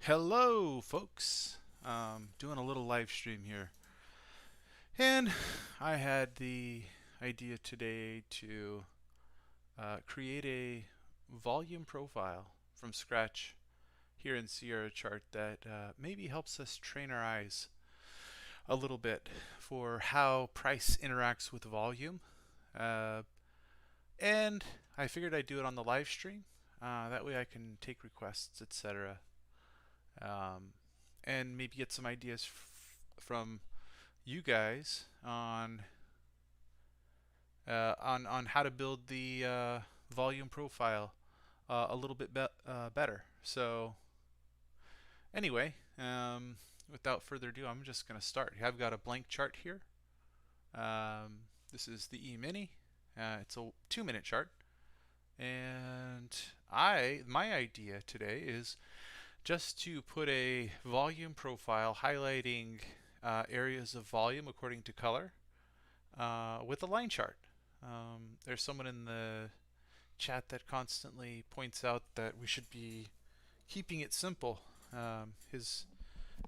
Hello, folks. Doing a little live stream here, and I had the idea today to create a volume profile from scratch here in Sierra Chart that maybe helps us train our eyes a little bit for how price interacts with volume. Uh, and I figured I'd do it on the live stream. That way I can take requests, etc. Um, and maybe get some ideas from you guys on how to build the volume profile a little bit better. So anyway, without further ado, I'm just going to start. I've got a blank chart here. This is the E-mini. It's a 2-minute chart, and my idea today is just to put a volume profile highlighting areas of volume according to color with a line chart. There's someone in the chat that constantly points out that we should be keeping it simple. His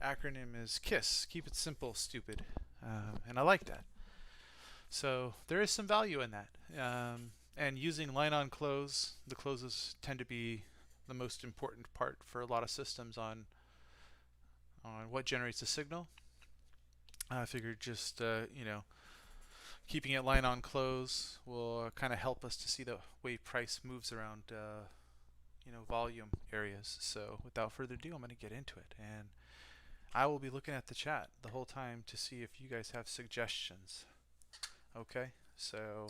acronym is KISS, keep it simple, stupid. And I like that. So there is some value in that. And using line on close, the closes tend to be the most important part for a lot of systems on what generates a signal. I figured just keeping it line on close will kind of help us to see the way price moves around volume areas. So without further ado, I'm going to get into it, and I will be looking at the chat the whole time to see if you guys have suggestions. Okay, so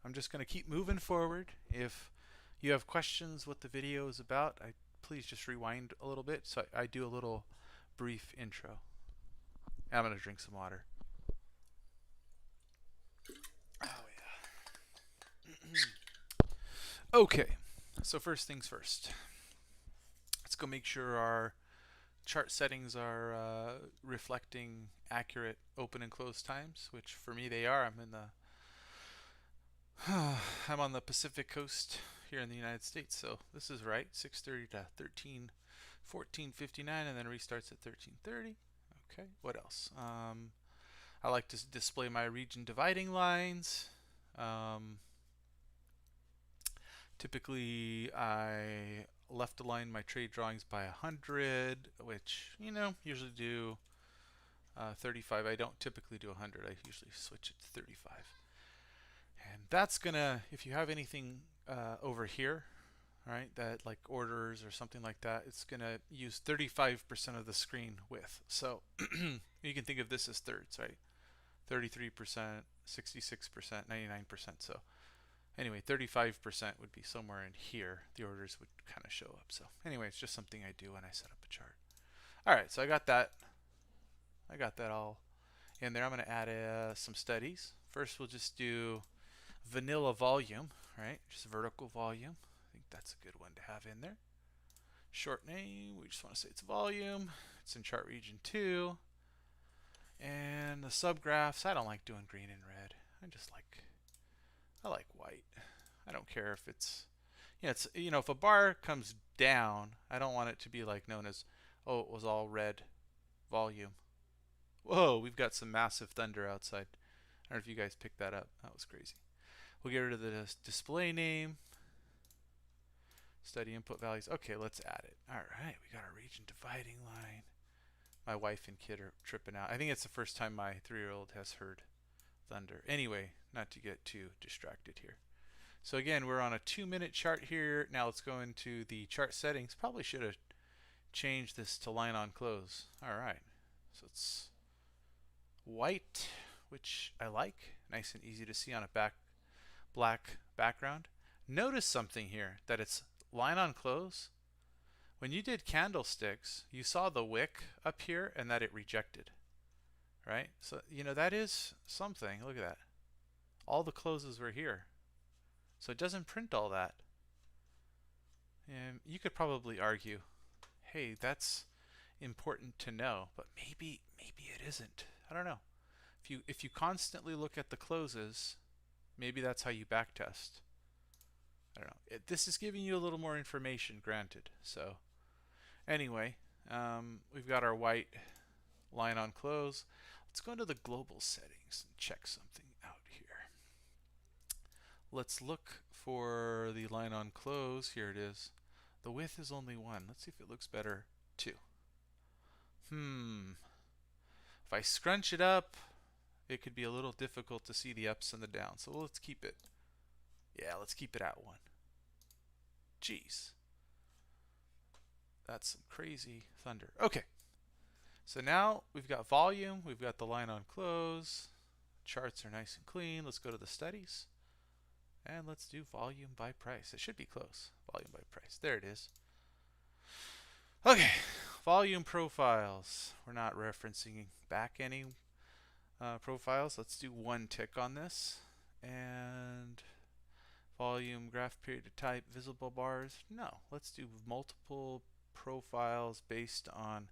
I'm just going to keep moving forward. If you have questions what the video is about, please just rewind a little bit so I do a little brief intro. I'm going to drink some water. Oh yeah. Okay, so first things first. Let's go make sure our chart settings are reflecting accurate open and close times, which for me they are. I'm on the Pacific Coast here in the United States, so this is right. 6:30 to 14:59, and then restarts at 13:30. Okay, what else? I like to display my region dividing lines. Typically, I left align my trade drawings by 100, which usually do 35. I don't typically do 100. I usually switch it to 35. And that's gonna, if you have anything over here, right, that like orders or something like that, it's gonna use 35% of the screen width. So you can think of this as thirds, right? 33%, 66%, 99%. So anyway, 35% would be somewhere in here. The orders would kind of show up. So anyway, it's just something I do when I set up a chart. All right, so I got that all in there. I'm going to add some studies. First, we'll just do vanilla volume, right? Just vertical volume. I think that's a good one to have in there. Short name, we just want to say it's volume. It's in chart region 2. And the subgraphs, I don't like doing green and red. I like white. I don't care if it's if a bar comes down, I don't want it to be like known as, oh, it was all red volume. Whoa, we've got some massive thunder outside. I don't know if you guys picked that up. That was crazy. We'll get rid of the display name. Study input values. Okay, let's add it. All right, we got our region dividing line. My wife and kid are tripping out. I think it's the first time my 3-year-old has heard thunder. Anyway, not to get too distracted here. So again, we're on a 2-minute chart here. Now let's go into the chart settings. Probably should have changed this to line on close. All right, so it's white, which I like. Nice and easy to see on a black background. Notice something here, that it's line on close. When you did candlesticks, you saw the wick up here and that it rejected, right? So, that is something. Look at that. All the closes were here. So it doesn't print all that. And you could probably argue, hey, that's important to know, but maybe it isn't. I don't know. If you constantly look at the closes, maybe that's how you backtest. I don't know. This is giving you a little more information, granted. So anyway, We've got our white line on close. Let's go into the global settings and check something out here. Let's look for the line on close. Here it is. The width is only 1. Let's see if it looks better. 2. If I scrunch it up, it could be a little difficult to see the ups and the downs. So let's keep it. Yeah, let's keep it at 1. Jeez. That's some crazy thunder. Okay. So now we've got volume. We've got the line on close. Charts are nice and clean. Let's go to the studies. And let's do volume by price. It should be close. Volume by price. There it is. Okay. Volume profiles. We're not referencing back any profiles. Let's do 1 tick on this. And volume, graph period of type, visible bars. No. Let's do multiple profiles based on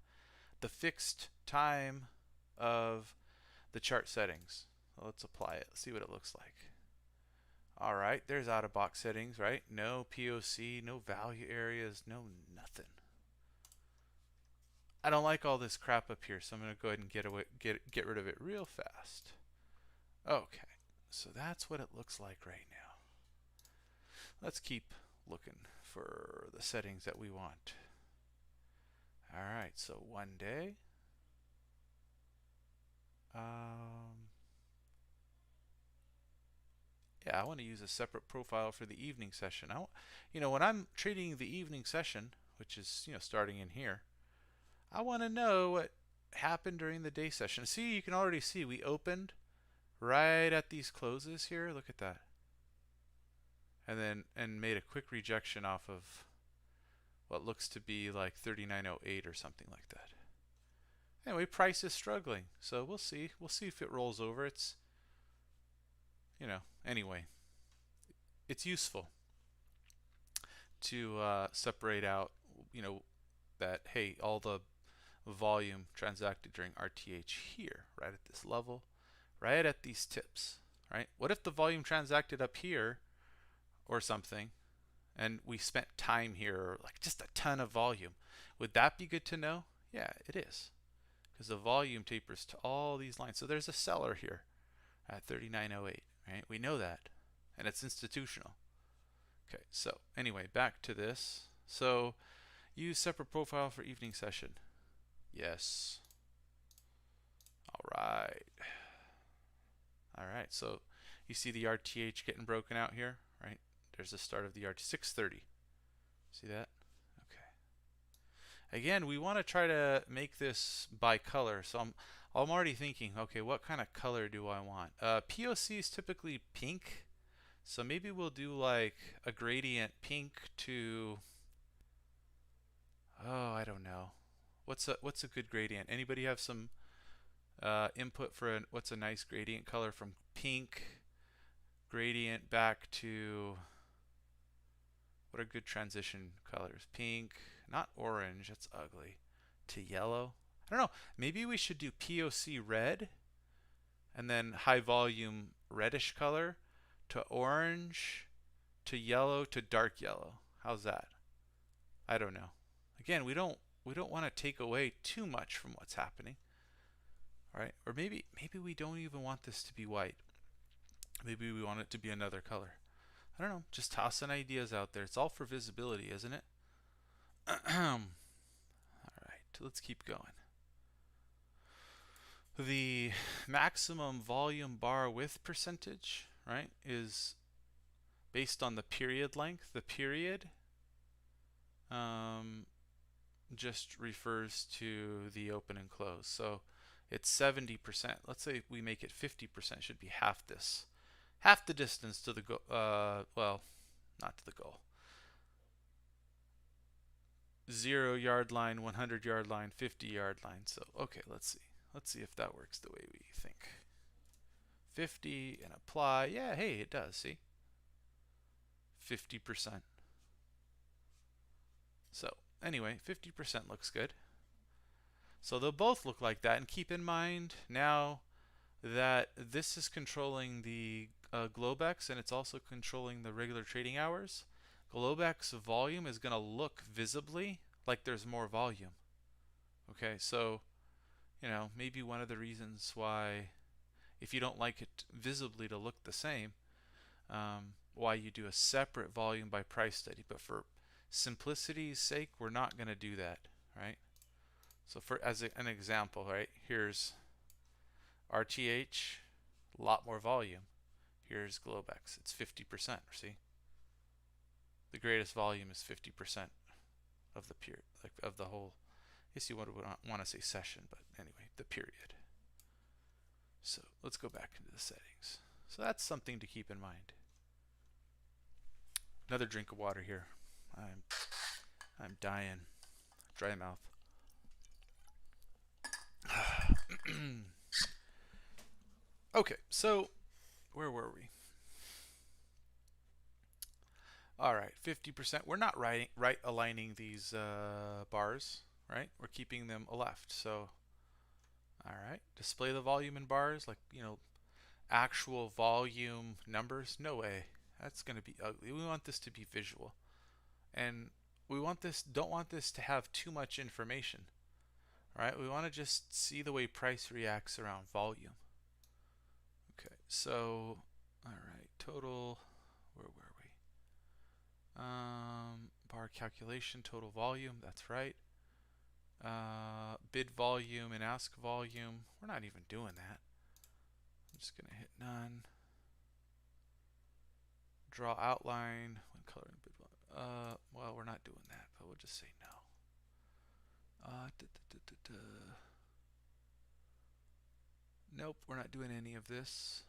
the fixed time of the chart settings. So let's apply it. Let's see what it looks like. All right, there's out-of-box settings, right? No POC, no value areas, no nothing. I don't like all this crap up here, so I'm going to go ahead and get rid of it real fast. Okay, so that's what it looks like right now. Let's keep looking for the settings that we want. All right, so 1 day. Yeah, I want to use a separate profile for the evening session. When I'm trading the evening session, which is, starting in here, I want to know what happened during the day session. See, you can already see we opened right at these closes here. Look at that. And made a quick rejection off of what looks to be like 39.08 or something like that. Anyway, price is struggling, so we'll see. We'll see if it rolls over. It's, anyway, it's useful to separate out, that, hey, all the volume transacted during RTH here, right at this level, right at these tips, right? What if the volume transacted up here or something, and we spent time here, like just a ton of volume? Would that be good to know? Yeah, it is, because the volume tapers to all these lines. So there's a seller here at 39.08, right? We know that, and it's institutional. Okay, so anyway, back to this. So use separate profile for evening session. Yes. All right. All right, so you see the RTH getting broken out here, right? There's the start of the RT 630. See that? Okay. Again, we want to try to make this by color. So I'm already thinking, okay, what kind of color do I want? POC is typically pink. So maybe we'll do like a gradient pink to, oh, I don't know. What's a good gradient? Anybody have some input for what's a nice gradient color? From pink gradient back to, what are good transition colors? Pink, not orange, that's ugly, to yellow. I don't know, maybe we should do POC red and then high volume reddish color to orange to yellow to dark yellow. How's that? I don't know. Again, we don't want to take away too much from what's happening. All right? Or maybe we don't even want this to be white. Maybe we want it to be another color. I don't know. Just tossing ideas out there. It's all for visibility, isn't it? All right, let's keep going. The maximum volume bar width percentage, right, is based on the period length. The period just refers to the open and close. So it's 70%. Let's say we make it 50%. Should be half this. Half the distance to the goal. Well, not to the goal. 0 yard line, 100 yard line, 50 yard line. So, okay, let's see. Let's see if that works the way we think. 50 and apply. Yeah, hey, it does. See? 50%. So, anyway, 50% looks good. So they'll both look like that. And keep in mind now that this is controlling the Globex, and it's also controlling the regular trading hours. Globex volume is going to look visibly like there's more volume. Okay, so, maybe one of the reasons why, if you don't like it visibly to look the same, why you do a separate volume by price study. But for simplicity's sake, we're not going to do that, right? So an example, right, here's RTH, a lot more volume. Here's Globex, it's 50%, see? The greatest volume is 50% of the period, like of the whole, I guess you would want to say session, but anyway, the period. So let's go back into the settings. So that's something to keep in mind. Another drink of water here. I'm dying. Dry mouth. Okay, so where were we? All right, 50%. We're not right aligning these bars, right? We're keeping them left. So, all right, display the volume in bars, like, actual volume numbers. No way. That's going to be ugly. We want this to be visual. And we don't want this to have too much information, right? We want to just see the way price reacts around volume. Okay, so, all right, total, where were we? Bar calculation, total volume, that's right. Bid volume and ask volume, we're not even doing that. I'm just going to hit none. Draw outline, when coloring bid volume. Well, we're not doing that, but we'll just say no. Nope, we're not doing any of this.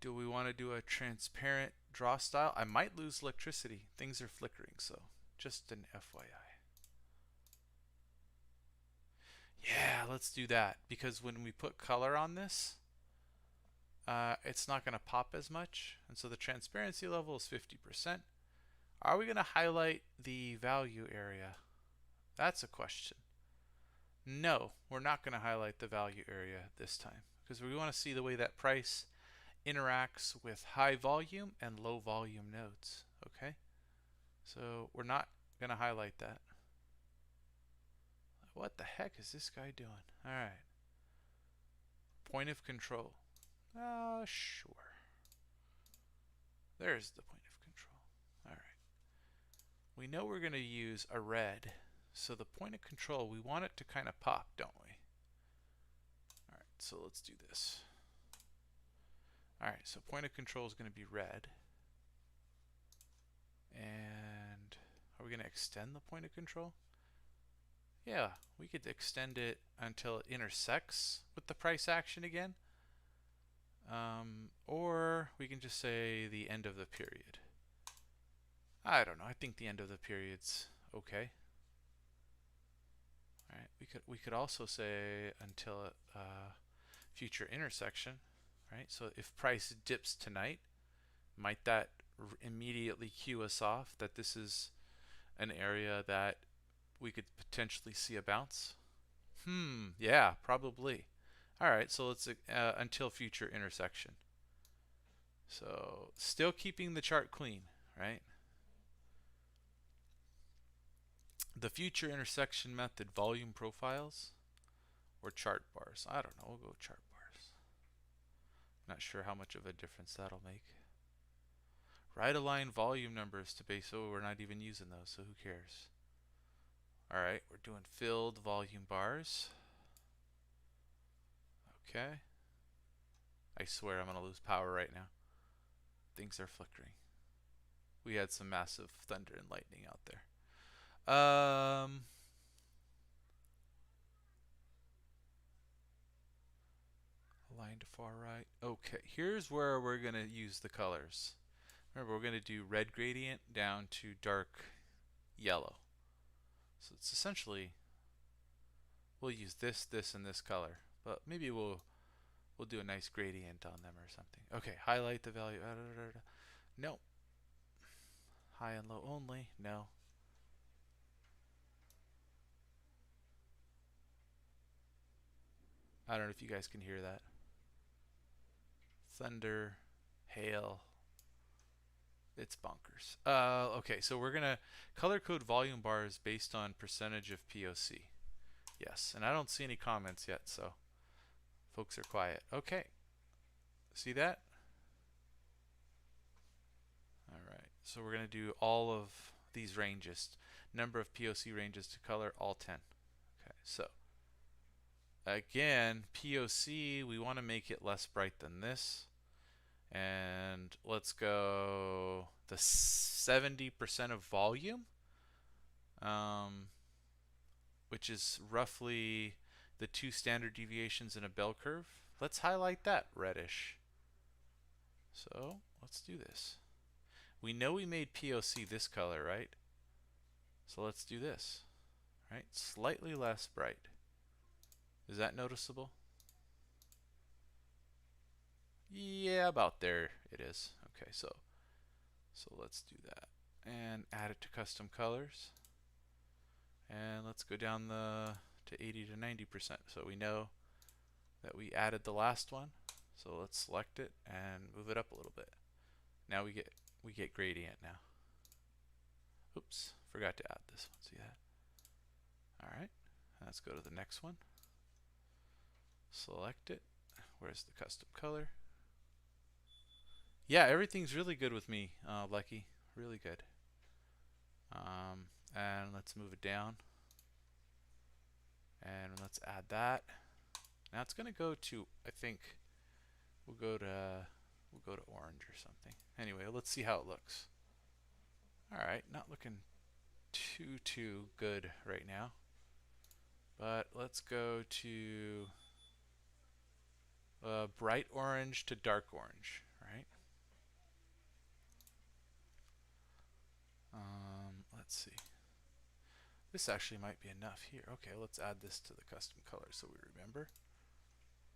Do we want to do a transparent draw style? I might lose electricity. Things are flickering, so just an FYI. Yeah, let's do that, because when we put color on this, it's not going to pop as much, and so the transparency level is 50%. Are we going to highlight the value area? That's a question. No, we're not going to highlight the value area this time, because we want to see the way that price interacts with high volume and low volume nodes. Okay, so we're not going to highlight that. What the heck is this guy doing? All right, point of control. Sure. There's the point of control. All right, we know we're going to use a red, so the point of control, we want it to kind of pop, don't we? All right, so let's do this. All right, so point of control is going to be red. And are we going to extend the point of control? Yeah, we could extend it until it intersects with the price action again. Or we can just say the end of the period. I don't know. I think the end of the period's okay. All right. We could also say until future intersection, right? So if price dips tonight, might that immediately cue us off that this is an area that we could potentially see a bounce? Yeah, probably. All right, so let's until future intersection. So still keeping the chart clean, right? The future intersection method, volume profiles or chart bars? I don't know, we'll go chart bars. Not sure how much of a difference that'll make. Right align volume numbers to base, oh, we're not even using those, so who cares? All right, we're doing filled volume bars. Okay. I swear I'm going to lose power right now. Things are flickering. We had some massive thunder and lightning out there. Align to far right. Okay, here's where we're going to use the colors. Remember, we're going to do red gradient down to dark yellow. So it's essentially, we'll use this, this, and this color. But maybe we'll do a nice gradient on them or something. Okay, highlight the value. No. High and low only. No. I don't know if you guys can hear that. Thunder, hail. It's bonkers. Okay, so we're going to color code volume bars based on percentage of POC. Yes, and I don't see any comments yet, so folks are quiet. Okay, see that? All right, so we're going to do all of these ranges. Number of POC ranges to color, all 10. Okay, so again, POC, we want to make it less bright than this. And let's go the 70% of volume, which is roughly the 2 standard deviations in a bell curve. Let's highlight that reddish. So let's do this. We know we made POC this color, right? So let's do this, right? Slightly less bright. Is that noticeable? Yeah, about there it is. Okay, so let's do that and add it to custom colors. And let's go down to 80 to 90%. So we know that we added the last one. So let's select it and move it up a little bit. Now we get gradient now. Oops, forgot to add this one. See that? All right, let's go to the next one. Select it. Where's the custom color? Yeah, everything's really good with me, Lucky. Really good. And let's move it down. And let's add that. Now it's gonna go to, I think we'll go to orange or something. Anyway, let's see how it looks. All right, not looking too good right now. But let's go to bright orange to dark orange, right? Let's see. This actually might be enough here. Okay, let's add this to the custom color so we remember.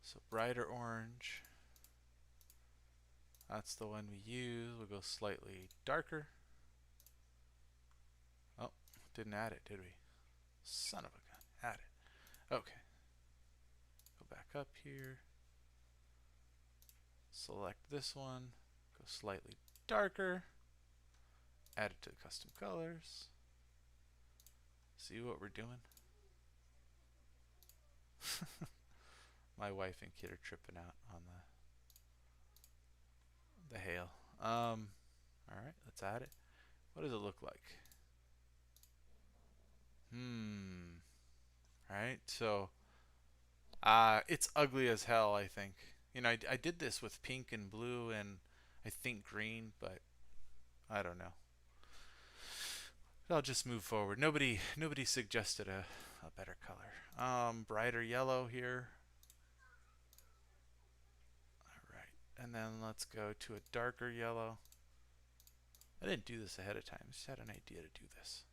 So brighter orange. That's the one we use. We'll go slightly darker. Oh, didn't add it, did we? Son of a gun. Add it. Okay. Go back up here. Select this one. Go slightly darker. Add it to the custom colors. See what we're doing? My wife and kid are tripping out on the hail. All right, let's add it. What does it look like? Right, so it's ugly as hell, I think. You know, I did this with pink and blue and I think green, but I don't know. I'll just move forward. Nobody suggested a better color. Brighter yellow here. All right, and then let's go to a darker yellow. I didn't do this ahead of time. I just had an idea to do this.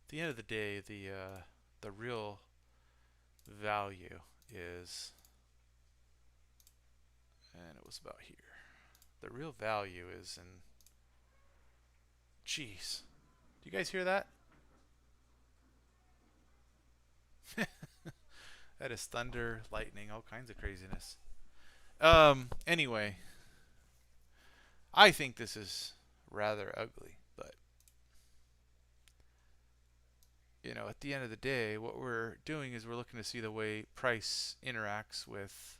At the end of the day, the real value is, and it was about here. The real value is in, jeez, do you guys hear that? That is thunder, lightning, all kinds of craziness. Anyway, I think this is rather ugly, but you know, at the end of the day, what we're doing is we're looking to see the way price interacts with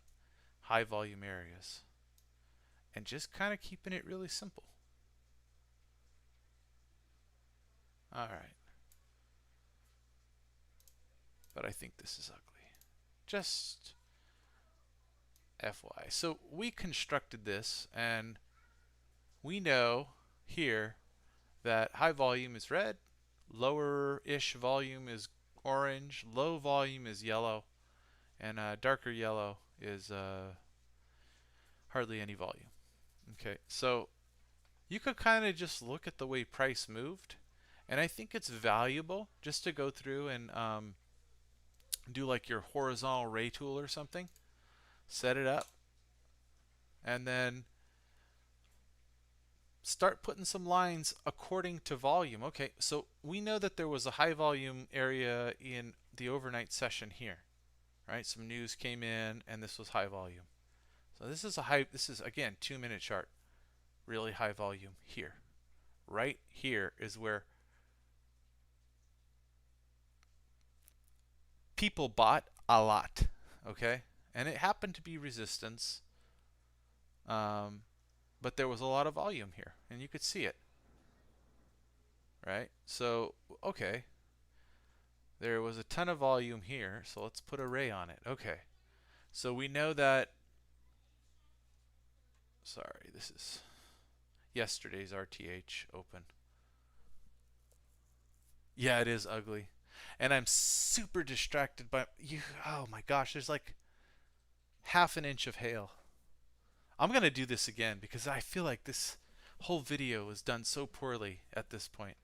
high volume areas and just kind of keeping it really simple. All right. But I think this is ugly. Just FY. So we constructed this and we know here that high volume is red, lower-ish volume is orange, low volume is yellow, and darker yellow is hardly any volume. Okay, so you could kind of just look at the way price moved, and I think it's valuable just to go through and do like your horizontal ray tool or something, set it up, and then start putting some lines according to volume. Okay, so we know that there was a high volume area in the overnight session here, right? Some news came in and this was high volume. So this is again 2-minute chart, really high volume here. Right here is where people bought a lot, okay? And it happened to be resistance, um, but there was a lot of volume here, and you could see it, right? So, okay, there was a ton of volume here, so let's put a ray on it. Okay, so we know that, sorry, this is yesterday's RTH open. Yeah, it is ugly. And I'm super distracted by you. Oh my gosh, there's like half an inch of hail. I'm going to do this again because I feel like this whole video was done so poorly at this point.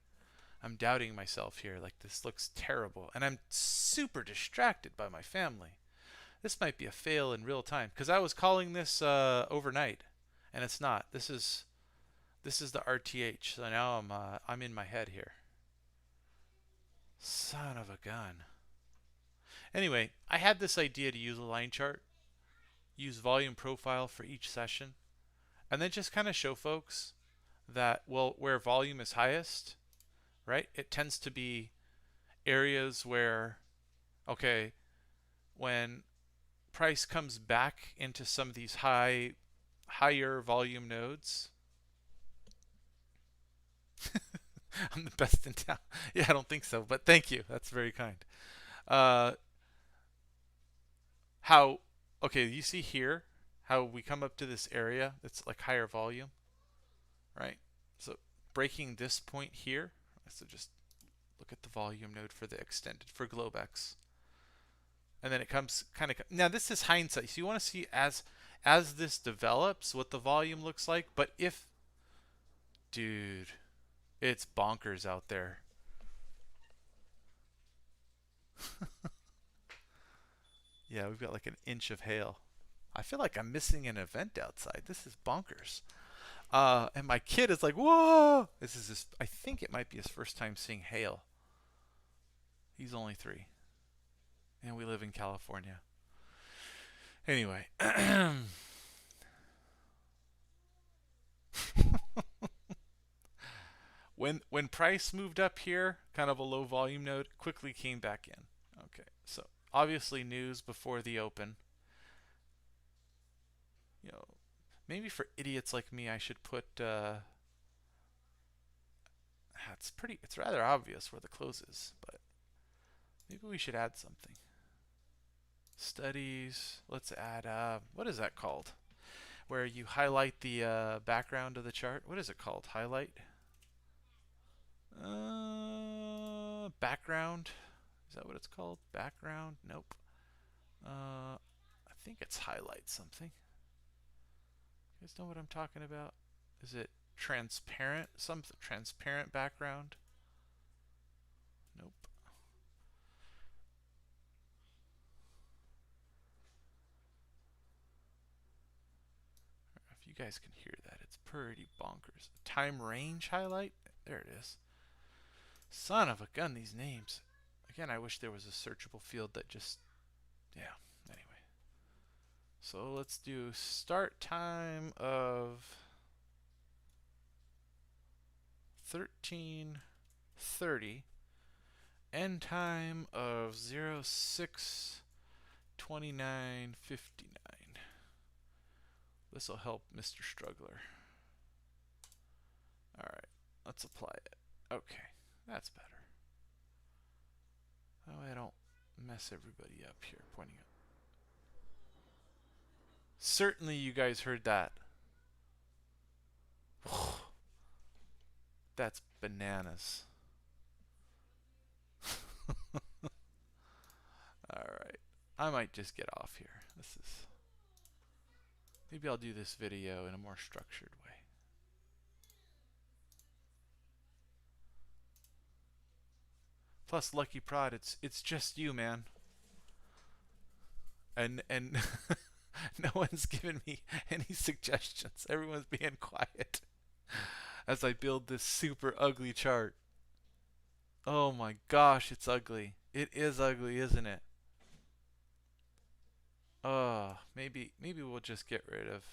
I'm doubting myself here. Like, this looks terrible. And I'm super distracted by my family. This might be a fail in real time because I was calling this overnight, and it's not. This is the RTH. So now I'm in my head here. Son of a gun. Anyway, I had this idea to use a line chart, use volume profile for each session, and then just kind of show folks that, well, where volume is highest, right? It tends to be areas where, okay, when price comes back into some of these higher volume nodes. I'm the best in town. Yeah, I don't think so, but thank you. That's very kind. Uh, how, okay, you see here how we come up to this area that's like higher volume, right? So breaking this point here, so just look at the volume node for the extended, for Globex. And then it comes kind of, now this is hindsight. So you want to see as this develops what the volume looks like. But if, dude, it's bonkers out there. Yeah, we've got like an inch of hail. I feel like I'm missing an event outside. This is bonkers. And my kid is like, whoa! This is his, I think it might be his first time seeing hail. He's only 3. And we live in California. Anyway. When price moved up here, kind of a low volume node, quickly came back in. Okay, so obviously news before the open. You know, maybe for idiots like me, I should put. It's rather obvious where the close is, but maybe we should add something. Studies. Let's add. What is that called? Where you highlight the background of the chart. What is it called? Highlight. Background. Is that what it's called? Background? Nope. I think it's highlight something. You guys know what I'm talking about? Is it transparent? Something transparent background? Nope. If you guys can hear that, it's pretty bonkers. Time range highlight? There it is. Son of a gun, these names. Again, I wish there was a searchable field that just, yeah, anyway. So let's do start time of 13:30, end time of 06:29:59. This will help Mr. Struggler. Alright, let's apply it. Okay, that's better. That way I don't mess everybody up here pointing up. Certainly you guys heard that. That's bananas. Alright, I might just get off here. Maybe I'll do this video in a more structured way. Plus, Lucky Prod, it's just you, man. And no one's given me any suggestions. Everyone's being quiet as I build this super ugly chart. Oh my gosh, it's ugly. It is ugly, isn't it? Maybe we'll just get rid of.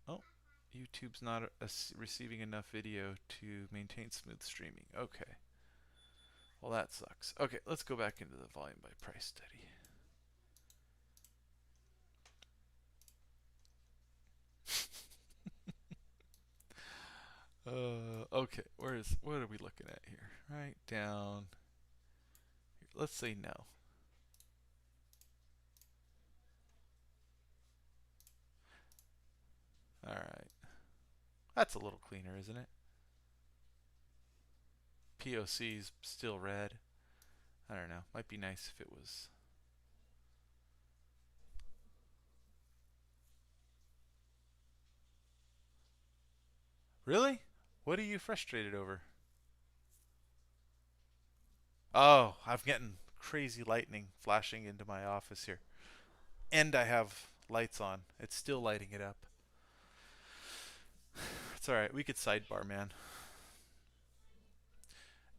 Oh, YouTube's not receiving enough video to maintain smooth streaming. Okay. Well, that sucks. Okay, let's go back into the volume by price study. Okay, what are we looking at here? Right down. Here, let's say no. All right, that's a little cleaner, isn't it? POC's still red. I don't know. Might be nice if it was. Really? What are you frustrated over? Oh, I'm getting crazy lightning flashing into my office here. And I have lights on. It's still lighting it up. It's alright. We could sidebar, man.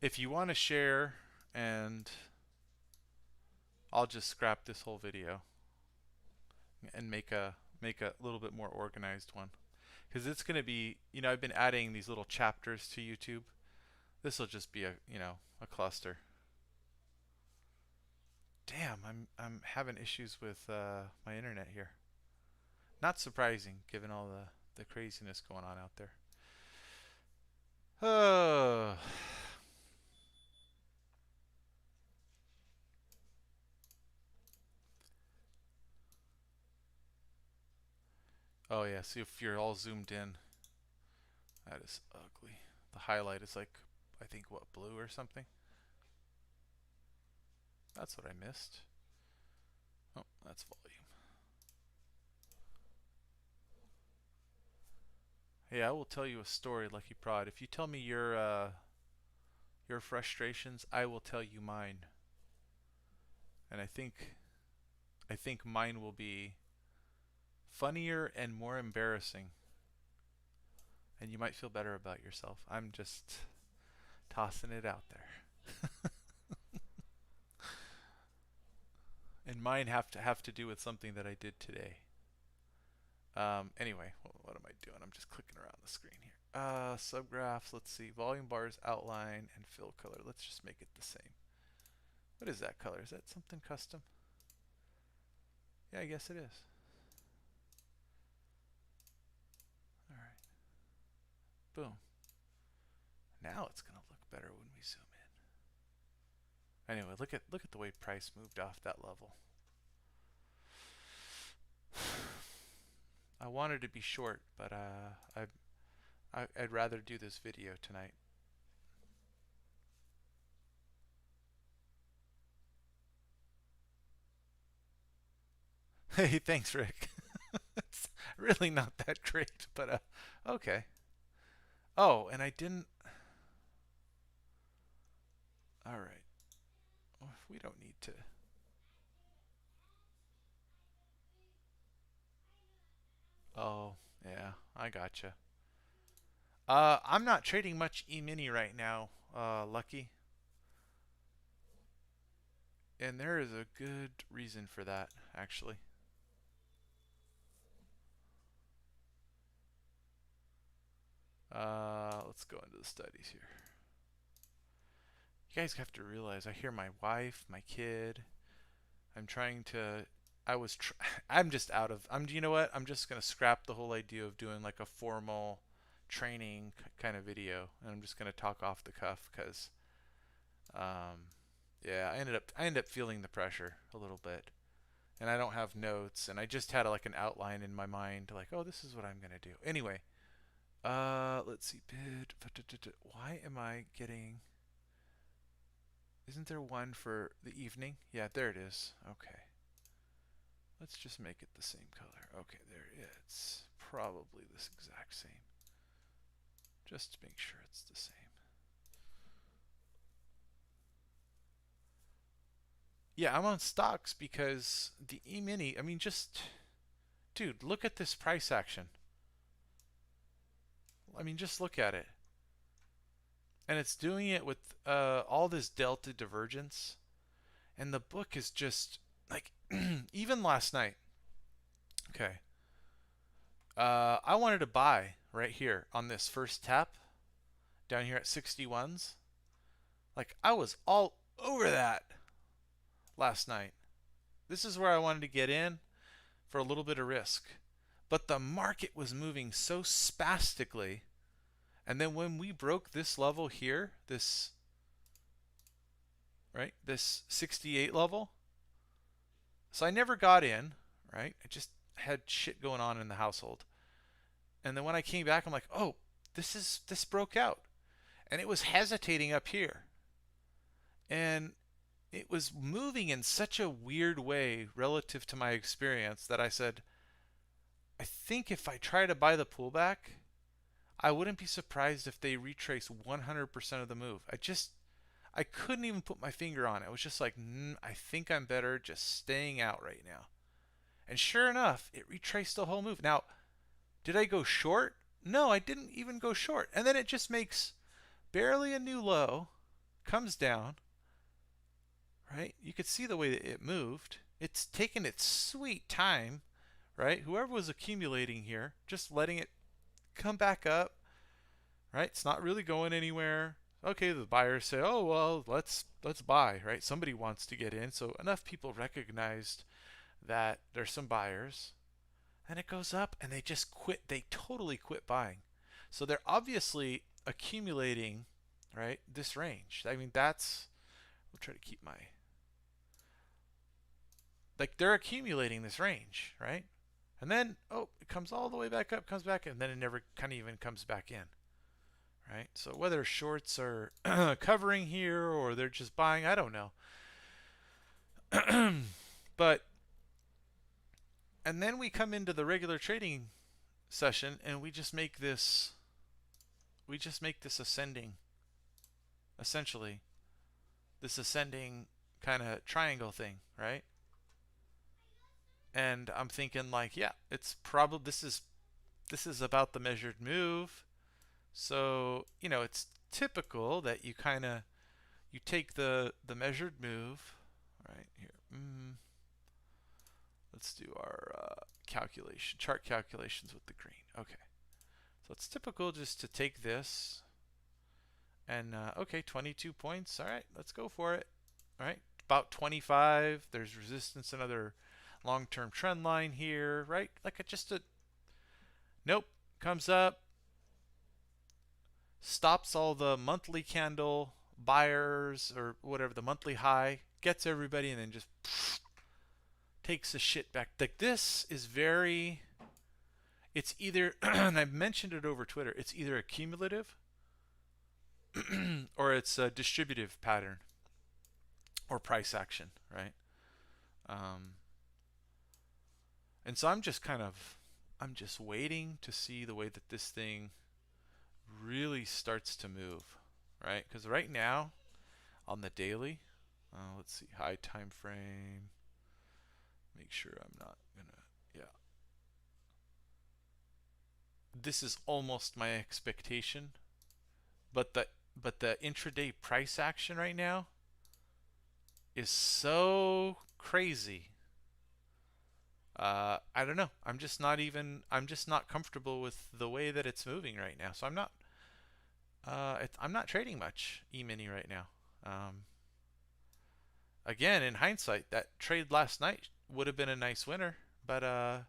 If you want to share, and I'll just scrap this whole video and make a little bit more organized one. Because it's going to be, I've been adding these little chapters to YouTube. This will just be a cluster. Damn, I'm having issues with my internet here. Not surprising, given all the craziness going on out there. Oh. Oh yeah, see if you're all zoomed in. That is ugly. The highlight is like, I think what, blue or something? That's what I missed. Oh, that's volume. Hey, I will tell you a story, Lucky Prod. If you tell me your frustrations, I will tell you mine. And I think mine will be funnier and more embarrassing. And you might feel better about yourself. I'm just tossing it out there. And mine have to do with something that I did today. Anyway, what am I doing? I'm just clicking around the screen here. Subgraphs, let's see. Volume bars, outline, and fill color. Let's just make it the same. What is that color? Is that something custom? Yeah, I guess it is. Alright. Boom. Now it's gonna look better when we zoom in. Anyway, look at the way price moved off that level. I wanted to be short, but I'd rather do this video tonight. Hey, thanks, Rick. It's really not that great, but okay. Oh, and I didn't. All right. Well, we don't need to. Oh, yeah, I gotcha. I'm not trading much E-mini right now, Lucky. And there is a good reason for that, actually. Let's go into the studies here. You guys have to realize I hear my wife, my kid. I'm trying to. I'm just out of. You know what? I'm just gonna scrap the whole idea of doing like a formal training kind of video, and I'm just gonna talk off the cuff because, yeah, I ended up feeling the pressure a little bit, and I don't have notes, and I just had like an outline in my mind, like, oh, this is what I'm gonna do. Anyway, let's see, bid. Why am I getting? Isn't there one for the evening? Yeah, there it is. Okay. Let's just make it the same color. Okay, there it's probably this exact same. Just to make sure it's the same. Yeah, I'm on stocks because the E-mini, I mean, just, dude, look at this price action. I mean, just look at it. And it's doing it with all this delta divergence. And the book is just, like, even last night. Okay. I wanted to buy right here on this first tap down here at 61s. Like I was all over that last night. This is where I wanted to get in for a little bit of risk. But the market was moving so spastically. And then when we broke this level here, this right, this 68 level, so I never got in, right? I just had shit going on in the household. And then when I came back, I'm like, "Oh, this broke out." And it was hesitating up here. And it was moving in such a weird way relative to my experience that I said, I think if I try to buy the pullback, I wouldn't be surprised if they retrace 100% of the move. I couldn't even put my finger on it. I was just like, I think I'm better just staying out right now. And sure enough, it retraced the whole move. Now, did I go short? No, I didn't even go short. And then it just makes barely a new low, comes down, right? You could see the way that it moved. It's taken its sweet time, right? Whoever was accumulating here, just letting it come back up, right? It's not really going anywhere. Okay, the buyers say, "Oh well, let's buy," right? Somebody wants to get in, so enough people recognized that there's some buyers, and it goes up, and they just quit. They totally quit buying. So they're obviously accumulating, right? This range. I mean, that's. We'll try to keep my. Like they're accumulating this range, right? And then, oh, it comes all the way back up, comes back, and then it never kind of even comes back in, right? So whether shorts are covering here or they're just buying, I don't know. But, and then we come into the regular trading session and we just make this ascending, essentially, this ascending kind of triangle thing, right? And I'm thinking like, yeah, it's probably, this is about the measured move. So, it's typical that you kind of, you take the measured move, right here. Let's do our chart calculations with the green. Okay. So it's typical just to take this and, okay, 22 points. All right, let's go for it. All right, about 25. There's resistance, another long-term trend line here, right? Like nope, comes up, stops all the monthly candle buyers or whatever, the monthly high, gets everybody, and then just takes the shit back. Like this is very, it's either, and I've mentioned it over Twitter, it's either a cumulative or it's a distributive pattern or price action, right? And so I'm just waiting to see the way that this thing really starts to move, right? Because right now on the daily, let's see, high time frame, make sure I'm not gonna, yeah, this is almost my expectation, but the intraday price action right now is so crazy. I don't know. I'm just not comfortable with the way that it's moving right now. So I'm not trading much E-mini right now. Again, in hindsight, that trade last night would have been a nice winner, but I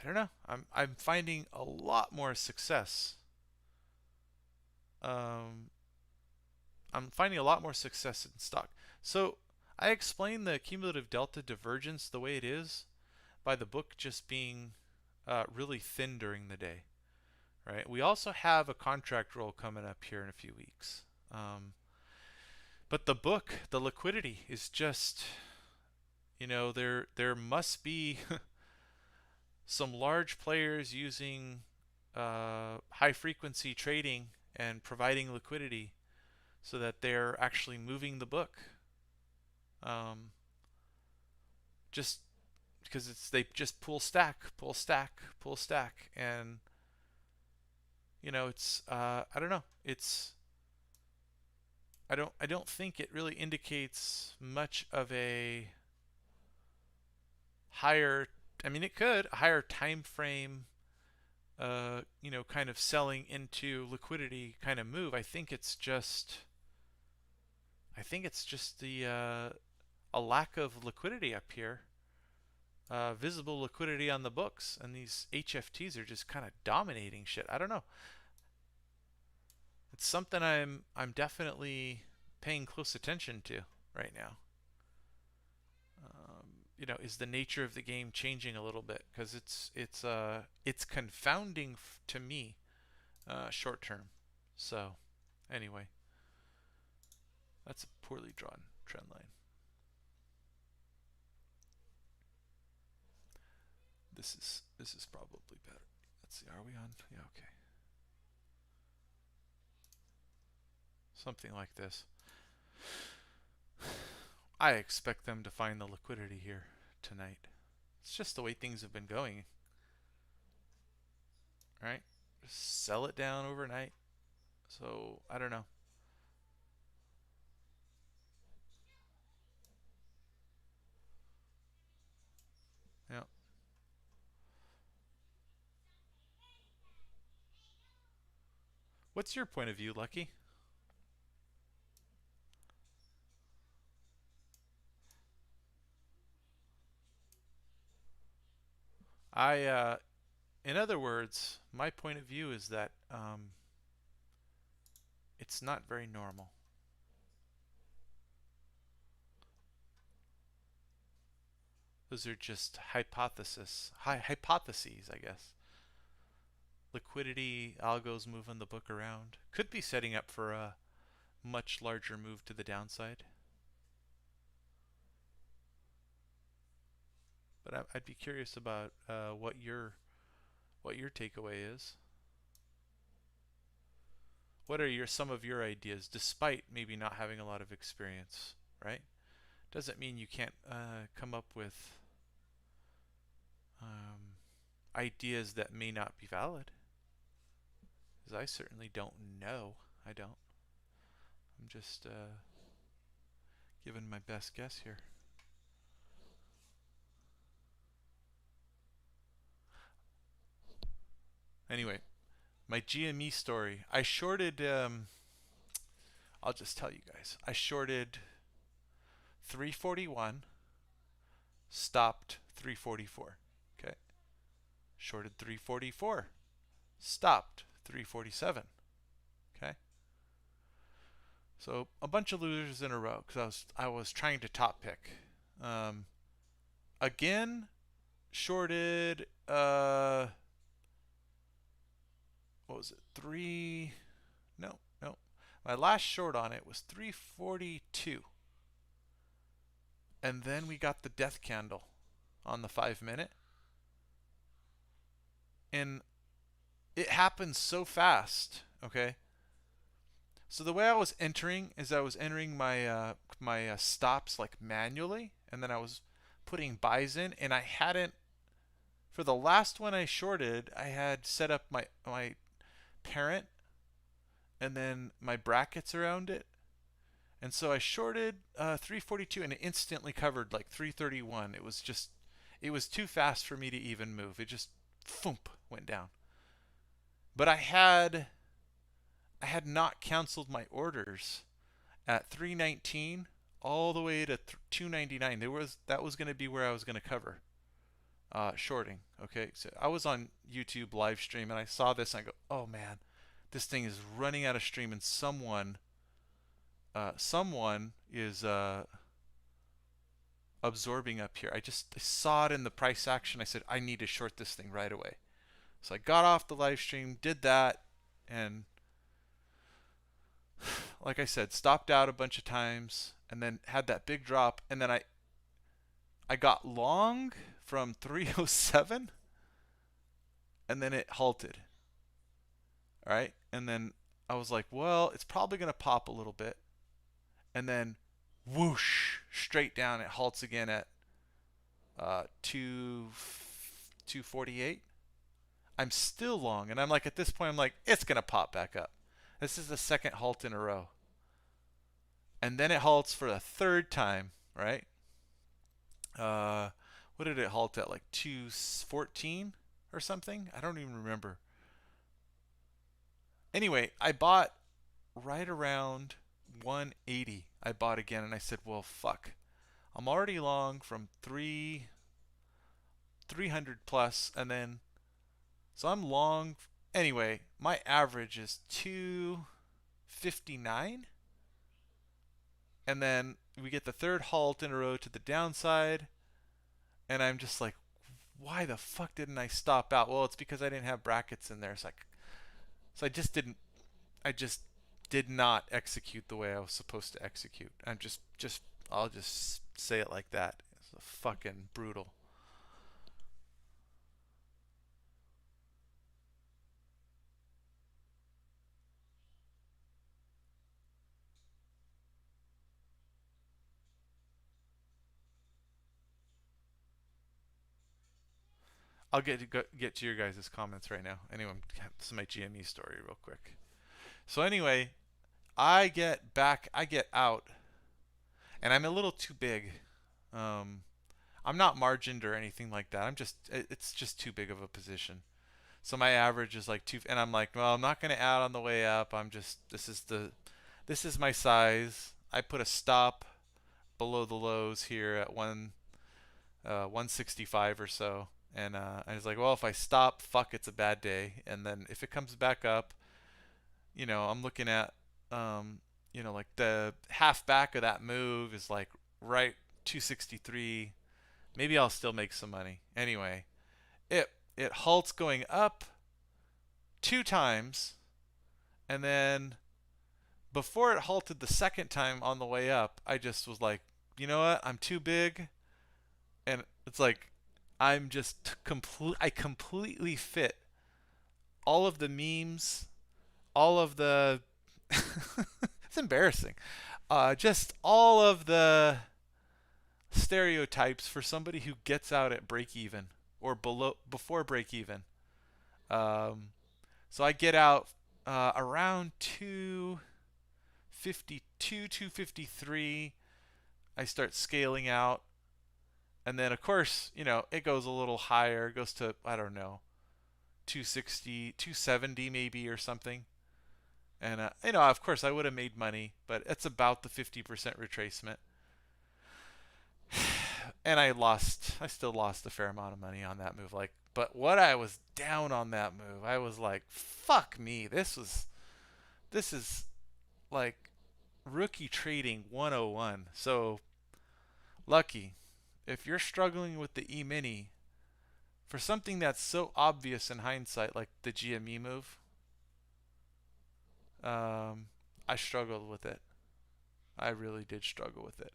don't know. I'm finding a lot more success. Um, I'm finding a lot more success in stock. So I explained the cumulative delta divergence the way it is by the book just being really thin during the day, right? We also have a contract roll coming up here in a few weeks. But the book, the liquidity is just, there must be some large players using high frequency trading and providing liquidity so that they're actually moving the book. Just because they just pull stack, and it's I don't know. I don't think it really indicates much of a higher. I mean, it could a higher time frame. Kind of selling into liquidity kind of move. I think it's just I think it's just the a lack of liquidity up here, visible liquidity on the books, and these HFTs are just kind of dominating shit. I don't know. It's something I'm definitely paying close attention to right now. Is the nature of the game changing a little bit? Because it's confounding to me, short term. So, anyway, that's a poorly drawn trend line. This is probably better. Let's see. Are we on? Yeah. Okay. Something like this. I expect them to find the liquidity here tonight. It's just the way things have been going, right? Just sell it down overnight. So I don't know. Yeah. What's your point of view, Lucky? In other words, my point of view is that it's not very normal. Those are just hypotheses, I guess. Liquidity, algos moving the book around. Could be setting up for a much larger move to the downside. But I'd be curious about what your takeaway is. What are some of your ideas, despite maybe not having a lot of experience, right? Doesn't mean you can't come up with ideas that may not be valid. Because I certainly don't know. I don't. I'm just giving my best guess here. Anyway, my GME story. I shorted. I'll just tell you guys. I shorted 341, stopped 344. Okay. Shorted 344, stopped 347. Okay. So a bunch of losers in a row because I was trying to top pick. Again, shorted. What was it? No, no. My last short on it was 342. And then we got the death candle on the 5 minute. And it happened so fast, okay? So the way I was entering is I was entering my stops like manually, and then I was putting buys in, and I hadn't, for the last one I shorted, I had set up my parent and then my brackets around it. And so I shorted 342 and it instantly covered like 331. It was too fast for me to even move. It just, thump, went down. But I had not canceled my orders at 319 all the way to 299. That was going to be where I was going to cover shorting. Okay, so I was on YouTube live stream and I saw this and I go, oh man, this thing is running out of stream and someone is absorbing up here. I saw it in the price action. I said I need to short this thing right away. So I got off the live stream, did that, and like I said, stopped out a bunch of times and then had that big drop, and then I got long from 307 and then it halted. All right? And then I was like, well, it's probably going to pop a little bit. And then whoosh, straight down. It halts again at 248. I'm still long, and I'm like, at this point, I'm like, it's going to pop back up. This is the second halt in a row. And then it halts for a third time, right? What did it halt at? Like 214 or something? I don't even remember. Anyway, I bought right around 180. I bought again, and I said, well, fuck. I'm already long from 300 plus, and then so I'm long. Anyway, my average is 259, and then we get the third halt in a row to the downside, and I'm just like, why the fuck didn't I stop out? Well, it's because I didn't have brackets in there. So I just didn't. I just did not execute the way I was supposed to execute. I'll just say it like that. It's fucking brutal. I'll get to your guys' comments right now. Anyway, this is my GME story real quick. So anyway, I get out, and I'm a little too big. Um, I'm not margined or anything like that. It's just too big of a position. So my average is like two, and I'm like, well, I'm not going to add on the way up. This is my size. I put a stop below the lows here at 165 or so. And I was like, well, if I stop, fuck, it's a bad day. And then if it comes back up, I'm looking at, like the half back of that move is like right 263. Maybe I'll still make some money. Anyway, it halts going up two times, and then before it halted the second time on the way up, I just was like, you know what? I'm too big, and it's like I'm just complete. I completely fit all of the memes, all of the. It's embarrassing. Just all of the stereotypes for somebody who gets out at break even or below before break even. Um, so I get out around 252, 253. I start scaling out, and then of course, it goes a little higher. It goes to, I don't know, 260, 270 maybe or something. And of course, I would have made money, but it's about the 50% retracement. And I still lost a fair amount of money on that move. But what I was down on that move, I was like, fuck me. This is like rookie trading 101. So, Lucky, if you're struggling with the E-mini, for something that's so obvious in hindsight, like the GME move, I struggled with it. I really did struggle with it.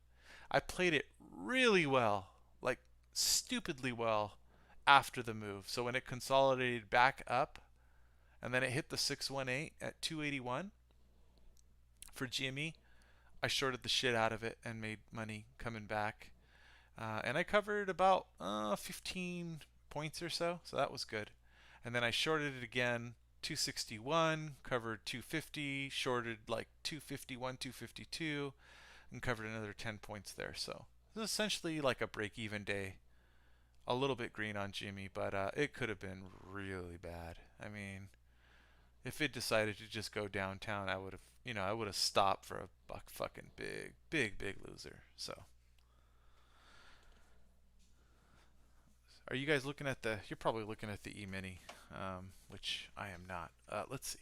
I played it really well, like stupidly well after the move. So when it consolidated back up and then it hit the 618 at 281 for GME, I shorted the shit out of it and made money coming back. And I covered about 15 points or so, so that was good. And then I shorted it again, 261, covered 250, shorted like 251, 252, and covered another 10 points there. So it was essentially like a break-even day. A little bit green on Jimmy, but it could have been really bad. I mean, if it decided to just go downtown, I would have stopped for a buck fucking big, big, big loser. So, are you guys looking at the? You're probably looking at the E-mini, which I am not. Let's see.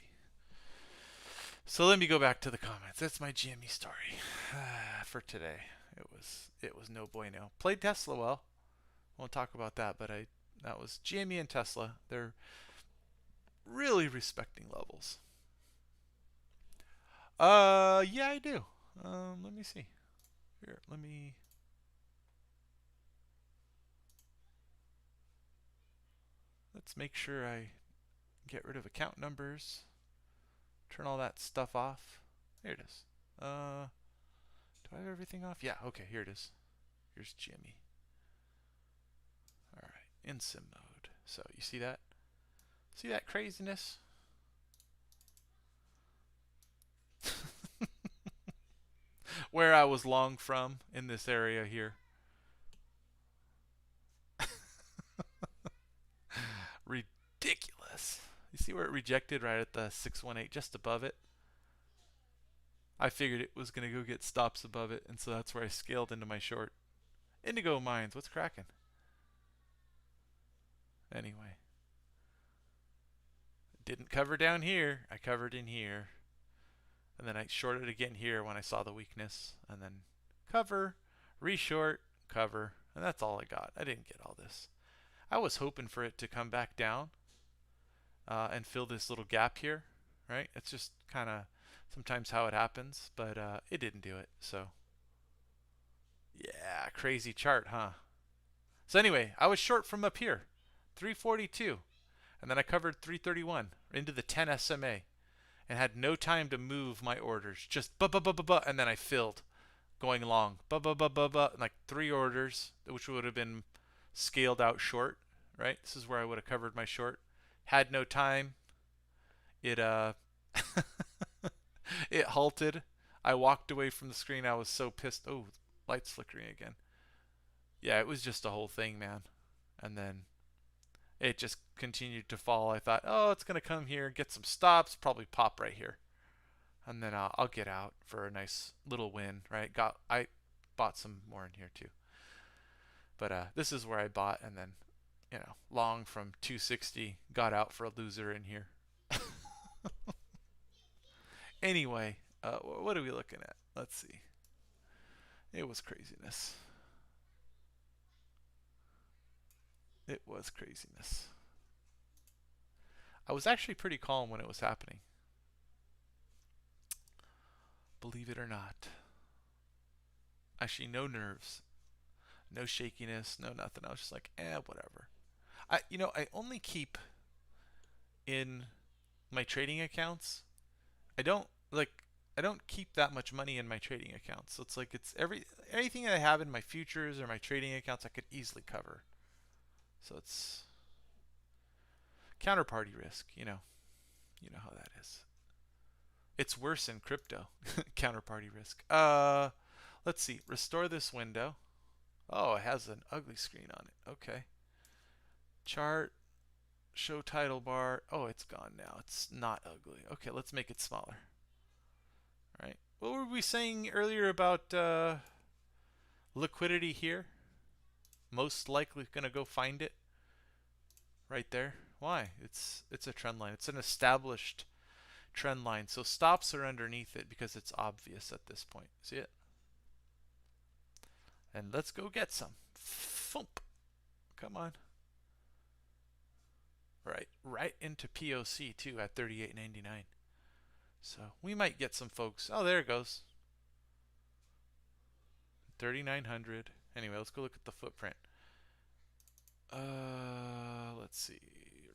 So let me go back to the comments. That's my GME story for today. It was no bueno. Played Tesla well. Won't talk about that, but that was GME and Tesla. They're really respecting levels. Yeah, I do. Let me see. Here, let's make sure I get rid of account numbers. Turn all that stuff off. Here it is. Do I have everything off? Yeah, okay, here it is. Here's Jimmy. All right, in sim mode. So you see that? See that craziness? Where I was long from in this area here. Ridiculous. You see where it rejected right at the 618, just above it? I figured it was going to go get stops above it, and so that's where I scaled into my short. Indigo Mines, what's cracking? Anyway, didn't cover down here. I covered in here. And then I shorted again here when I saw the weakness. And then cover, reshort, cover. And that's all I got. I didn't get all this. I was hoping for it to come back down and fill this little gap here, right? It's just kind of sometimes how it happens, but it didn't do it. So yeah, crazy chart, huh? So anyway, I was short from up here, 342, and then I covered 331 into the 10 SMA and had no time to move my orders. Just and then I filled going long, and like 3 orders, which would have been scaled out short, right? This is where I would have covered my short. Had no time. It it halted. I walked away from the screen. I was so pissed. Oh, light's flickering again. Yeah, it was just a whole thing, man. And then it just continued to fall. I thought, oh, it's going to come here, get some stops, probably pop right here. And then I'll get out for a nice little win, right? I bought some more in here too. But this is where I bought, and then, long from 260, got out for a loser in here. Anyway, what are we looking at? Let's see. It was craziness. It was craziness. I was actually pretty calm when it was happening. Believe it or not. Actually, no nerves. No shakiness, no nothing. I was just like, whatever. I only keep in my trading accounts. I don't keep that much money in my trading accounts. So it's like anything that I have in my futures or my trading accounts I could easily cover. So it's counterparty risk, You know how that is. It's worse in crypto. Counterparty risk. Let's see. Restore this window. Oh, it has an ugly screen on it. Okay. Chart. Show title bar. Oh, it's gone now. It's not ugly. Okay, let's make it smaller. All right. What were we saying earlier about liquidity here? Most likely going to go find it. Right there. Why? It's a trend line. It's an established trend line. So stops are underneath it because it's obvious at this point. See it? And let's go get some. Thump. Come on. Right into POC too at 38.99. So we might get some folks. Oh, there it goes. 3,900. Anyway, let's go look at the footprint. Let's see.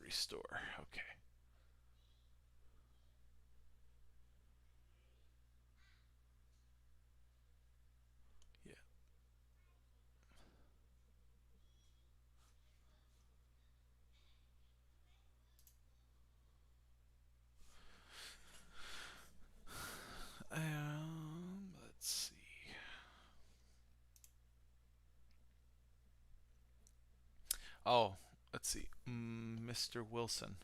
Restore. Okay. Yeah. Let's see. Oh, let's see. Mr. Wilson.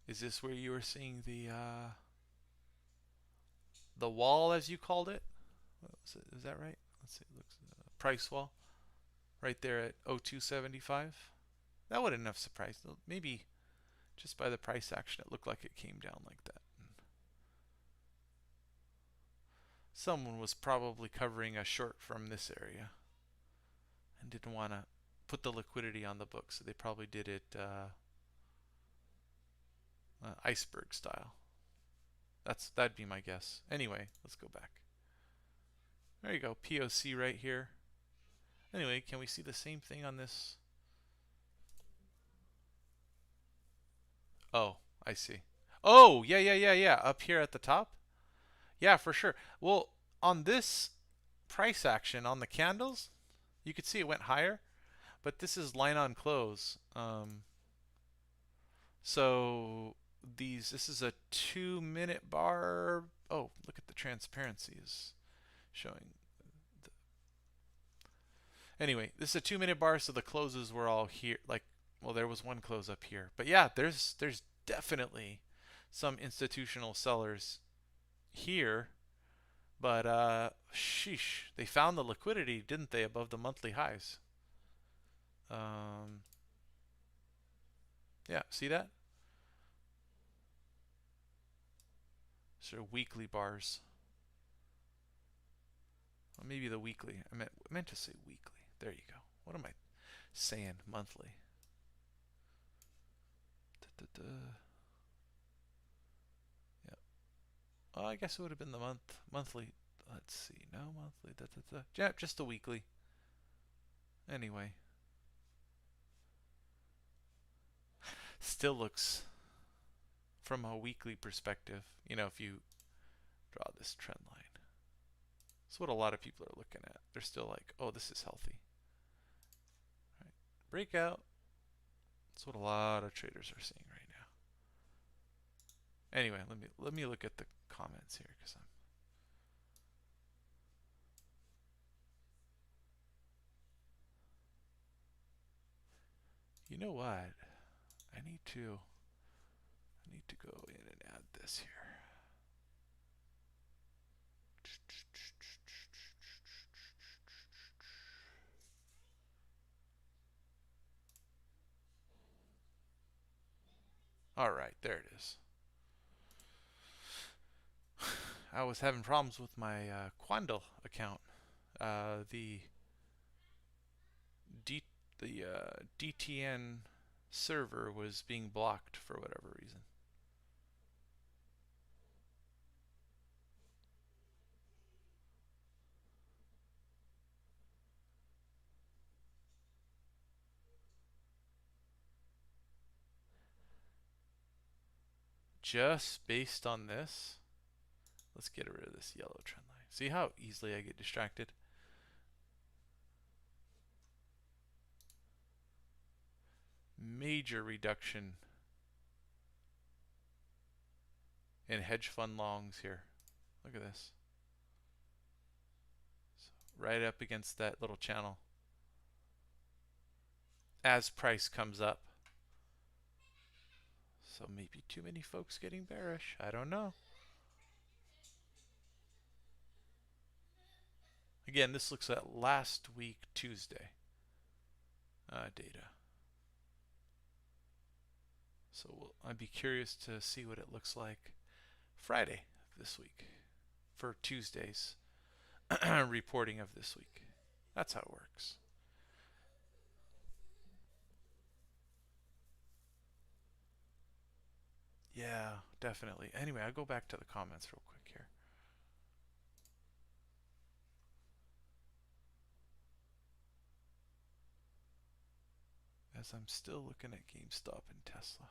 Is this where you were seeing the wall, as you called it? Is that right? Let's see. It looks price wall right there at 0275. That wouldn't have surprised. Maybe just by the price action, it looked like it came down like that. Someone was probably covering a short from this area and didn't want to put the liquidity on the book, so they probably did it iceberg style. That'd be my guess. Anyway, let's go back. There you go, POC right here. Anyway, can we see the same thing on this? Oh, I see. Oh, yeah. Up here at the top? Yeah, for sure. Well, on this price action on the candles, you could see it went higher, but this is line on close. So this is a 2-minute bar. Oh, look at the transparency is showing. Anyway, this is a 2-minute bar, so the closes were all here. Like, well, there was one close up here, but yeah, there's definitely some institutional sellers here, but sheesh, they found the liquidity, didn't they, above the monthly highs? Um, yeah, see that? Sort of weekly bars. Well, maybe the weekly. I meant to say weekly. There you go. What am I saying? Monthly. Da, da, da. Yeah. Oh, I guess it would have been the monthly. Let's see. No monthly. Da, da, da. Yeah, just the weekly. Anyway, still looks from a weekly perspective. You know, if you draw this trend line, that's what a lot of people are looking at. They're still like, oh, this is healthy. Right. Breakout. That's what a lot of traders are seeing right now. Anyway, let me look at the comments here because I'm. You know what? I need to go in and add this here. All right, there it is. I was having problems with my Quandle account. The DTN server was being blocked for whatever reason. Just based on this, let's get rid of this yellow trend line. See how easily I get distracted? Major reduction in hedge fund longs here. Look at this. So right up against that little channel. As price comes up. So maybe too many folks getting bearish. I don't know. Again, this looks at last week Tuesday data. So I'd be curious to see what it looks like Friday this week for Tuesday's reporting of this week. That's how it works. Yeah, definitely. Anyway, I'll go back to the comments real quick here. As I'm still looking at GameStop and Tesla.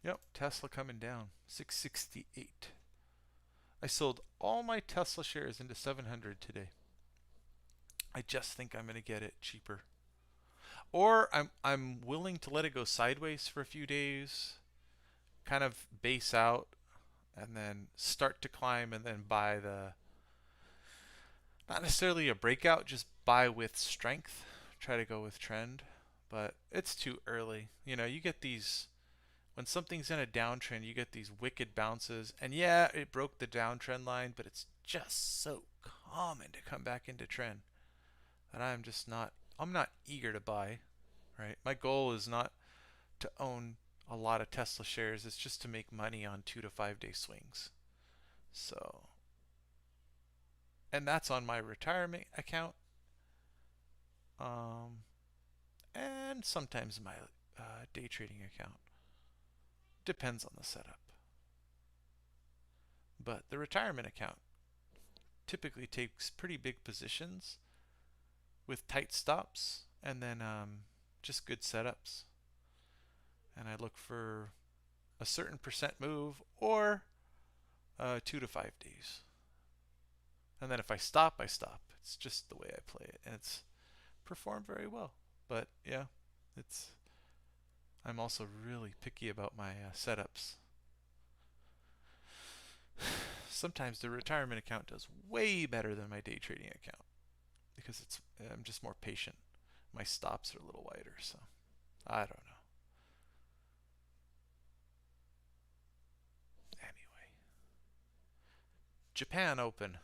Yep, Tesla coming down, 668. I sold all my Tesla shares into 700 today. I just think I'm going to get it cheaper. Or I'm willing to let it go sideways for a few days, kind of base out, and then start to climb and then buy the, not necessarily a breakout, just buy with strength, try to go with trend. But it's too early. You know, you get these, when something's in a downtrend, you get these wicked bounces. And yeah, it broke the downtrend line, but it's just so common to come back into trend that I'm not eager to buy, right? My goal is not to own a lot of Tesla shares. It's just to make money on 2 to 5 day swings. So, and that's on my retirement account. And sometimes my day trading account. Depends on the setup. But the retirement account typically takes pretty big positions with tight stops and then just good setups. And I look for a certain percent move or 2 to 5 days. And then if I stop, I stop. It's just the way I play it. And it's performed very well. But yeah, I'm also really picky about my setups. Sometimes the retirement account does way better than my day trading account because I'm just more patient. My stops are a little wider, so I don't know. Japan Open.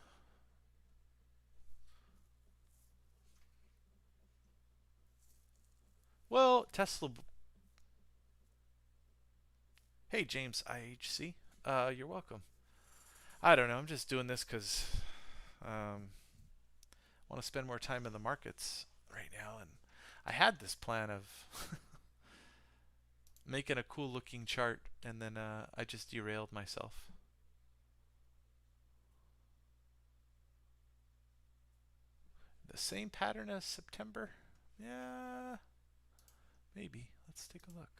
Well, Tesla. Hey, James IHC. You're welcome. I don't know. I'm just doing this because I want to spend more time in the markets right now, and I had this plan of making a cool looking chart, and then I just derailed myself. The same pattern as September? Yeah, maybe. Let's take a look.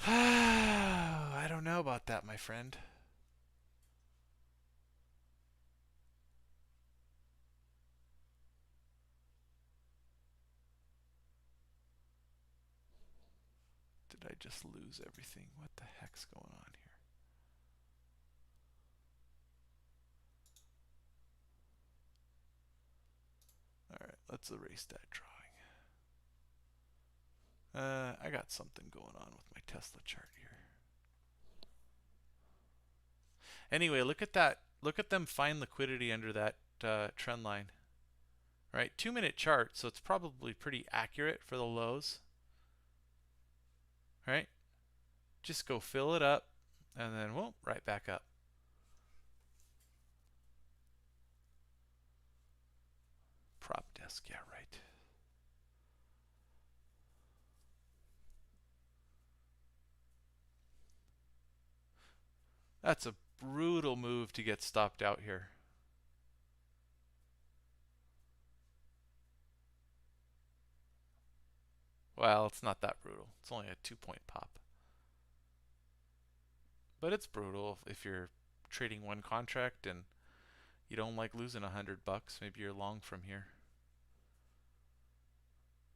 I don't know about that, my friend. Did I just lose everything? What the heck's going on here? Alright, let's erase that drawing. I got something going on with my Tesla chart here. Anyway, look at that. Look at them find liquidity under that trend line. Right, 2-minute chart, so it's probably pretty accurate for the lows. Right, just go fill it up, and then whoop, right back up. Prop desk, yeah, right. That's a brutal move to get stopped out here. Well, it's not that brutal. It's only a 2-point pop. But it's brutal if you're trading one contract and you don't like losing $100. Maybe you're long from here.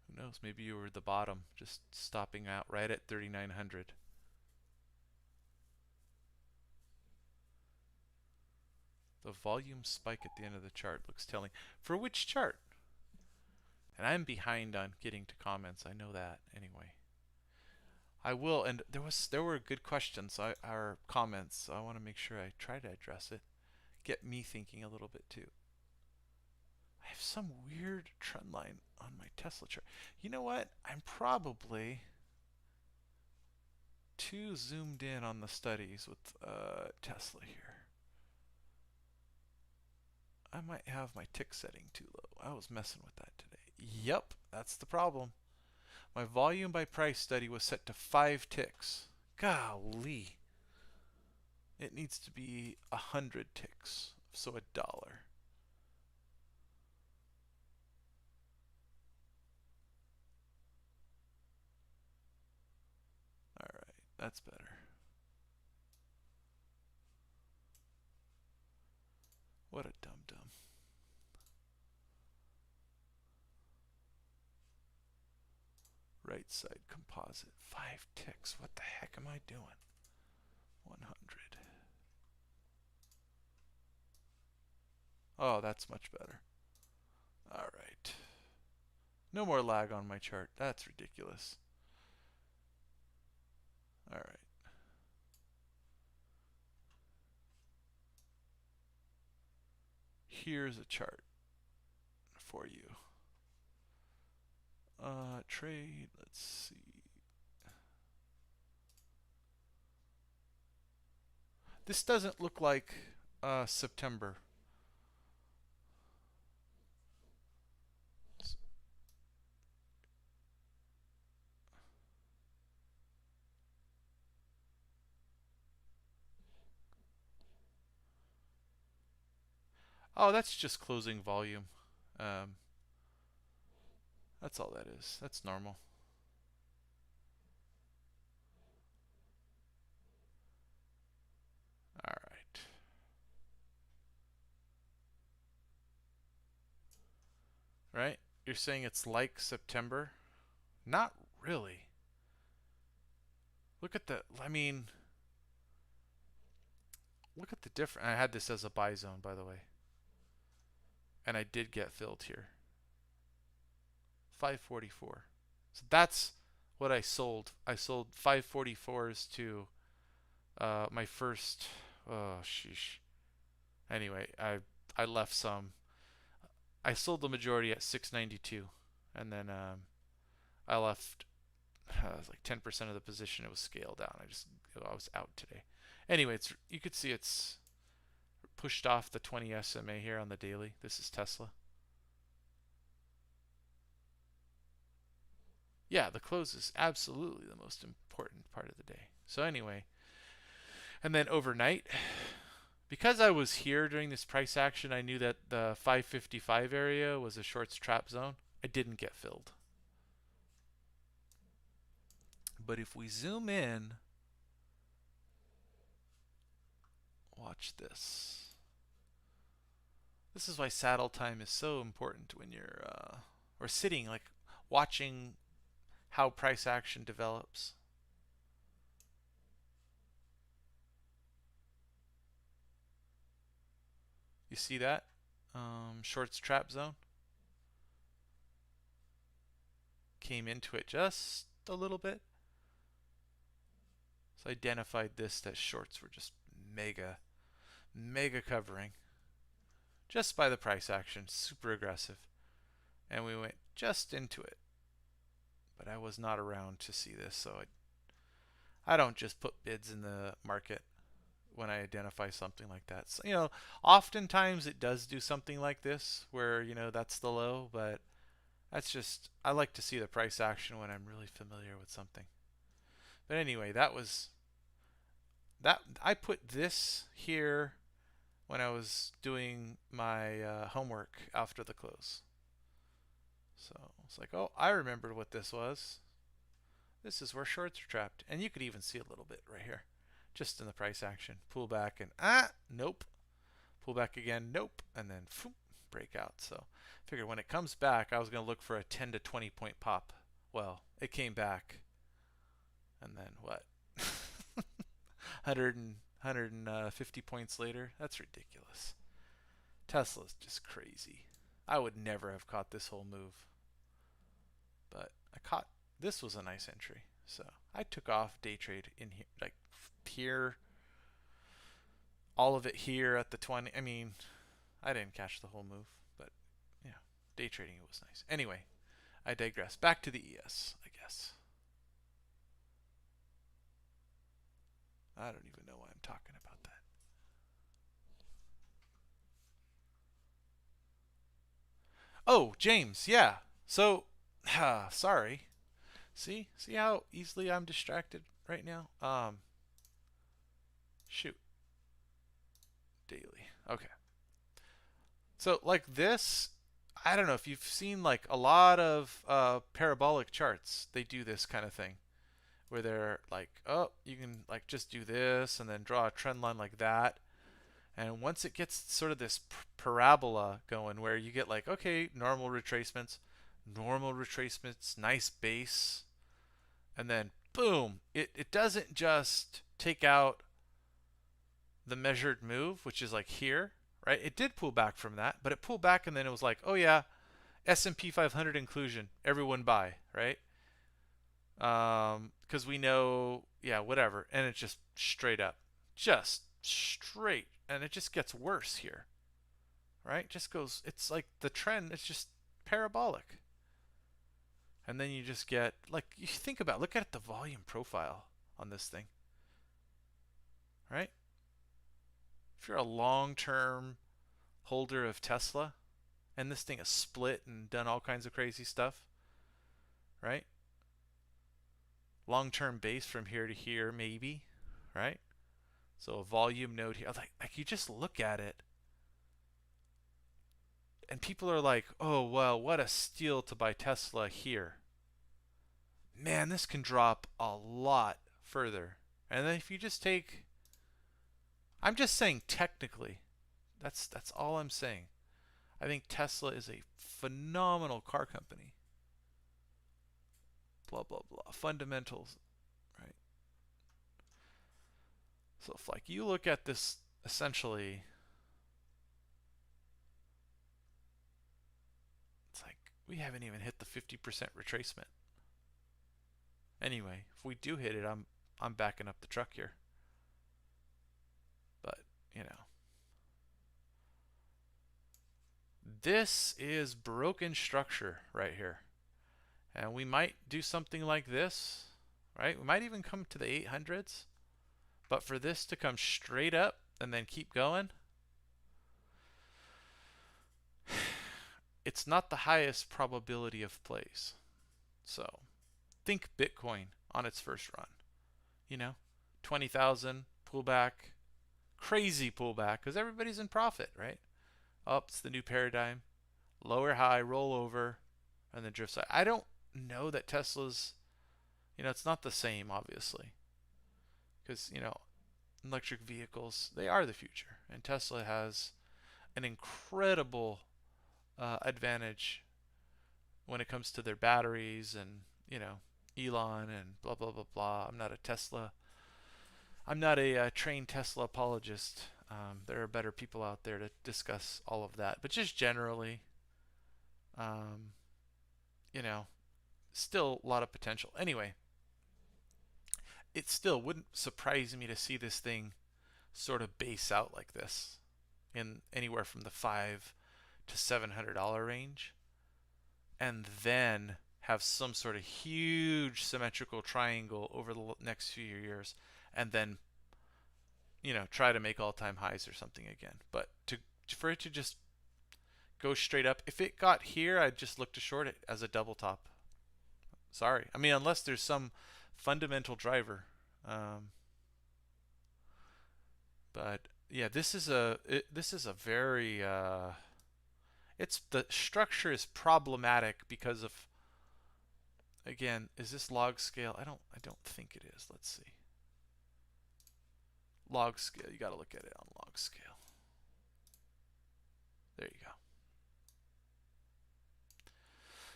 Who knows? Maybe you were the bottom, just stopping out right at 3,900. The volume spike at the end of the chart looks telling. For which chart? And I'm behind on getting to comments. I know that anyway. I will, and there were good questions or comments. So I want to make sure I try to address it. Get me thinking a little bit too. I have some weird trend line on my Tesla chart. You know what? I'm probably too zoomed in on the studies with Tesla here. I might have my tick setting too low. I was messing with that today. Yep, that's the problem. My volume by price study was set to 5 ticks. Golly. It needs to be 100 ticks, so $1. Alright, that's better. What a dum-dum. Right side composite. 5 ticks. What the heck am I doing? 100. Oh, that's much better. Alright. No more lag on my chart. That's ridiculous. Alright. Here's a chart for you. Trade, let's see. This doesn't look like September. Oh, that's just closing volume. That's all that is. That's normal. All right. Right? You're saying it's like September? Not really. Look at the, I mean, look at the difference. I had this as a buy zone, by the way. And I did get filled here. 544. So that's what I sold. I sold 544s to my first. Oh sheesh. Anyway, I left some. I sold the majority at 692, and then I left like 10% of the position. It was scaled down. I was out today. Anyway, you could see it's pushed off the 20 SMA here on the daily. This is Tesla. Yeah, the close is absolutely the most important part of the day. So anyway, and then overnight, because I was here during this price action, I knew that the 555 area was a shorts trap zone. I didn't get filled. But if we zoom in, watch this. This is why saddle time is so important when you're or sitting, like watching how price action develops. You see that? Shorts trap zone. Came into it just a little bit. So I identified this that shorts were just mega covering. Just by the price action, super aggressive. And we went just into it. But I was not around to see this, so I don't just put bids in the market when I identify something like that. So, oftentimes it does do something like this where, that's the low, but that's just, I like to see the price action when I'm really familiar with something. But anyway, that I put this here when I was doing my homework after the close. So it's like, oh, I remembered what this was. This is where shorts are trapped. And you could even see a little bit right here. Just in the price action. Pull back and nope. Pull back again, nope. And then break out. So I figured when it comes back, I was going to look for a 10 to 20 point pop. Well, it came back. And then what? 150 points later? That's ridiculous. Tesla's just crazy. I would never have caught this whole move. But I caught, this was a nice entry. So I took off day trade in here, like here, all of it here at the 20. I mean, I didn't catch the whole move, but yeah, day trading, it was nice. Anyway, I digress. Back to the ES, I guess. I don't even know why I'm talking about that. Oh, James, yeah. So, sorry. See how easily I'm distracted right now? Shoot. Daily. Okay. So like this, I don't know if you've seen like a lot of parabolic charts. They do this kind of thing where they're like, oh, you can like just do this and then draw a trend line like that. And once it gets sort of this parabola going where you get like, okay, normal retracements, nice base, and then boom, it doesn't just take out the measured move, which is like here, right? It did pull back from that, but it pulled back and then it was like, oh yeah, S&P 500 inclusion, everyone buy, right? Because we know, yeah, whatever, and it's just straight up, just straight, and it just gets worse here, right? Just goes, it's like the trend, it's just parabolic. And then you just get, like, you think about, look at the volume profile on this thing, right? If you're a long-term holder of Tesla, and this thing has split and done all kinds of crazy stuff, right? Long-term base from here to here, maybe, right? So a volume node here, like you just look at it, and people are like, oh, well, what a steal to buy Tesla here. Man, this can drop a lot further. And then if you just take, I'm just saying technically, that's all I'm saying. I think Tesla is a phenomenal car company. Blah, blah, blah. Fundamentals, right? So if like you look at this essentially, it's like we haven't even hit the 50% retracement. Anyway, if we do hit it, I'm backing up the truck here. But, you know. This is broken structure right here. And we might do something like this, right? We might even come to the 800s. But for this to come straight up and then keep going, it's not the highest probability of plays. So think Bitcoin on its first run. You know, 20,000 pullback, crazy pullback because everybody's in profit, right? Oh, it's the new paradigm. Lower high, roll over, and then drift side. I don't know that Tesla's, it's not the same, obviously. Because, electric vehicles, they are the future. And Tesla has an incredible advantage when it comes to their batteries and, Elon and blah, blah, blah, blah. I'm not a trained Tesla apologist. There are better people out there to discuss all of that. But just generally, um, still a lot of potential. Anyway, it still wouldn't surprise me to see this thing sort of base out like this in anywhere from the $500 to $700 range, and then have some sort of huge symmetrical triangle over the next few years, and then try to make all-time highs or something again. But for it to just go straight up, if it got here, I'd just look to short it as a double top. Sorry, I mean, unless there's some fundamental driver. But yeah, this is a very it's the structure is problematic because of, again, is this log scale? I don't think it is. Let's see. Log scale, you got to look at it on log scale. There you go.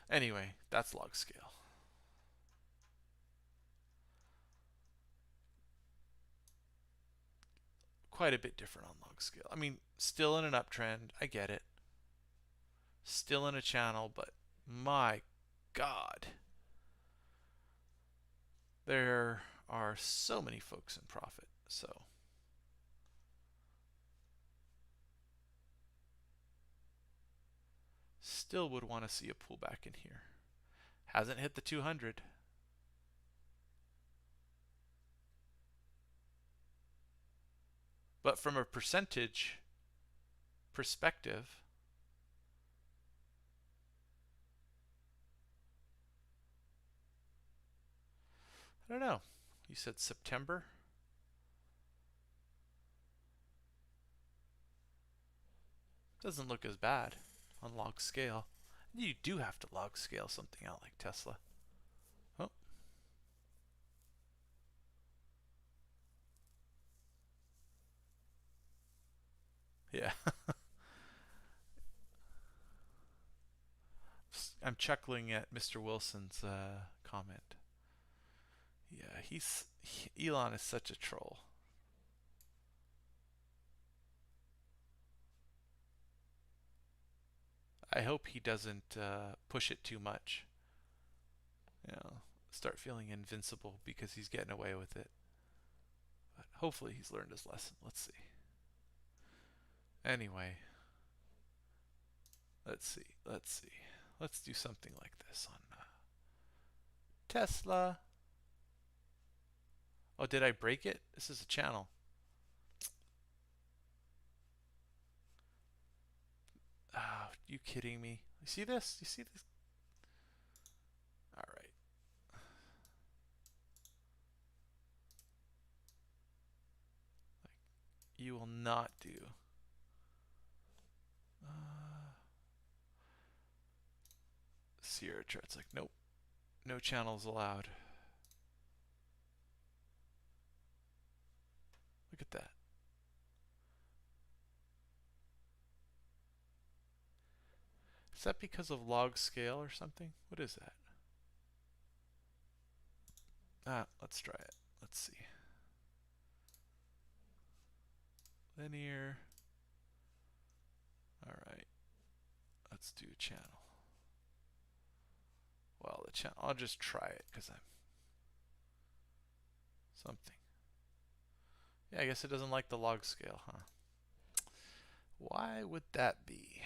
Anyway, that's log scale. Quite a bit different on log scale. I mean, still in an uptrend. I get it. Still in a channel, but my God. There are so many folks in profit. So still would want to see a pullback in here. Hasn't hit the 200. But from a percentage perspective, I don't know. You said September? Doesn't look as bad on log scale. You do have to log scale something out like Tesla. Oh. Yeah. I'm chuckling at Mr. Wilson's comment. Yeah, Elon is such a troll. I hope he doesn't push it too much. Start feeling invincible because he's getting away with it. But hopefully he's learned his lesson. Let's see. Anyway, let's see. Let's do something like this on Tesla. Oh, did I break it? This is a channel. Oh, you kidding me? You see this? You see this? All right. You will not do. Sierra chart's like, nope. No channels allowed. Look at that. Is that because of log scale or something? What is that? Let's try it. Let's see. Linear. All right. Let's do channel. Well, the channel. I'll just try it because I'm. Something. Yeah, I guess it doesn't like the log scale, huh? Why would that be?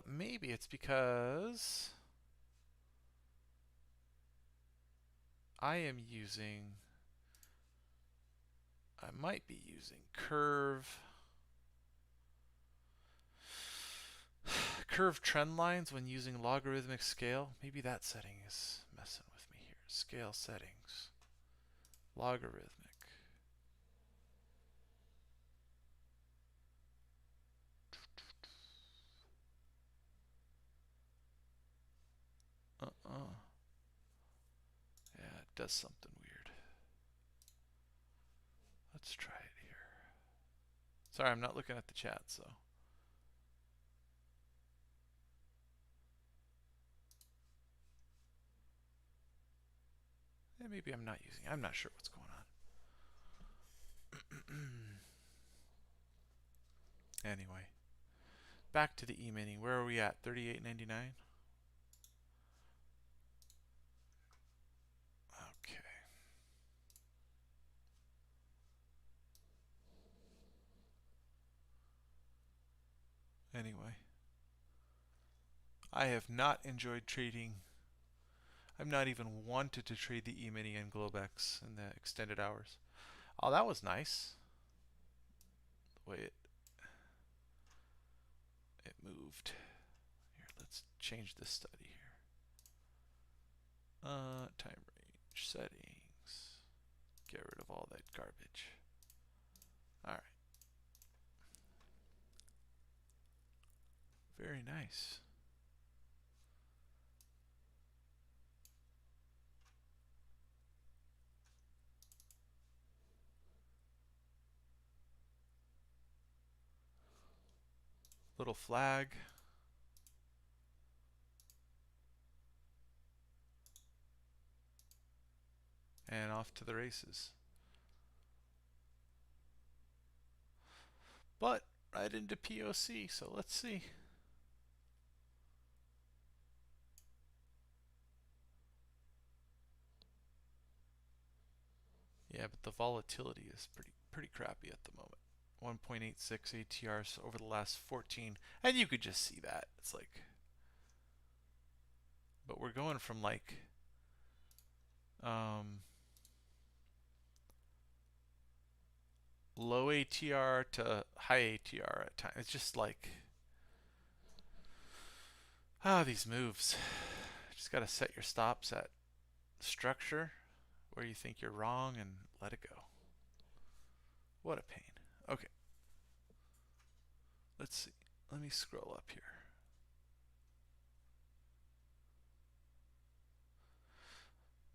Maybe it's because I might be using curve trend lines when using logarithmic scale. Maybe that setting is messing with me here. Scale settings. Logarithmic. Yeah, it does something weird. Let's try it here. Sorry, I'm not looking at the chat, so. Yeah, maybe I'm not using it. I'm not sure what's going on. Anyway, back to the e-mini. Where are we at? 38.99? Okay. Anyway, I have not enjoyed trading. I've not even wanted to trade the E-mini and Globex in the extended hours. Oh, that was nice. The way it moved. Here, let's change this study here. Time range settings. Get rid of all that garbage. All right. Very nice. Little flag. And off to the races. But right into POC, so let's see. Yeah, but the volatility is pretty crappy at the moment. 1.86 ATRs over the last 14, and you could just see that. It's like, but we're going from like low ATR to high ATR at times. It's just like, these moves. Just gotta set your stops at structure where you think you're wrong and let it go. What a pain. Okay. Let's see. Let me scroll up here.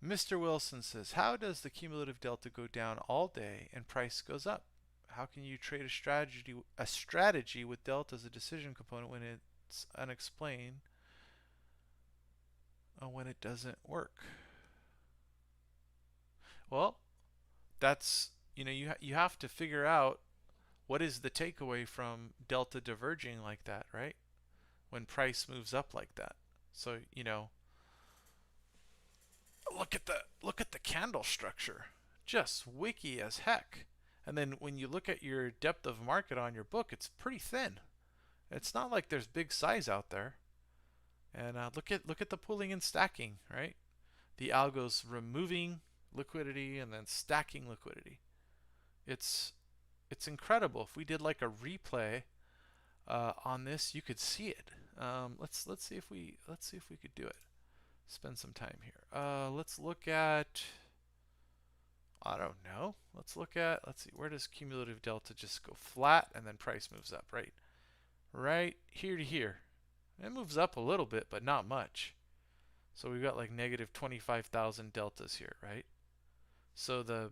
Mr. Wilson says, how does the cumulative delta go down all day and price goes up? How can you trade a strategy with delta as a decision component when it's unexplained when it doesn't work? Well, that's, you have to figure out what is the takeaway from delta diverging like that, right? When price moves up like that. So, look at the candle structure. Just wiki as heck. And then when you look at your depth of market on your book, it's pretty thin. It's not like there's big size out there. And look at the pooling and stacking, right? The algo's removing liquidity and then stacking liquidity. It's incredible. If we did like a replay on this, you could see it. Let's see if we could do it. Spend some time here. Let's look at, I don't know. Let's see, where does cumulative delta just go flat and then price moves up, right? Right here to here. It moves up a little bit, but not much. So we've got like negative 25,000 deltas here, right? So the,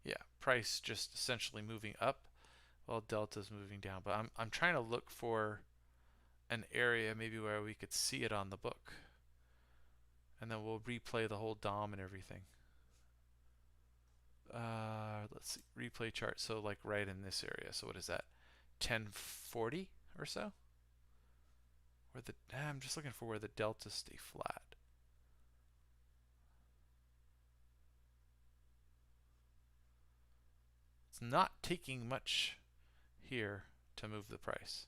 yeah, price just essentially moving up while delta's moving down. But I'm trying to look for an area maybe where we could see it on the book. And then we'll replay the whole DOM and everything. Let's see, replay chart. So like right in this area. So what is that? 1040 or so. Where the I'm just looking for where the deltas stay flat. It's not taking much here to move the price.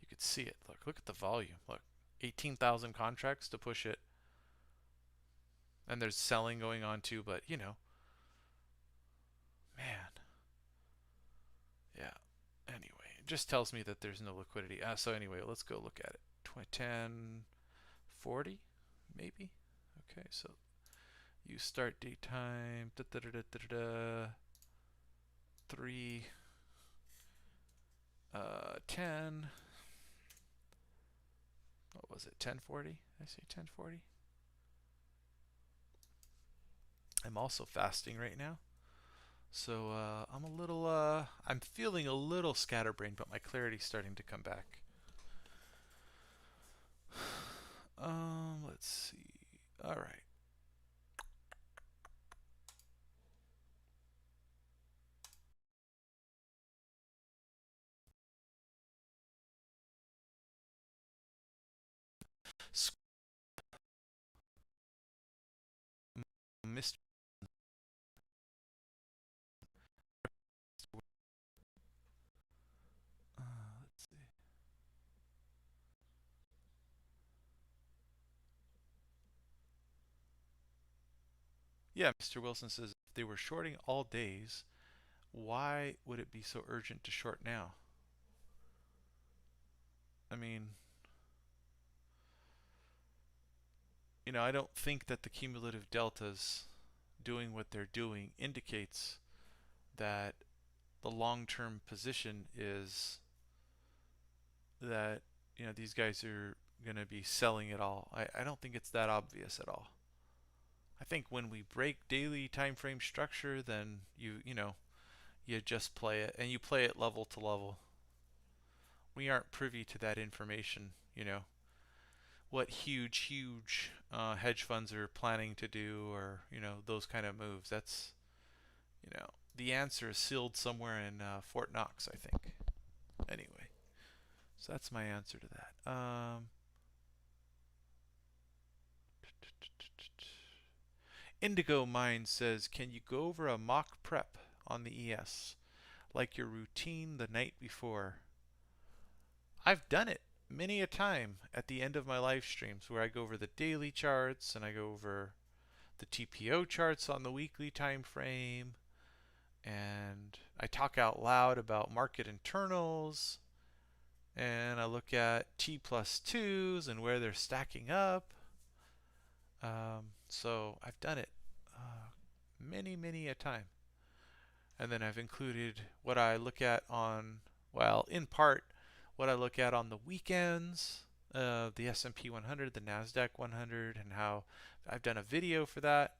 You could see it. Look at the volume. Look, 18,000 contracts to push it. And there's selling going on too, but you know, man. Yeah. Anyway, it just tells me that there's no liquidity. So anyway, let's go look at it. 1040 maybe. Okay, so you start date time. 3 10. What was it? 1040? I say 1040. I'm also fasting right now. So I'm feeling a little scatterbrained, but my clarity's starting to come back. Let's see. All right. Mr. Let's see. Yeah, Mr. Wilson says if they were shorting all days, why would it be so urgent to short now? I mean, you know, I don't think that the cumulative deltas doing what they're doing indicates that the long-term position is that, you know, these guys are going to be selling it all. I don't think it's that obvious at all. I think when we break daily time frame structure, then you know, you just play it and you play it level to level. We aren't privy to that information, you know, what huge hedge funds are planning to do, or you know, those kind of moves. That's, you know, the answer is sealed somewhere in Fort Knox, I think. Anyway, so that's my answer to that. Indigo Mind says, can you go over a mock prep on the ES, like your routine the night before? I've done it many a time at the end of my live streams where I go over the daily charts and I go over the TPO charts on the weekly time frame, and I talk out loud about market internals, and I look at T+2s and where they're stacking up. So I've done it many a time. And then I've included what I look at on, well, in part, what I look at on the weekends, the S&P 100, the NASDAQ 100, and how I've done a video for that,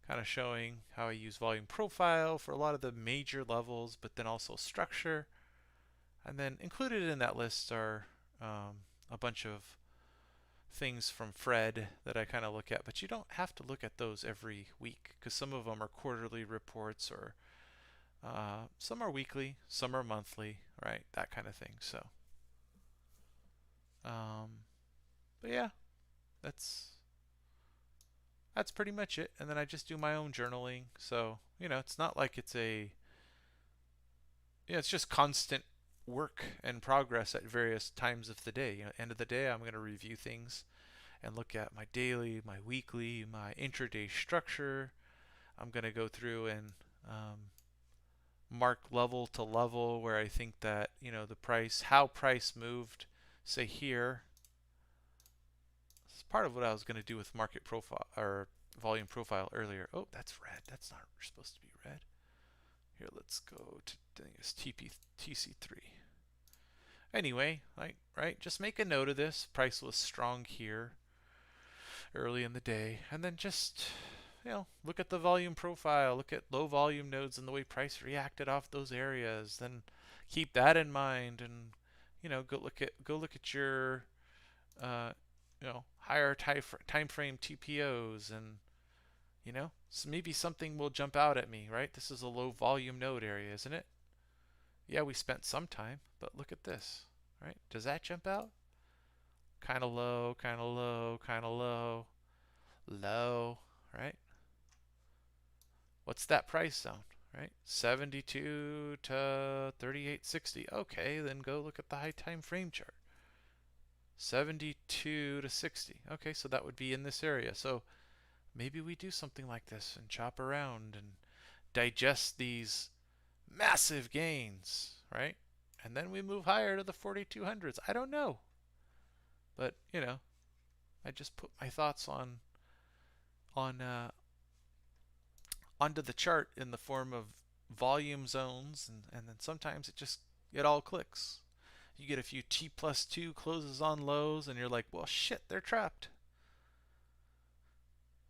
kind of showing how I use volume profile for a lot of the major levels, but then also structure. And then included in that list are a bunch of things from Fred that I kind of look at, but you don't have to look at those every week because some of them are quarterly reports, or some are weekly, some are monthly, right? That kind of thing. So, but yeah, that's that's pretty much it. And then I just do my own journaling. So, you know, it's not like it's a, yeah, it's just constant work and progress at various times of the day. You know, end of the day, I'm going to review things and look at my daily, my weekly, my intraday structure. I'm going to go through and mark level to level where I think that, you know, the price, how price moved, say here. It's part of what I was going to do with market profile or volume profile earlier. Oh, that's red. That's not supposed to be red. Here, let's go to, I think it's TC3. Anyway, right, just make a note of this. Price was strong here early in the day, and then just, you know, look at the volume profile, look at low volume nodes and the way price reacted off those areas. Then keep that in mind, and you know, go look at your you know, higher time frame TPOs, and you know, so maybe something will jump out at me, right? This is a low volume node area, isn't it? Yeah, we spent some time, but look at this, right? Does that jump out? Kind of low, kind of low, kind of low, low, right? What's that price zone, right? 72 to 38.60. Okay, then go look at the high time frame chart. 72 to 60. Okay, so that would be in this area. So maybe we do something like this and chop around and digest these massive gains, right? And then we move higher to the 4200s. I don't know. But, I just put my thoughts on onto the chart in the form of volume zones, and then sometimes it all clicks. You get a few T plus 2 closes on lows, and you're like, well, shit, they're trapped.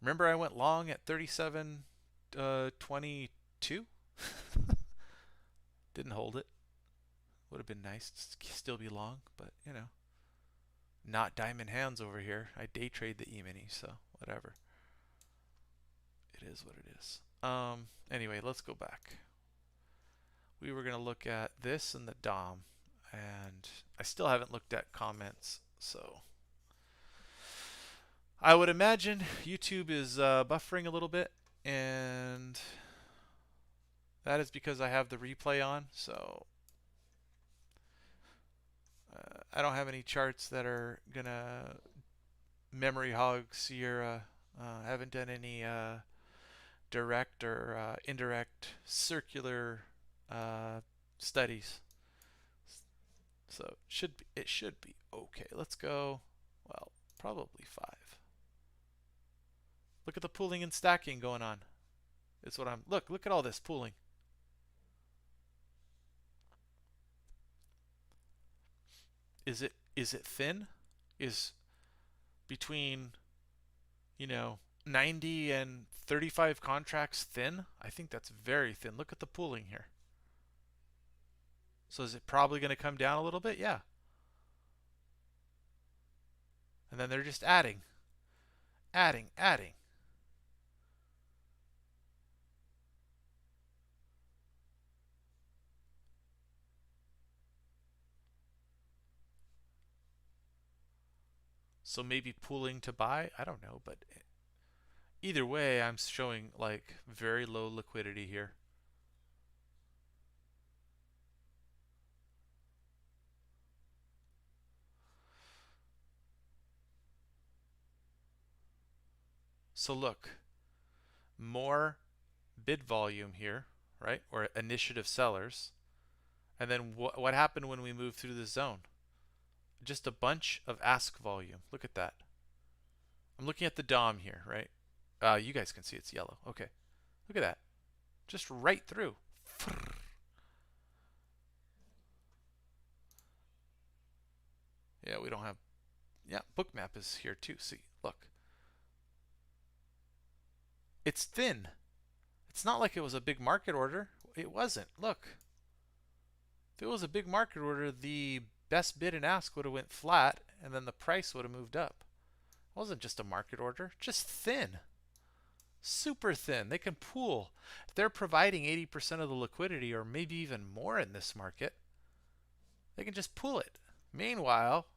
Remember I went long at 37.22? Didn't hold it. Would have been nice to still be long, but, not diamond hands over here. I day trade the E-mini, so whatever. It is what it is. Anyway, let's go back. We were going to look at this and the DOM, and I still haven't looked at comments, so I would imagine YouTube is buffering a little bit, and that is because I have the replay on, so I don't have any charts that are going to memory hog Sierra. I haven't done any direct or indirect circular studies. So it should be okay. Let's go, well, probably 5. Look at the pooling and stacking going on. It's what I'm look at all this pooling. Is it thin? Is between, 90 and 35 contracts thin? I think that's very thin. Look at the pooling here. So is it probably going to come down a little bit? Yeah. And then they're just adding, adding, adding. So maybe pooling to buy? I don't know, but either way, I'm showing like very low liquidity here. So look, more bid volume here, right? Or initiative sellers. And then what happened when we moved through the zone? Just a bunch of ask volume. Look at that. I'm looking at the DOM here, right? You guys can see it's yellow. Okay. Look at that. Just right through. Yeah, we don't have... Yeah, bookmap is here too. See, look. It's thin. It's not like it was a big market order. It wasn't. Look. If it was a big market order, the best bid and ask would have went flat, and then the price would have moved up. It wasn't just a market order. Just thin. Super thin. They can pool. If they're providing 80% of the liquidity, or maybe even more in this market, they can just pool it. Meanwhile,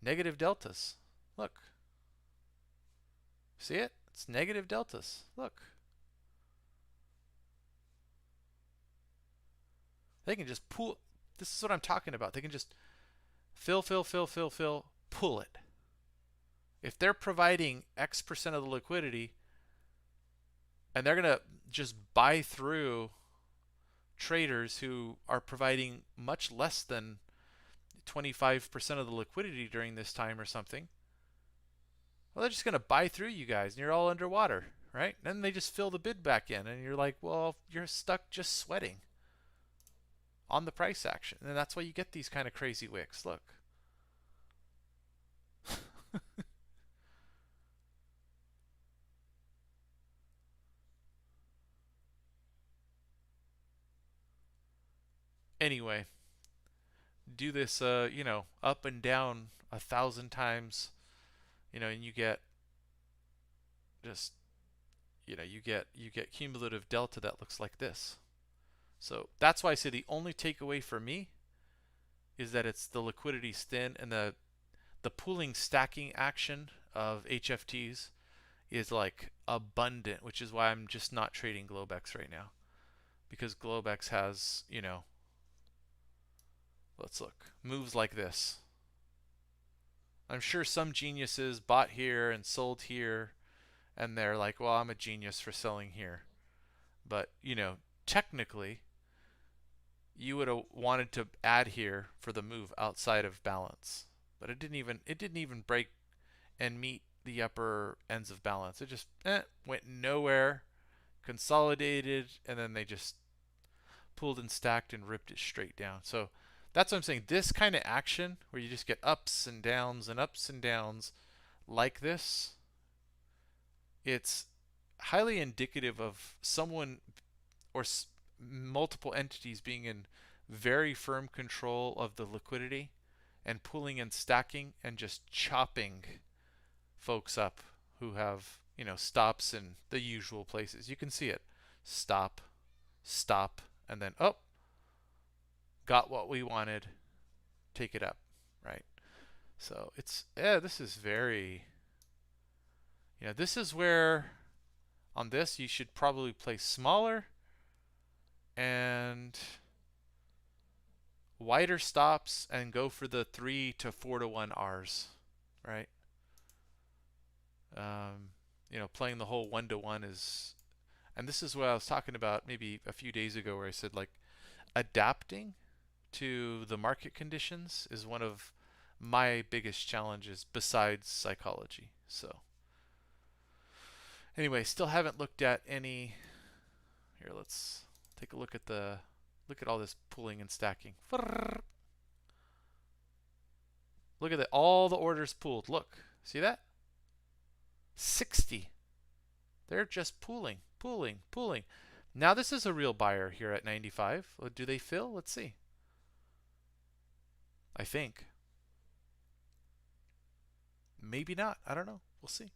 negative deltas. Look. See it? It's negative deltas. Look. They can just pool. This is what I'm talking about. They can just fill, fill, fill, fill, fill, pull it. If they're providing X% of the liquidity, and they're going to just buy through traders who are providing much less than 25% of the liquidity during this time or something, well, they're just going to buy through you guys, and you're all underwater, right? And then they just fill the bid back in, and you're like, well, you're stuck just sweating on the price action. And that's why you get these kind of crazy wicks. Look. Anyway, do this, up and down 1,000 times, and you get just, you get cumulative delta that looks like this. So that's why I say the only takeaway for me is that it's the liquidity's thin, and the pooling stacking action of HFTs is like abundant, which is why I'm just not trading Globex right now. Because Globex has, let's look, moves like this. I'm sure some geniuses bought here and sold here, and they're like, well, I'm a genius for selling here. But, technically, you would have wanted to add here for the move outside of balance. But it didn't even break and meet the upper ends of balance. It just went nowhere, consolidated, and then they just pulled and stacked and ripped it straight down. So that's what I'm saying. This kind of action where you just get ups and downs like this, it's highly indicative of someone or multiple entities being in very firm control of the liquidity and pulling and stacking and just chopping folks up who have, stops in the usual places. You can see it. Stop, stop, and then, oh, got what we wanted, take it up, right? So this is very, this is where on this you should probably play smaller and wider stops and go for the 3 to 4 to 1 R's, right? Playing the whole 1 to 1 is, and this is what I was talking about maybe a few days ago where I said like adapting to the market conditions is one of my biggest challenges besides psychology. So anyway, still haven't looked at any. Here, let's take a look at all this pulling and stacking. Look at that, all the orders pulled. Look, see that? 60. They're just pulling, pulling, pulling. Now this is a real buyer here at 95. Do they fill? Let's see. I think. Maybe not. I don't know. We'll see.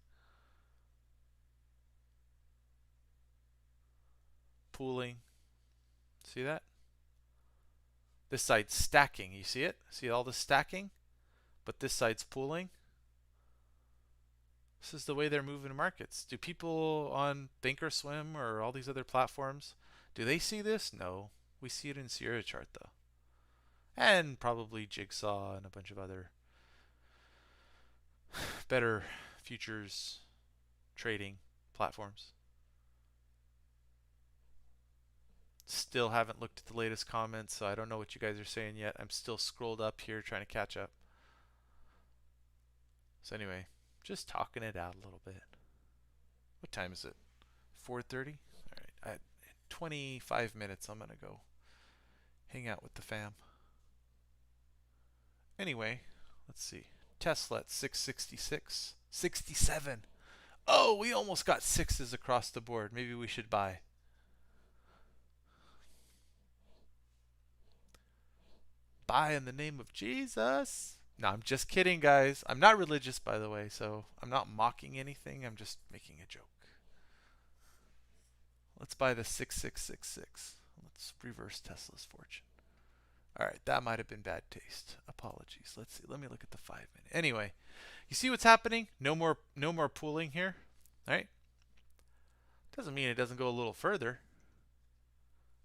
Pooling. See that? This side's stacking. You see it? See all the stacking? But this side's pooling. This is the way they're moving markets. Do people on Thinkorswim or all these other platforms, do they see this? No. We see it in Sierra Chart though. And probably Jigsaw and a bunch of other better futures trading platforms. Still haven't looked at the latest comments, so I don't know what you guys are saying yet. I'm still scrolled up here trying to catch up. So anyway, just talking it out a little bit. What time is it? 4:30? All right, at 25 minutes I'm going to go hang out with the fam. Anyway, let's see. Tesla at 666. 67. Oh, we almost got sixes across the board. Maybe we should buy. Buy in the name of Jesus. No, I'm just kidding, guys. I'm not religious, by the way, so I'm not mocking anything. I'm just making a joke. Let's buy the 6666. Let's reverse Tesla's fortune. All right, that might have been bad taste. Apologies. Let's see. Let me look at the 5-minute. Anyway, you see what's happening? No more pooling here. All right? Doesn't mean it doesn't go a little further.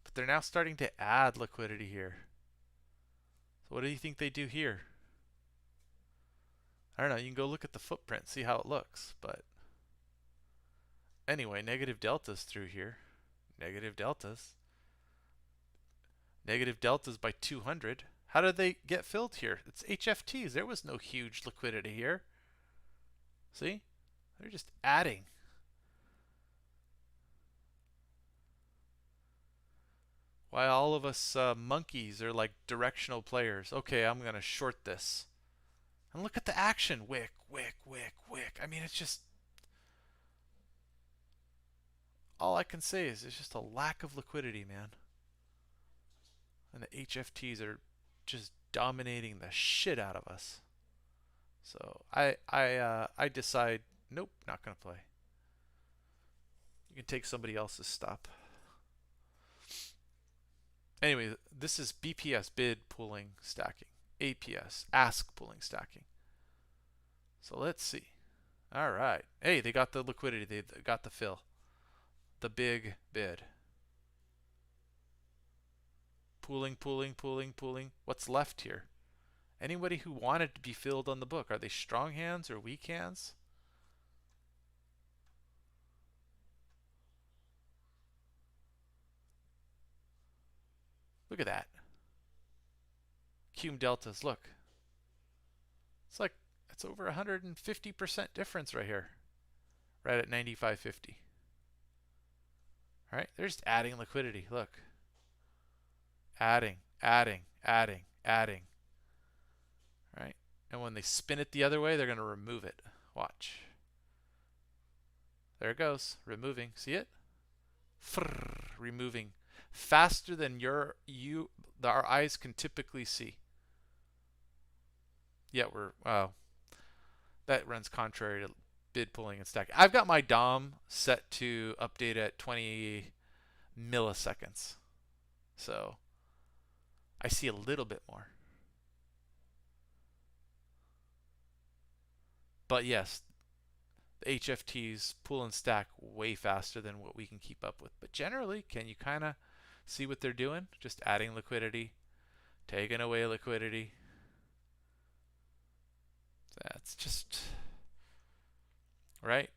But they're now starting to add liquidity here. So what do you think they do here? I don't know. You can go look at the footprint, see how it looks. But anyway, negative deltas through here. Negative deltas. Negative deltas by 200. How did they get filled here? It's HFTs. There was no huge liquidity here. See? They're just adding. Why all of us monkeys are like directional players. Okay, I'm going to short this. And look at the action. Wick, wick, wick, wick. I mean, it's just... all I can say is it's just a lack of liquidity, man. And the HFTs are just dominating the shit out of us. So I decide, nope, not going to play. You can take somebody else's stop. Anyway, this is BPS, bid pooling stacking. APS, ask pooling stacking. So let's see. All right. Hey, they got the liquidity. They got the fill. The big bid. Pooling, pooling, pooling, pooling. What's left here? Anybody who wanted to be filled on the book. Are they strong hands or weak hands? Look at that. Cum deltas, look. It's like, it's over 150% difference right here. Right at 95.50. All right, they're just adding liquidity. Look. Adding, adding, adding, adding. All right, and when they spin it the other way, they're going to remove it. Watch. There it goes, removing. See it? Removing faster than our eyes can typically see. Yeah, that runs contrary to bid pulling and stacking. I've got my DOM set to update at 20 milliseconds. So I see a little bit more. But yes, the HFTs pull and stack way faster than what we can keep up with. But generally, can you kind of see what they're doing? Just adding liquidity, taking away liquidity. That's just, right?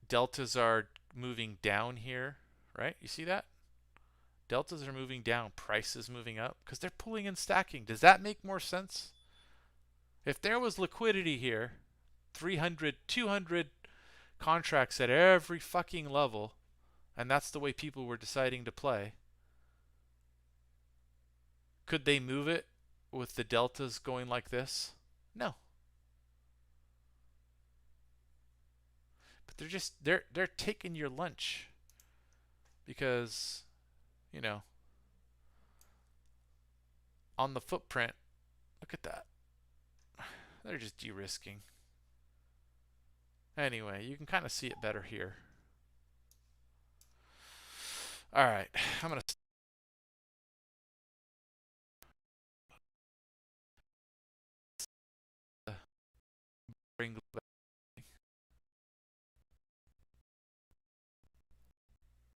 Deltas are moving down here, right? You see that? Deltas are moving down, price is moving up because they're pulling and stacking. Does that make more sense? If there was liquidity here, 300, 200 contracts at every fucking level, and that's the way people were deciding to play, could they move it with the deltas going like this? No. But they're taking your lunch because, you know, on the footprint, look at that. They're just de-risking. Anyway, you can kind of see it better here. All right, I'm going to bring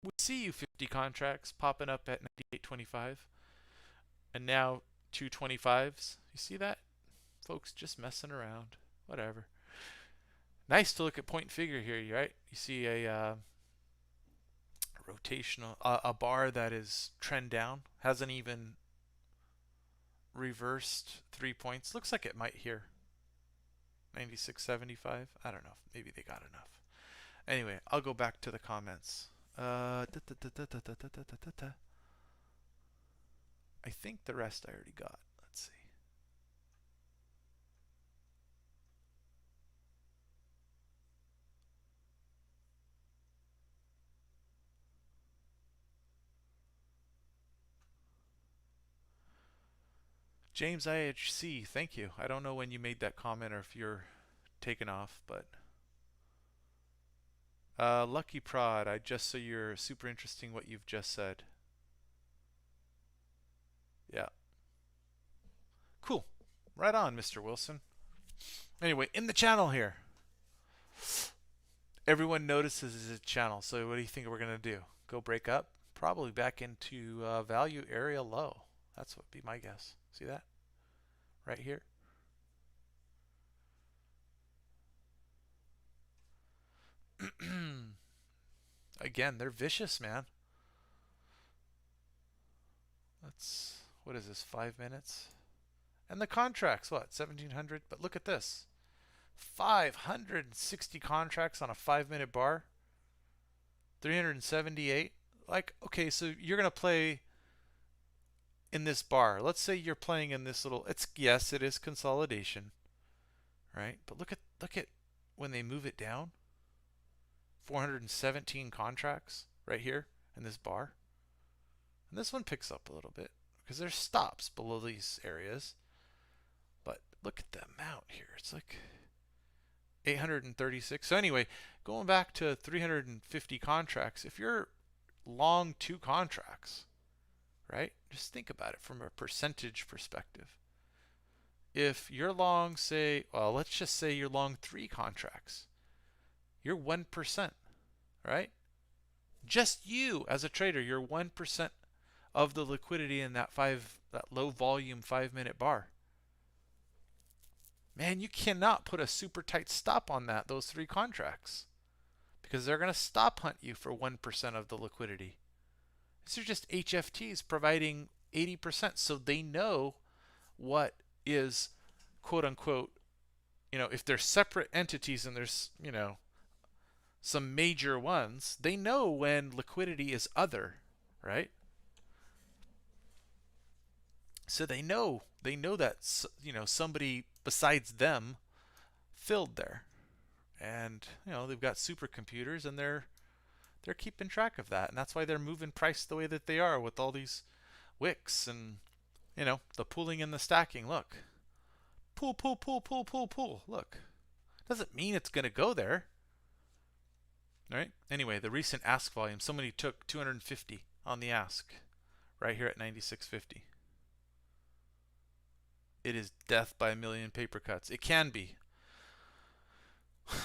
we see you 50 contracts popping up at 98.25 and now 225s. You see that? Folks just messing around. Whatever. Nice to look at point figure here, right? You see a rotational, a bar that is trend down, hasn't even reversed 3 points. Looks like it might here. 96.75. I don't know. Maybe they got enough. Anyway, I'll go back to the comments. I think the rest I already got. Let's see. James IHC, thank you. I don't know when you made that comment or if you're taken off, but Lucky Prod, I just so you're super interesting what you've just said. Yeah. Cool. Right on, Mr. Wilson. Anyway, in the channel here. Everyone notices it's a channel, so what do you think we're going to do? Go break up? Probably back into value area low. That's what would be my guess. See that? Right here. Again, they're vicious, man. What is this, 5 minutes? And the contracts, what, 1,700? But look at this. 560 contracts on a 5-minute bar. 378. Like, okay, so you're going to play in this bar. Let's say you're playing in this little, yes, it is consolidation, right? But look at when they move it down. 417 contracts right here in this bar. And this one picks up a little bit because there's stops below these areas. But look at the amount here. It's like 836. So anyway, going back to 350 contracts, if you're long 2 contracts, right? Just think about it from a percentage perspective. If you're long, say, well, let's just say you're long 3 contracts, you're 1%, right? Just you as a trader, you're 1% of the liquidity in that low volume 5-minute bar. Man, you cannot put a super tight stop on those 3 contracts, because they're going to stop hunt you for 1% of the liquidity. These are just HFTs providing 80%, so they know what is quote unquote, if they're separate entities and there's, some major ones, they know when liquidity is other, right? So they know that, somebody besides them filled there. And, they've got supercomputers and they're keeping track of that. And that's why they're moving price the way that they are with all these wicks and, the pooling and the stacking. Look. Pool, pool, pool, pool, pool, pool. Look. Doesn't mean it's going to go there. Right? Anyway, the recent ask volume, somebody took 250 on the ask right here at 96.50. It is death by a million paper cuts. It can be.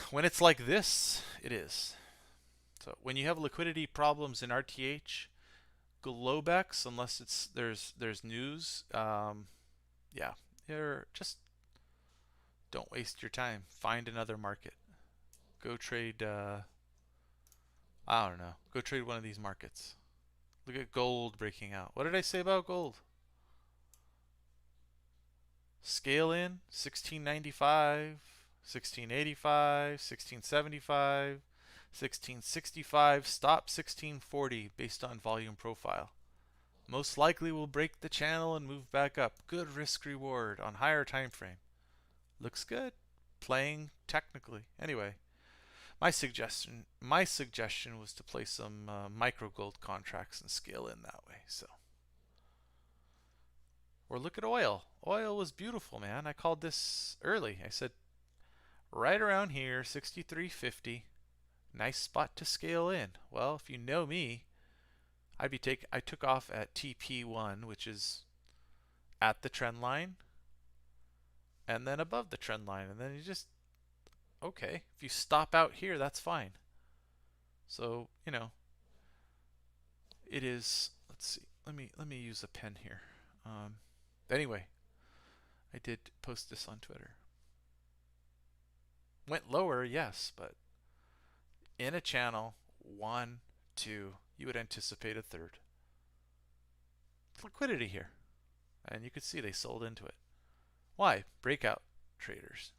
When it's like this, it is. So when you have liquidity problems in RTH, Globex, unless there's news, yeah, just don't waste your time. Find another market. Go trade. I don't know. Go trade one of these markets. Look at gold breaking out. What did I say about gold? Scale in 1695, 1685, 1675, 1665, stop 1640 based on volume profile. Most likely will break the channel and move back up. Good risk reward on higher time frame. Looks good. Playing technically. Anyway, my suggestion was to play some micro gold contracts and scale in that way. So, or look at oil. Oil was beautiful, man. I called this early. I said right around here, 63.50. Nice spot to scale in. Well, if you know me, I took off at TP1, which is at the trend line, and then above the trend line, and then you just, okay, if you stop out here, that's fine. So, it is, let's see, let me use a pen here. Anyway, I did post this on Twitter. Went lower, yes, but in a channel, 1, 2, you would anticipate a third. Liquidity here. And you could see they sold into it. Why? Breakout traders.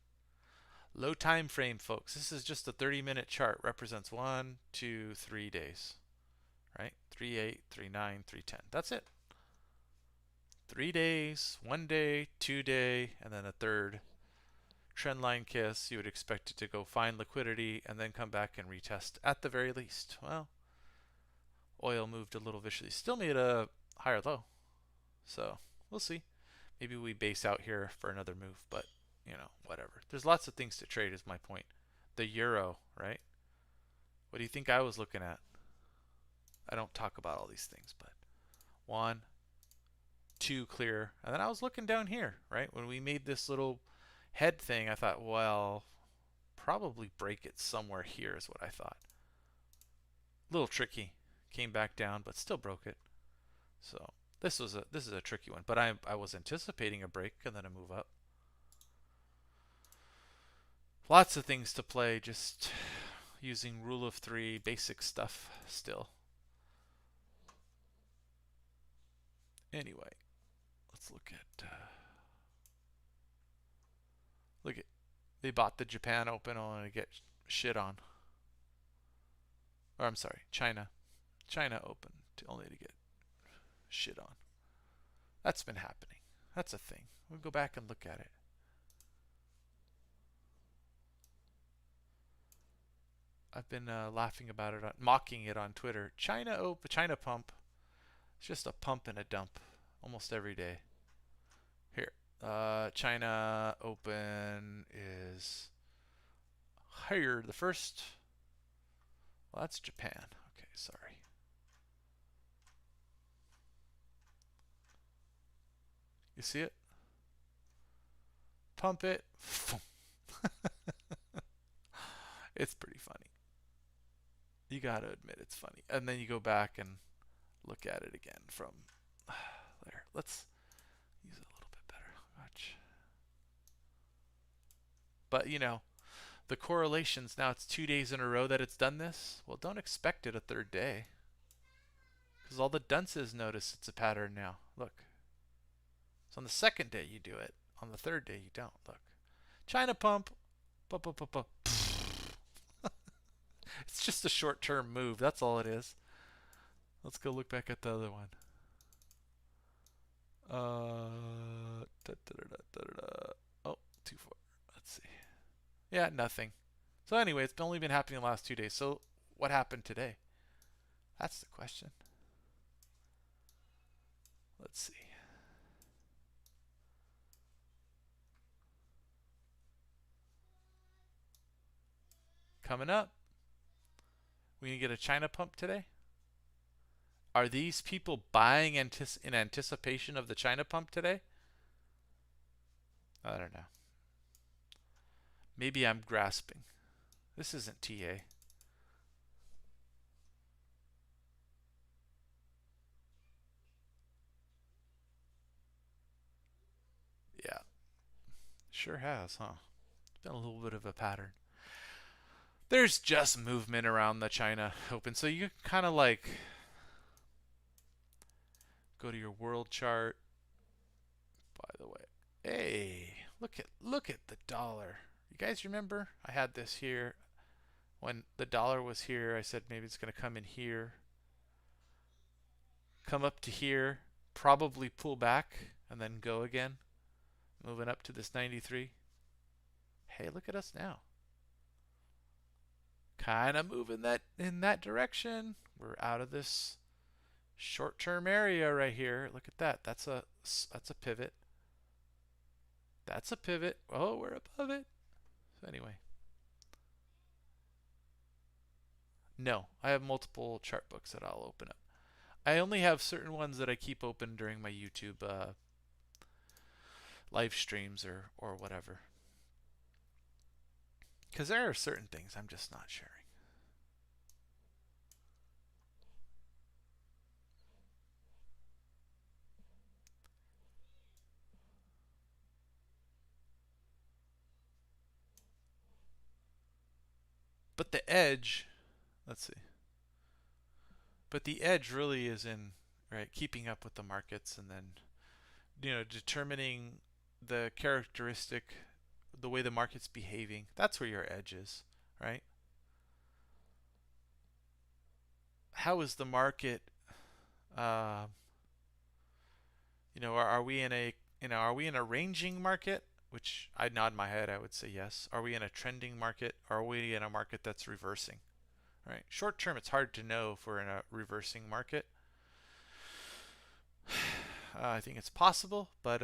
Low time frame, folks. This is just a 30-minute chart. Represents 1, 2, 3 days. Right? 3, 8, 3, 9, 3, 10. That's it. 3 days, 1 day, 2 day, and then a third trendline kiss. You would expect it to go find liquidity and then come back and retest at the very least. Well, oil moved a little viciously. Still made a higher low. So we'll see. Maybe we base out here for another move, but whatever. There's lots of things to trade is my point. The euro, right? What do you think I was looking at? I don't talk about all these things, but 1, 2 clear. And then I was looking down here, right? When we made this little head thing, I thought, well, probably break it somewhere here is what I thought. A little tricky. Came back down, but still broke it. So this is a tricky one, but I was anticipating a break and then a move up. Lots of things to play, just using rule of 3, basic stuff still. Anyway, let's look at they bought the Japan Open only to get shit on. Or I'm sorry, China Open only to get shit on. That's been happening. That's a thing. We'll go back and look at it. I've been laughing about it, mocking it on Twitter. China pump. It's just a pump and a dump almost every day. Here, China Open is higher. The first. Well, that's Japan. Okay, sorry. You see it? Pump it. It's pretty funny. You gotta admit it's funny. And then you go back and look at it again from there. Let's use it a little bit better. Watch. But you know, the correlations, now it's 2 days in a row that it's done this. Well, don't expect it a third day. Because all the dunces notice it's a pattern now. Look. So on the second day you do it. On the third day you don't. Look. China pump. It's just a short-term move. That's all it is. Let's go look back at the other one. Oh, too far. Let's see. Yeah, nothing. So anyway, it's only been happening the last 2 days. So what happened today? That's the question. Let's see. Coming up. We gonna get a China pump today? Are these people buying in anticipation of the China pump today? I don't know. Maybe I'm grasping. This isn't TA. Yeah. Sure has, huh? It's been a little bit of a pattern. There's just movement around the China Open. So you kind of like go to your world chart. By the way, hey, look at the dollar. You guys remember I had this here when the dollar was here. I said maybe it's going to come in here, come up to here, probably pull back and then go again, moving up to this 93. Hey, look at us now. Kind of moving that in that direction. We're out of this short-term area right here. Look at that. That's a pivot. That's a pivot. Oh, we're above it. So anyway. No, I have multiple chart books that I'll open up. I only have certain ones that I keep open during my YouTube live streams or whatever. Because there are certain things I'm just not sharing. But the edge, let's see. But the edge really is in, right, keeping up with the markets and then, determining the characteristic, the way the market's behaving. That's where your edge is, right? How is the market, uh, are we in a ranging market? Which I nod my head, I would say yes. Are we in a trending market? Are we in a market that's reversing? Right. Short term, it's hard to know if we're in a reversing market. I think it's possible, but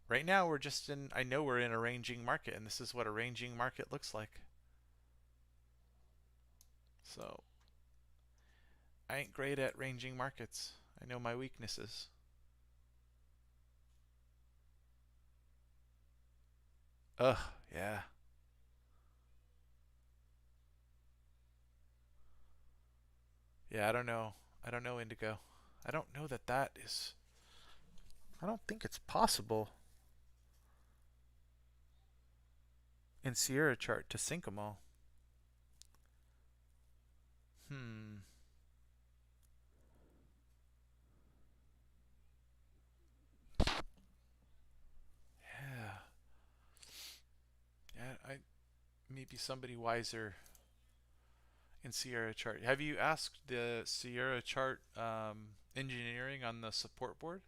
right now we're just in. I know we're in a ranging market, and this is what a ranging market looks like. So I ain't great at ranging markets. I know my weaknesses. Ugh, yeah. Yeah, I don't know. I don't know, Indigo. I don't know that is. I don't think it's possible in Sierra chart to sync them all. Hmm. Yeah. Yeah, maybe somebody wiser in Sierra chart. Have you asked the Sierra chart engineering on the support board?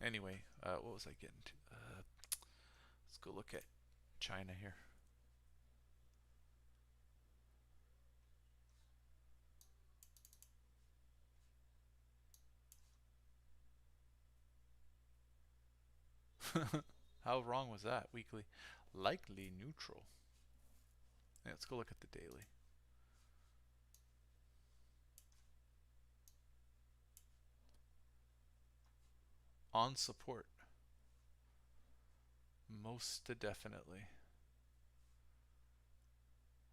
Anyway, what was I getting to? Let's go look at China here. How wrong was that? Weekly. Likely neutral. Yeah, let's go look at the daily. On support. Most definitely.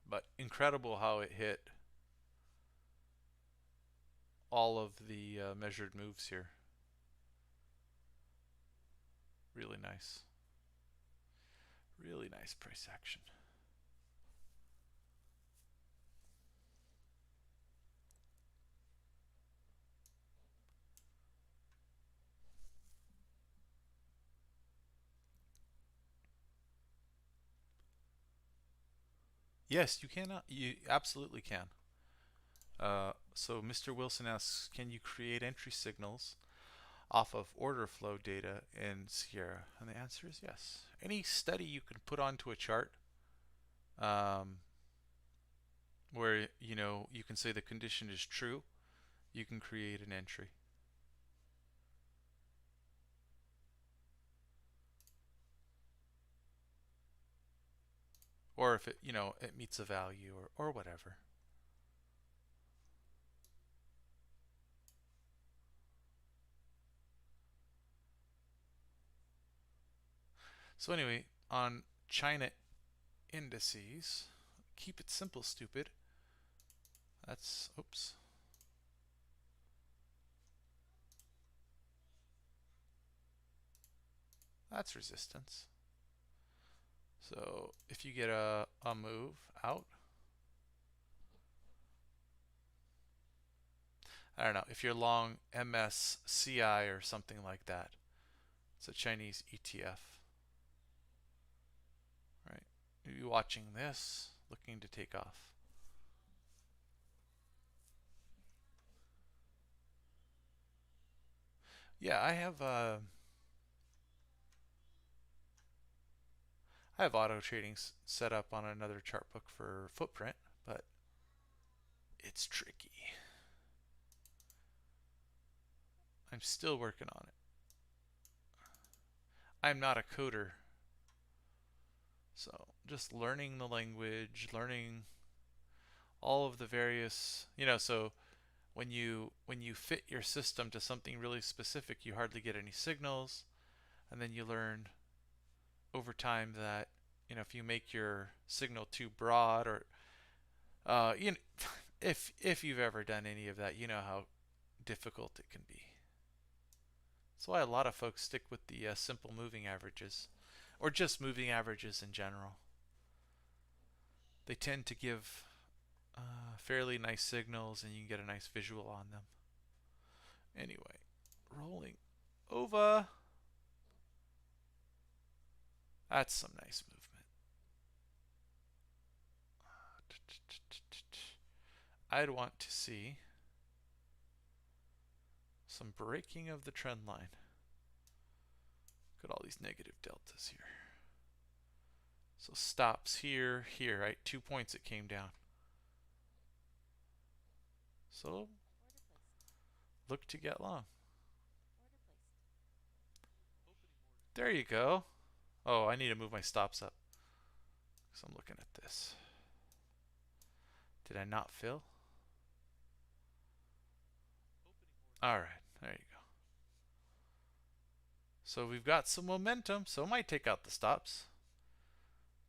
But incredible how it hit all of the measured moves here. Really nice. Really nice price action. Yes, you cannot. You absolutely can. So Mr. Wilson asks, can you create entry signals off of order flow data in Sierra? And the answer is yes. Any study you can put onto a chart um, where you can say the condition is true, you can create an entry. Or if it meets a value or whatever. So anyway, on China indices, keep it simple, stupid. That's, oops. That's resistance. So if you get a move out, I don't know, if you're long MSCI or something like that, it's a Chinese ETF, right? You're watching this, looking to take off. Yeah, I have auto trading set up on another chart book for footprint, but it's tricky. I'm still working on it. I'm not a coder, so just learning the language, learning all of the various, so when you fit your system to something really specific, you hardly get any signals, and then you learn over time that if you make your signal too broad, or uh, you know, if you've ever done any of that, you know how difficult it can be. That's why a lot of folks stick with the simple moving averages, or just moving averages in general. They tend to give fairly nice signals, and you can get a nice visual on them. Anyway, rolling over. That's some nice movement. I'd want to see some breaking of the trend line. Look at all these negative deltas here. So stops here, here, right? 2 points it came down. So look to get long. There you go. Oh, I need to move my stops up because I'm looking at this. Did I not fill? All right, there you go. So we've got some momentum, so it might take out the stops.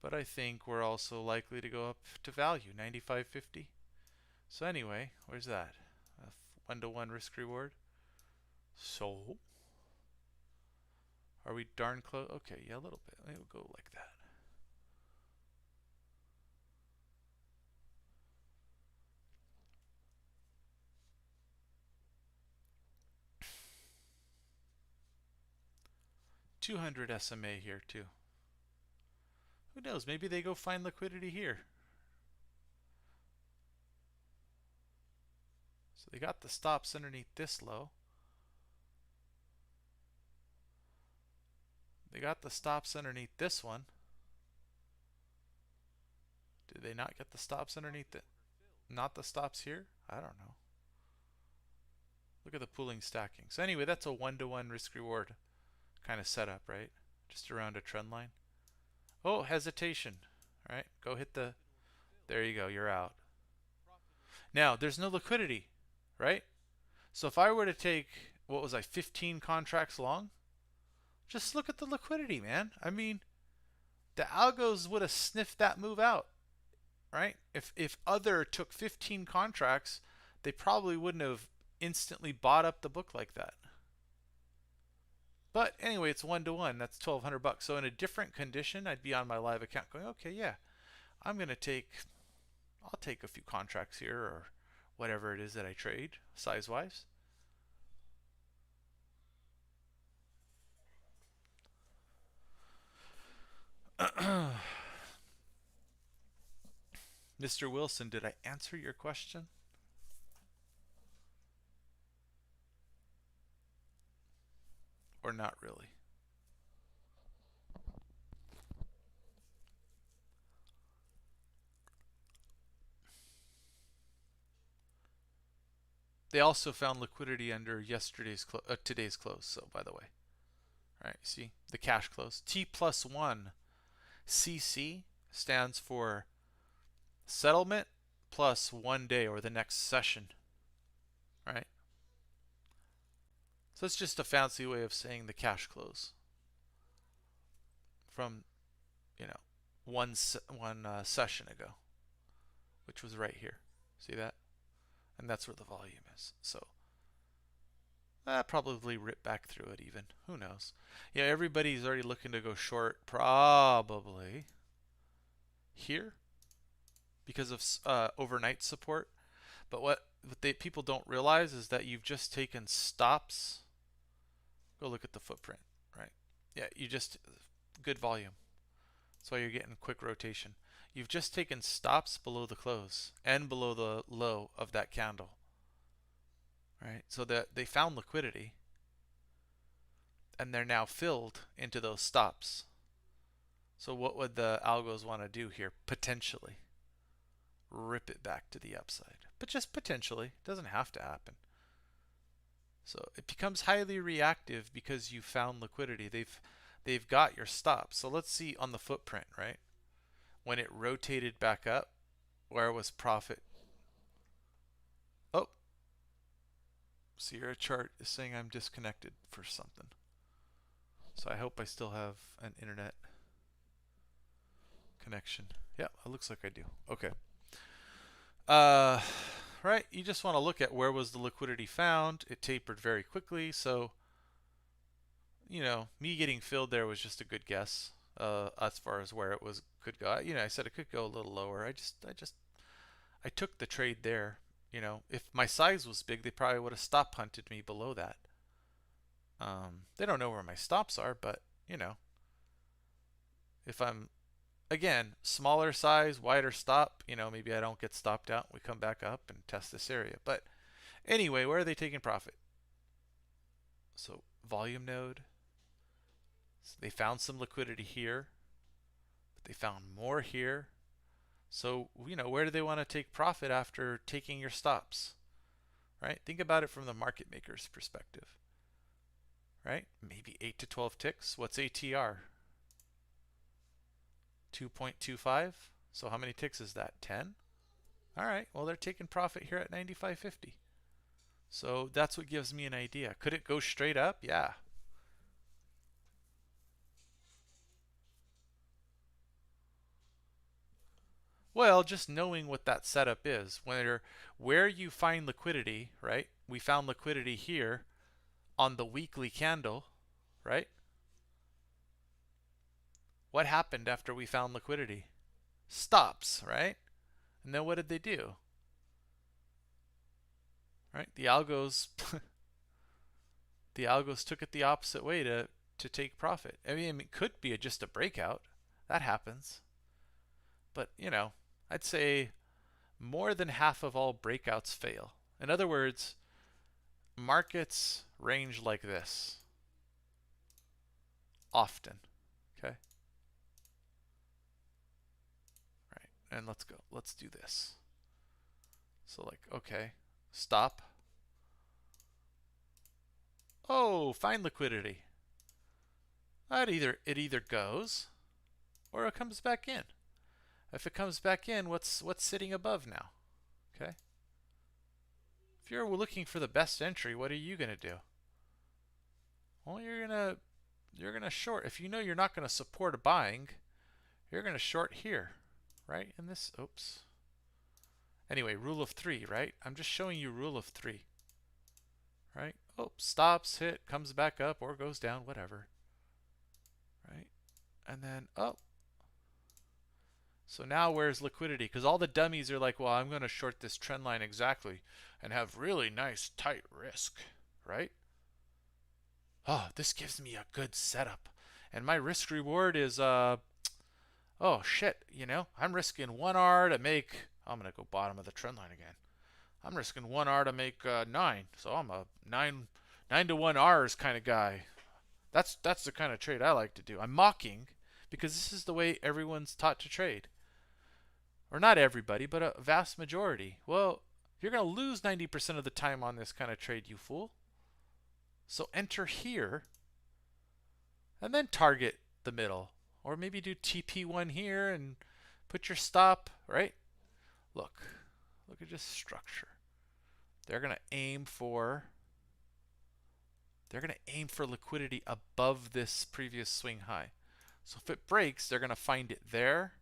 But I think we're also likely to go up to value, 95.50. So anyway, where's that? A 1-to-1 risk reward. So are we darn close? Okay, yeah, a little bit. We'll go like that. $200 SMA here too. Who knows? Maybe they go find liquidity here. So they got the stops underneath this low. They got the stops underneath this one. Did they not get the stops underneath it? Not the stops here? I don't know. Look at the pooling stacking. So anyway, that's a 1-to-1 risk reward kind of setup, right? just around a trend line. Oh, hesitation. All right, go hit the, there you go, you're out. Now, there's no liquidity, right? So if I were to take, what was I, 15 contracts long? Just look at the liquidity, man. I mean, the algos would have sniffed that move out, right? If other took 15 contracts, they probably wouldn't have instantly bought up the book like that. But anyway, it's 1-to-1. That's $1,200. So in a different condition, I'd be on my live account going, okay, yeah, I'll take a few contracts here or whatever it is that I trade size-wise. Mr. Wilson, did I answer your question? Or not really? They also found liquidity under today's close. So by the way, all right, see the cash close. T+1 CC stands for settlement plus 1 day or the next session, right? So it's just a fancy way of saying the cash close from, one session ago, which was right here. See that? And that's where the volume is. So probably rip back through it even. Who knows? Yeah, everybody's already looking to go short probably here because of overnight support. But what people don't realize is that you've just taken stops. Go look at the footprint, right? Yeah, good volume. That's why you're getting quick rotation. You've just taken stops below the close and below the low of that candle, right? So that they found liquidity and they're now filled into those stops. So what would the algos want to do here? Potentially rip it back to the upside, but just potentially. It doesn't have to happen. So it becomes highly reactive because you found liquidity. They've got your stop. So let's see on the footprint, right? When it rotated back up, where was profit? Oh, Sierra chart is saying I'm disconnected for something. So I hope I still have an internet connection. Yeah, it looks like I do. Okay. Right, you just want to look at where was the liquidity found. It tapered very quickly, so me getting filled there was just a good guess as far as where it could go. I said it could go a little lower. I took the trade there. If my size was big, they probably would have stop hunted me below that. They don't know where my stops are, but if I'm again smaller size, wider stop, maybe I don't get stopped out. We come back up and test this area. But anyway, where are they taking profit? So volume node. So they found some liquidity here, but they found more here. So, where do they want to take profit after taking your stops? Right? Think about it from the market maker's perspective. Right? Maybe 8 to 12 ticks. What's ATR? 2.25. So how many ticks is that? 10? All right. Well, they're taking profit here at 95.50. So that's what gives me an idea. Could it go straight up? Yeah. Well, just knowing what that setup is. Where you find liquidity, right? We found liquidity here on the weekly candle, right? What happened after we found liquidity? Stops, right? And then what did they do? Right? The algos took it the opposite way to take profit. I mean, it could be just a breakout. That happens. But, I'd say more than half of all breakouts fail. In other words, markets range like this often. Okay? Right. And let's go. Let's do this. So okay, stop. Oh, find liquidity. It either goes or it comes back in. If it comes back in, what's sitting above now? Okay. If you're looking for the best entry, what are you going to do? Well, you're gonna short. If you know you're not going to support a buying, you're going to short here, right? In this, oops. Anyway, rule of 3, right? I'm just showing you rule of 3, right? Oh, stops, hit, comes back up or goes down, whatever, right? And then, oh. So now where's liquidity? Because all the dummies are like, well, I'm going to short this trend line exactly and have really nice tight risk, right? Oh, this gives me a good setup. And my risk reward is, oh shit, I'm risking 1R to make, I'm going to go bottom of the trend line again. I'm risking 1R to make 9. So I'm a 9 to 1 R's kind of guy. That's the kind of trade I like to do. I'm mocking because this is the way everyone's taught to trade. Or not everybody, but a vast majority. Well, you're going to lose 90% of the time on this kind of trade, you fool. So enter here and then target the middle. Or maybe do TP1 here and put your stop, right? Look at this structure. They're going to aim for liquidity above this previous swing high. So if it breaks, they're going to find it there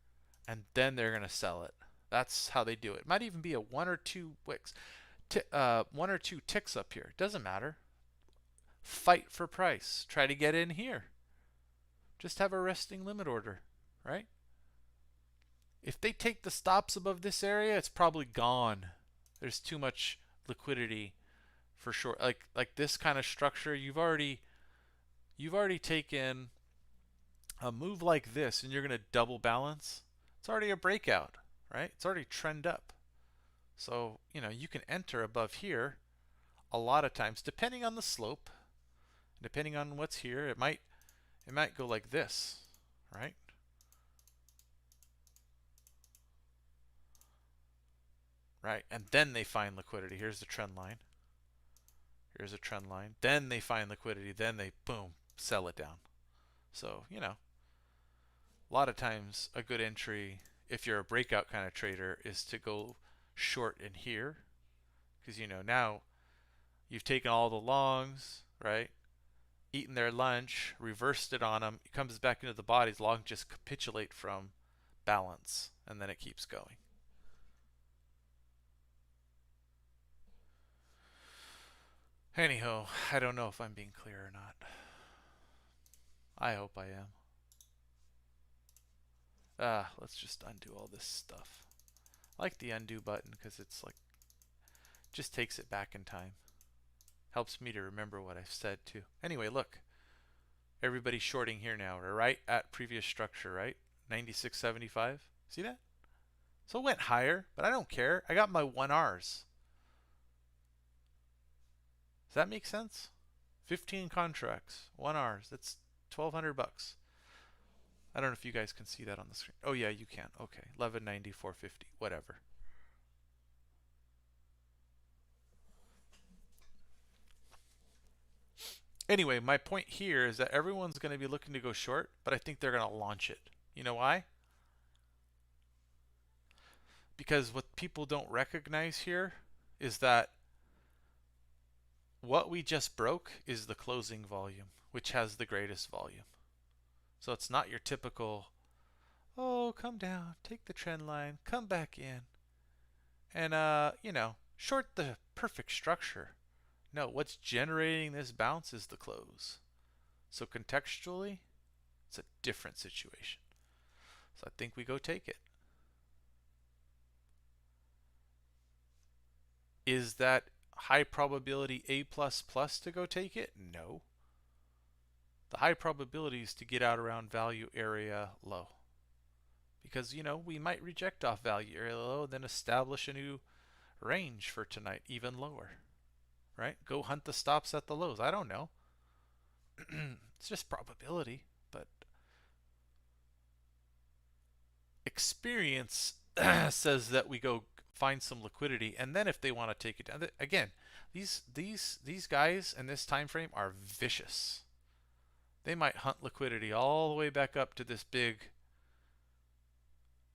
and then they're going to sell it. That's how they do it. It might even be a 1 or 2 wicks, 1 or 2 ticks up here. Doesn't matter. Fight for price. Try to get in here. Just have a resting limit order, right? If they take the stops above this area, it's probably gone. There's too much liquidity for sure. Like this kind of structure, you've already taken a move like this and you're going to double balance. It's already a breakout, right? It's already trend up. So, you can enter above here a lot of times, depending on the slope, depending on what's here. It might go like this, right? Right, and then they find liquidity. Here's the trend line. Here's a trend line. Then they find liquidity. Then they, boom, sell it down. So, a lot of times a good entry, if you're a breakout kind of trader, is to go short in here. Because, now you've taken all the longs, right? Eaten their lunch, reversed it on them. It comes back into the bodies. Long just capitulate from balance, and then it keeps going. Anyhow, I don't know if I'm being clear or not. I hope I am. Let's just undo all this stuff. I like the undo button because it's like, just takes it back in time. Helps me to remember what I've said too. Anyway, look. Everybody's shorting here now. We're right at previous structure, right? 96.75. See that? So it went higher, but I don't care. I got my 1Rs. Does that make sense? 15 contracts, 1Rs. That's $1,200. I don't know if you guys can see that on the screen. Oh yeah, you can. Okay, 1190, 450, whatever. Anyway, my point here is that everyone's going to be looking to go short, but I think they're going to launch it. You know why? Because what people don't recognize here is that what we just broke is the closing volume, which has the greatest volume. So it's not your typical, oh, come down, take the trend line, come back in, and, short the perfect structure. No, what's generating this bounce is the close. So contextually, it's a different situation. So I think we go take it. Is that high probability A++ to go take it? No. The high probability is to get out around value area low. Because, we might reject off value area low, then establish a new range for tonight, even lower. Right? Go hunt the stops at the lows. I don't know. It's just probability, but experience says that we go find some liquidity, and then if they want to take it down, again, these guys in this time frame are vicious. They might hunt liquidity all the way back up to this big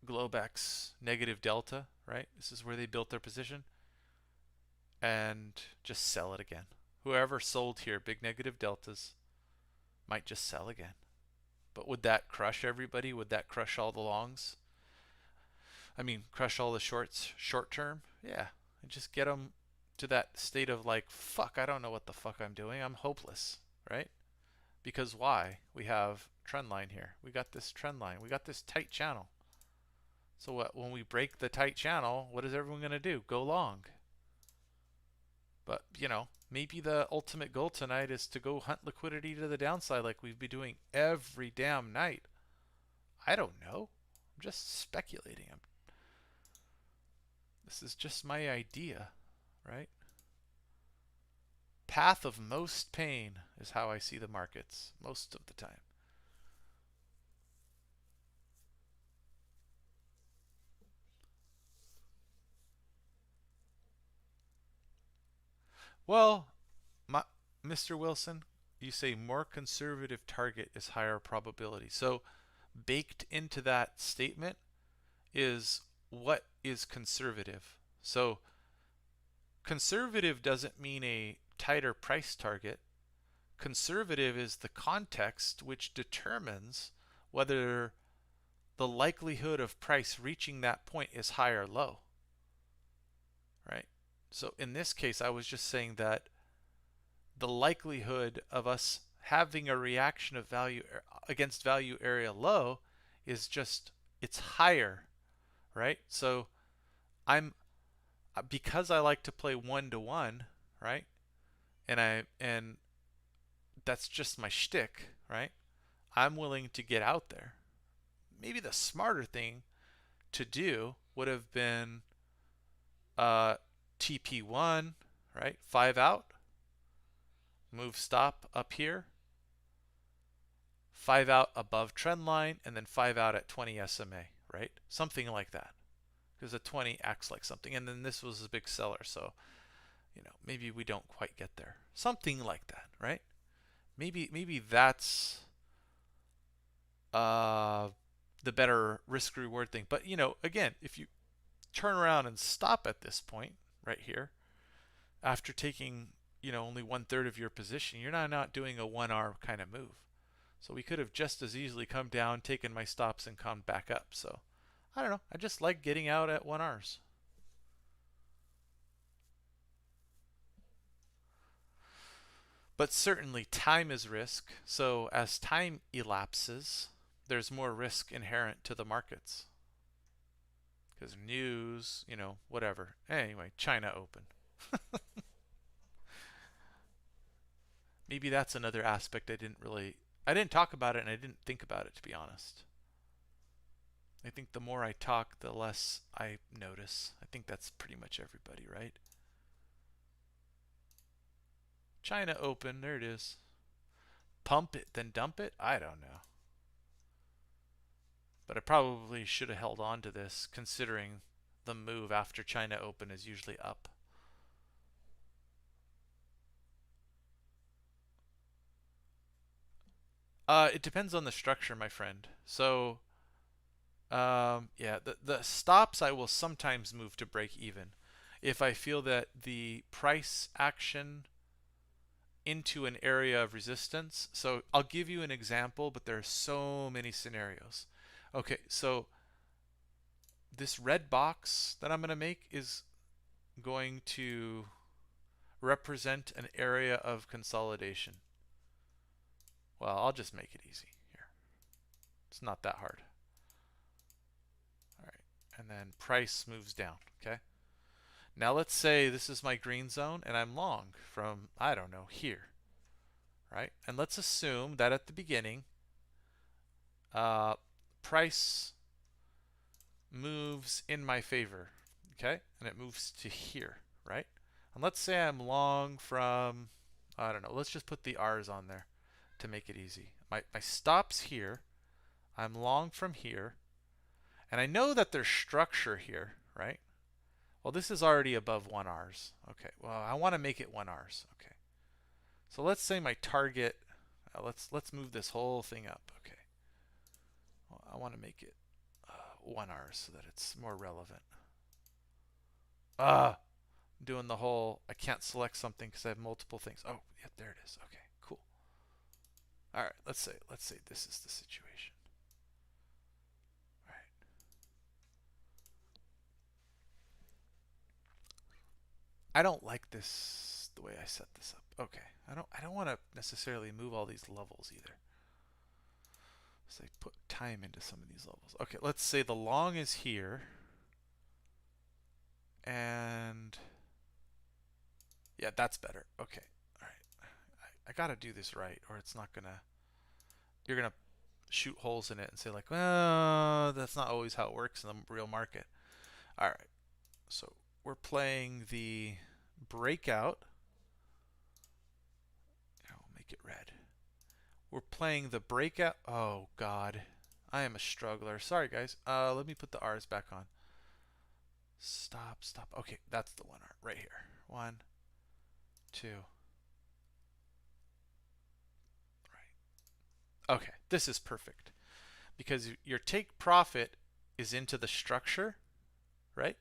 Globex negative delta, right? This is where they built their position, and just sell it again. Whoever sold here, big negative deltas, might just sell again. But would that crush everybody? Would that crush all the longs? I mean, crush all the shorts short term? Yeah. And just get them to that state of like, fuck, I don't know what the fuck I'm doing. I'm hopeless, right? Because why? We have trend line here. We got this trend line. We got this tight channel. So what, when we break the tight channel, what is everyone going to do? Go long. But, you know, maybe the ultimate goal tonight is to go hunt liquidity to the downside like we've been doing every damn night. I don't know. I'm just speculating. This is just my idea, right? Path of most pain is how I see the markets most of the time. Well, Mr. Wilson, you say more conservative target is higher probability. So baked into that statement is what is conservative. So conservative doesn't mean a tighter price target. Conservative is the context which determines whether the likelihood of price reaching that point is high or low, right? So in this case, I was just saying that the likelihood of us having a reaction of value against value area low is just, it's higher, right? So I'm, because I like to play 1-to-1, right? And that's just my shtick, right? I'm willing to get out there. Maybe the smarter thing to do would have been TP1, right? 5 out, move stop up here, 5 out above trend line, and then 5 out at 20 SMA, right? Something like that. Because a 20 acts like something. And then this was a big seller, so, you know, maybe we don't quite get there. Something like that, right? Maybe that's the better risk reward thing. But, you know, again, if you turn around and stop at this point right here, after taking, you know, only 1/3 of your position, you're not doing a 1R kind of move. So we could have just as easily come down, taken my stops, and come back up. So I don't know. I just like getting out at 1Rs. But certainly time is risk. So as time elapses, there's more risk inherent to the markets. Because news, you know, whatever. Anyway, China open. Maybe that's another aspect I didn't talk about it, and I didn't think about it, to be honest. I think the more I talk, the less I notice. I think that's pretty much everybody, right? China open, there it is. Pump it, then dump it? I don't know. But I probably should have held on to this, considering the move after China open is usually up. It depends on the structure, my friend. So, yeah, the stops I will sometimes move to break even if I feel that the price action into an area of resistance. So I'll give you an example, but there are so many scenarios. Okay, so this red box that I'm going to make is going to represent an area of consolidation. Well, I'll just make it easy here. It's not that hard. All right, and then price moves down, okay? Now let's say this is my green zone and I'm long from, I don't know, here, right? And let's assume that at the beginning, price moves in my favor, okay? And it moves to here, right? And let's say I'm long from, I don't know, let's just put the R's on there to make it easy. My stop's here. I'm long from here. And I know that there's structure here, right? Well, this is already above 1Rs. Okay, well, I want to make it 1Rs. Okay. So let's say my target, let's move this whole thing up. Okay. Well, I want to make it 1R so that it's more relevant. Doing the whole, I can't select something because I have multiple things. Oh, yeah, there it is. Okay, cool. All right, let's say this is the situation. All right. I don't like this the way I set this up. Okay. I don't want to necessarily move all these levels either. So I put time into some of these levels. Okay, let's say the long is here. And yeah, that's better. Okay. All right. I got to do this right or it's not going to, you're going to shoot holes in it and say like, well, that's not always how it works in the real market. All right. So we're playing the breakout. I'll make it red. We're playing the breakout. Oh, God. I am a struggler. Sorry, guys. Let me put the R's back on. Stop. Okay, that's the one R right here. 1, 2. Right. Okay, this is perfect. Because your take profit is into the structure, right?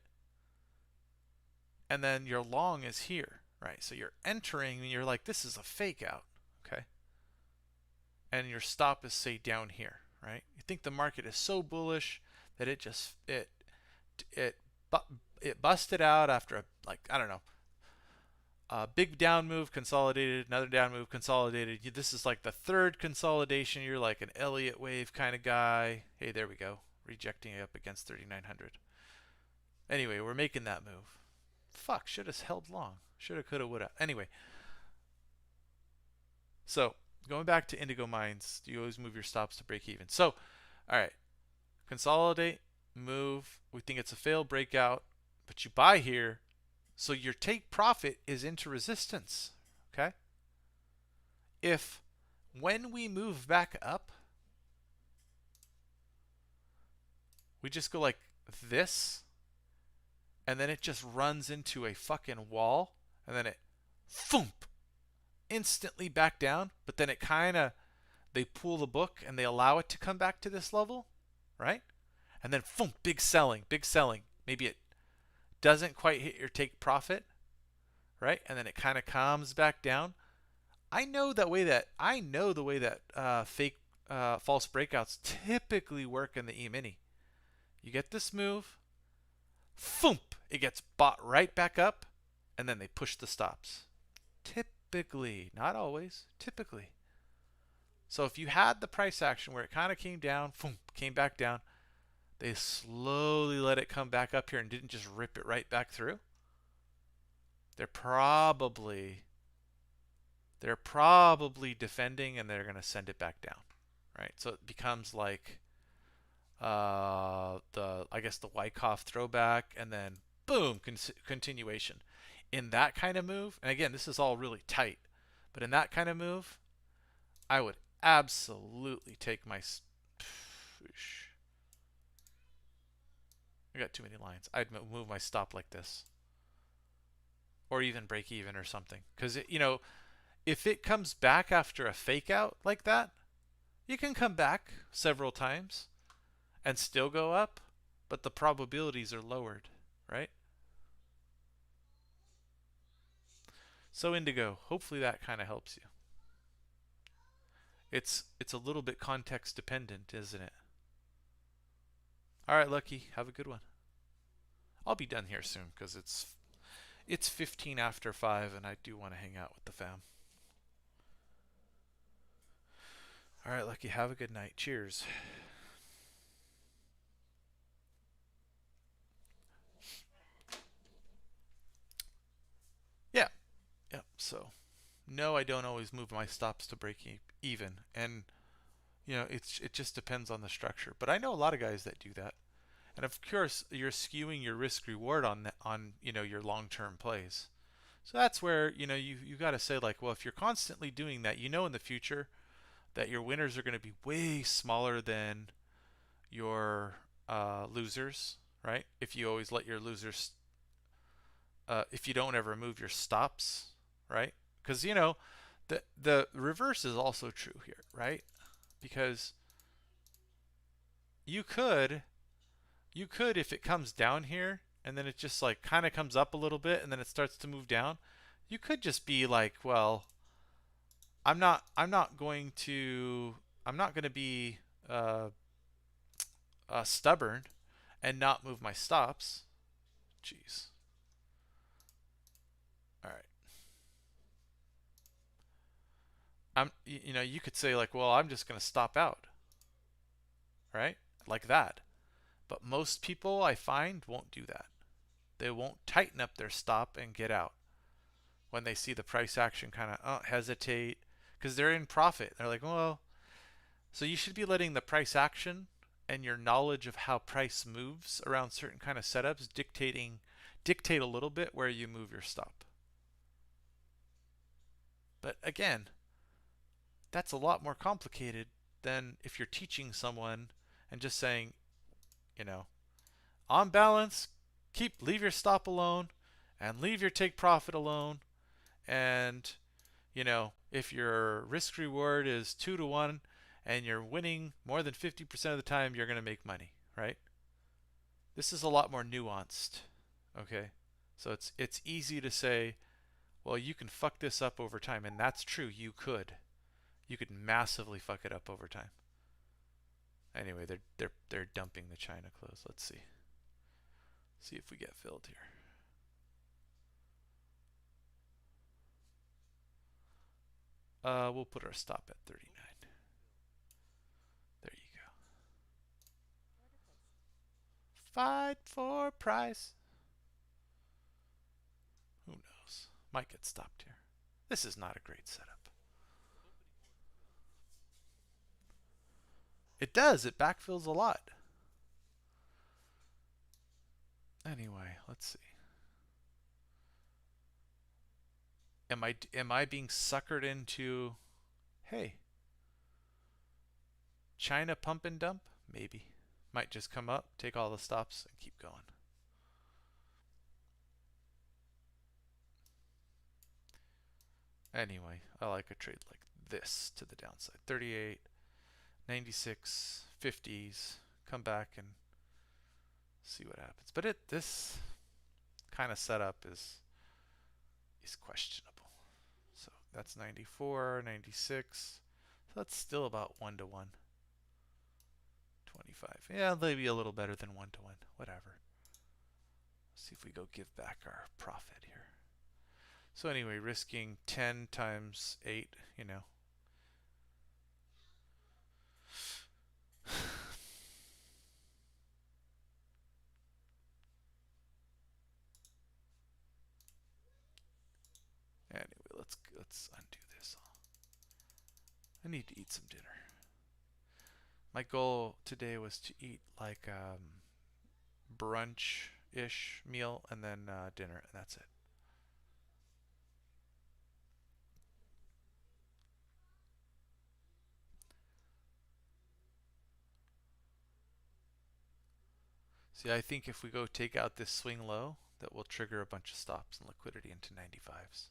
And then your long is here, right? So you're entering and you're like, this is a fake out, okay? And your stop is, say, down here, right? You think the market is so bullish that it busted out after a, like, I don't know, a big down move, consolidated, another down move, consolidated. This is like the third consolidation. You're like an Elliott wave kind of guy. Hey, there we go. Rejecting it up against 3,900. Anyway, we're making that move. Fuck, should have held long. Shoulda, coulda, woulda. Anyway. So, going back to Indigo Mines, you always move your stops to break even. So, all right. Consolidate, move. We think it's a failed breakout, but you buy here. So your take profit is into resistance, okay? If when we move back up, we just go like this, and then it just runs into a fucking wall, and then it, thump, instantly back down, but then it kind of, they pull the book and they allow it to come back to this level, right? And then, thump, big selling. Maybe it doesn't quite hit your take profit, right? And then it kind of comes back down. I know the way that fake false breakouts typically work in the E-mini. You get this move, thump, it gets bought right back up, and then they push the stops. Typically, not always, typically. So if you had the price action where it kind of came down, thump, came back down, they slowly let it come back up here and didn't just rip it right back through. They're probably defending and they're going to send it back down, right? So it becomes like I guess the Wyckoff throwback and then boom, continuation. In that kind of move, and again, this is all really tight, but in that kind of move, I would absolutely take my I got too many lines. I'd move my stop like this. Or even break even or something. Because, if it comes back after a fake out like that, you can come back several times and still go up, but the probabilities are lowered, right? So Indigo, hopefully that kind of helps you. It's a little bit context dependent, isn't it? All right, Lucky, have a good one. I'll be done here soon because it's 15 after 5 and I do want to hang out with the fam. All right, Lucky, have a good night. Cheers. Yeah. So, no, I don't always move my stops to break even, and it just depends on the structure. But I know a lot of guys that do that, and of course, you're skewing your risk reward on your long-term plays. So that's where you got to say like, well, if you're constantly doing that, in the future that your winners are going to be way smaller than your losers, right? If you always let your losers, if you don't ever move your stops, right? Because The reverse is also true here, right? Because you could if it comes down here and then it just like kind of comes up a little bit and then it starts to move down, you could just be like, well, I'm not going to be uh, stubborn and not move my stops. Jeez. All right. You could say like, well, I'm just going to stop out, right? Like that. But most people I find won't do that. They won't tighten up their stop and get out when they see the price action kind of hesitate because they're in profit. They're like, well, so you should be letting the price action and your knowledge of how price moves around certain kind of setups dictate a little bit where you move your stop. But again, that's a lot more complicated than if you're teaching someone and just saying, you know, on balance, leave your stop alone and leave your take profit alone. And, if your risk reward is 2 to 1 and you're winning more than 50% of the time, you're going to make money, right? This is a lot more nuanced. Okay. So it's easy to say, well, you can fuck this up over time, and that's true. You could. You could massively fuck it up over time. Anyway, they're dumping the China close. Let's see. See if we get filled here. We'll put our stop at 39. There you go. Fight for price. Who knows? Might get stopped here. This is not a great setup. It does. It backfills a lot. Anyway, let's see. Am I being suckered into, hey, China pump and dump? Maybe. Might just come up, take all the stops, and keep going. Anyway, I like a trade like this to the downside. 38, 96, 50s. Come back and see what happens. But this kind of setup is questionable. So that's 94, 96. So that's still about 1 to 1. 25. Yeah, maybe a little better than 1 to 1. Whatever. Let's see if we go give back our profit here. So anyway, risking 10 times 8, Anyway, let's undo this. I need to eat some dinner. My goal today was to eat like brunch-ish meal and then dinner, and that's it. See, I think if we go take out this swing low, that will trigger a bunch of stops and liquidity into 95s.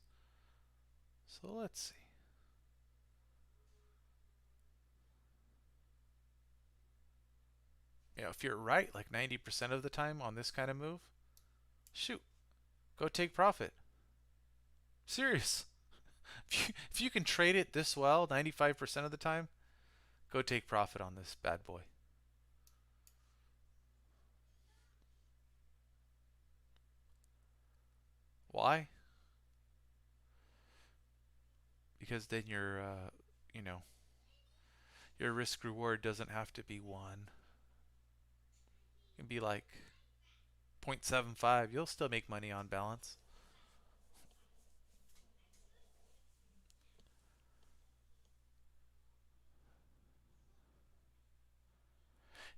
So let's see. If you're right like 90% of the time on this kind of move, shoot, go take profit. Serious. If you can trade it this well 95% of the time, go take profit on this bad boy. Why? Because then your risk reward doesn't have to be 1. It can be like 0.75. You'll still make money on balance.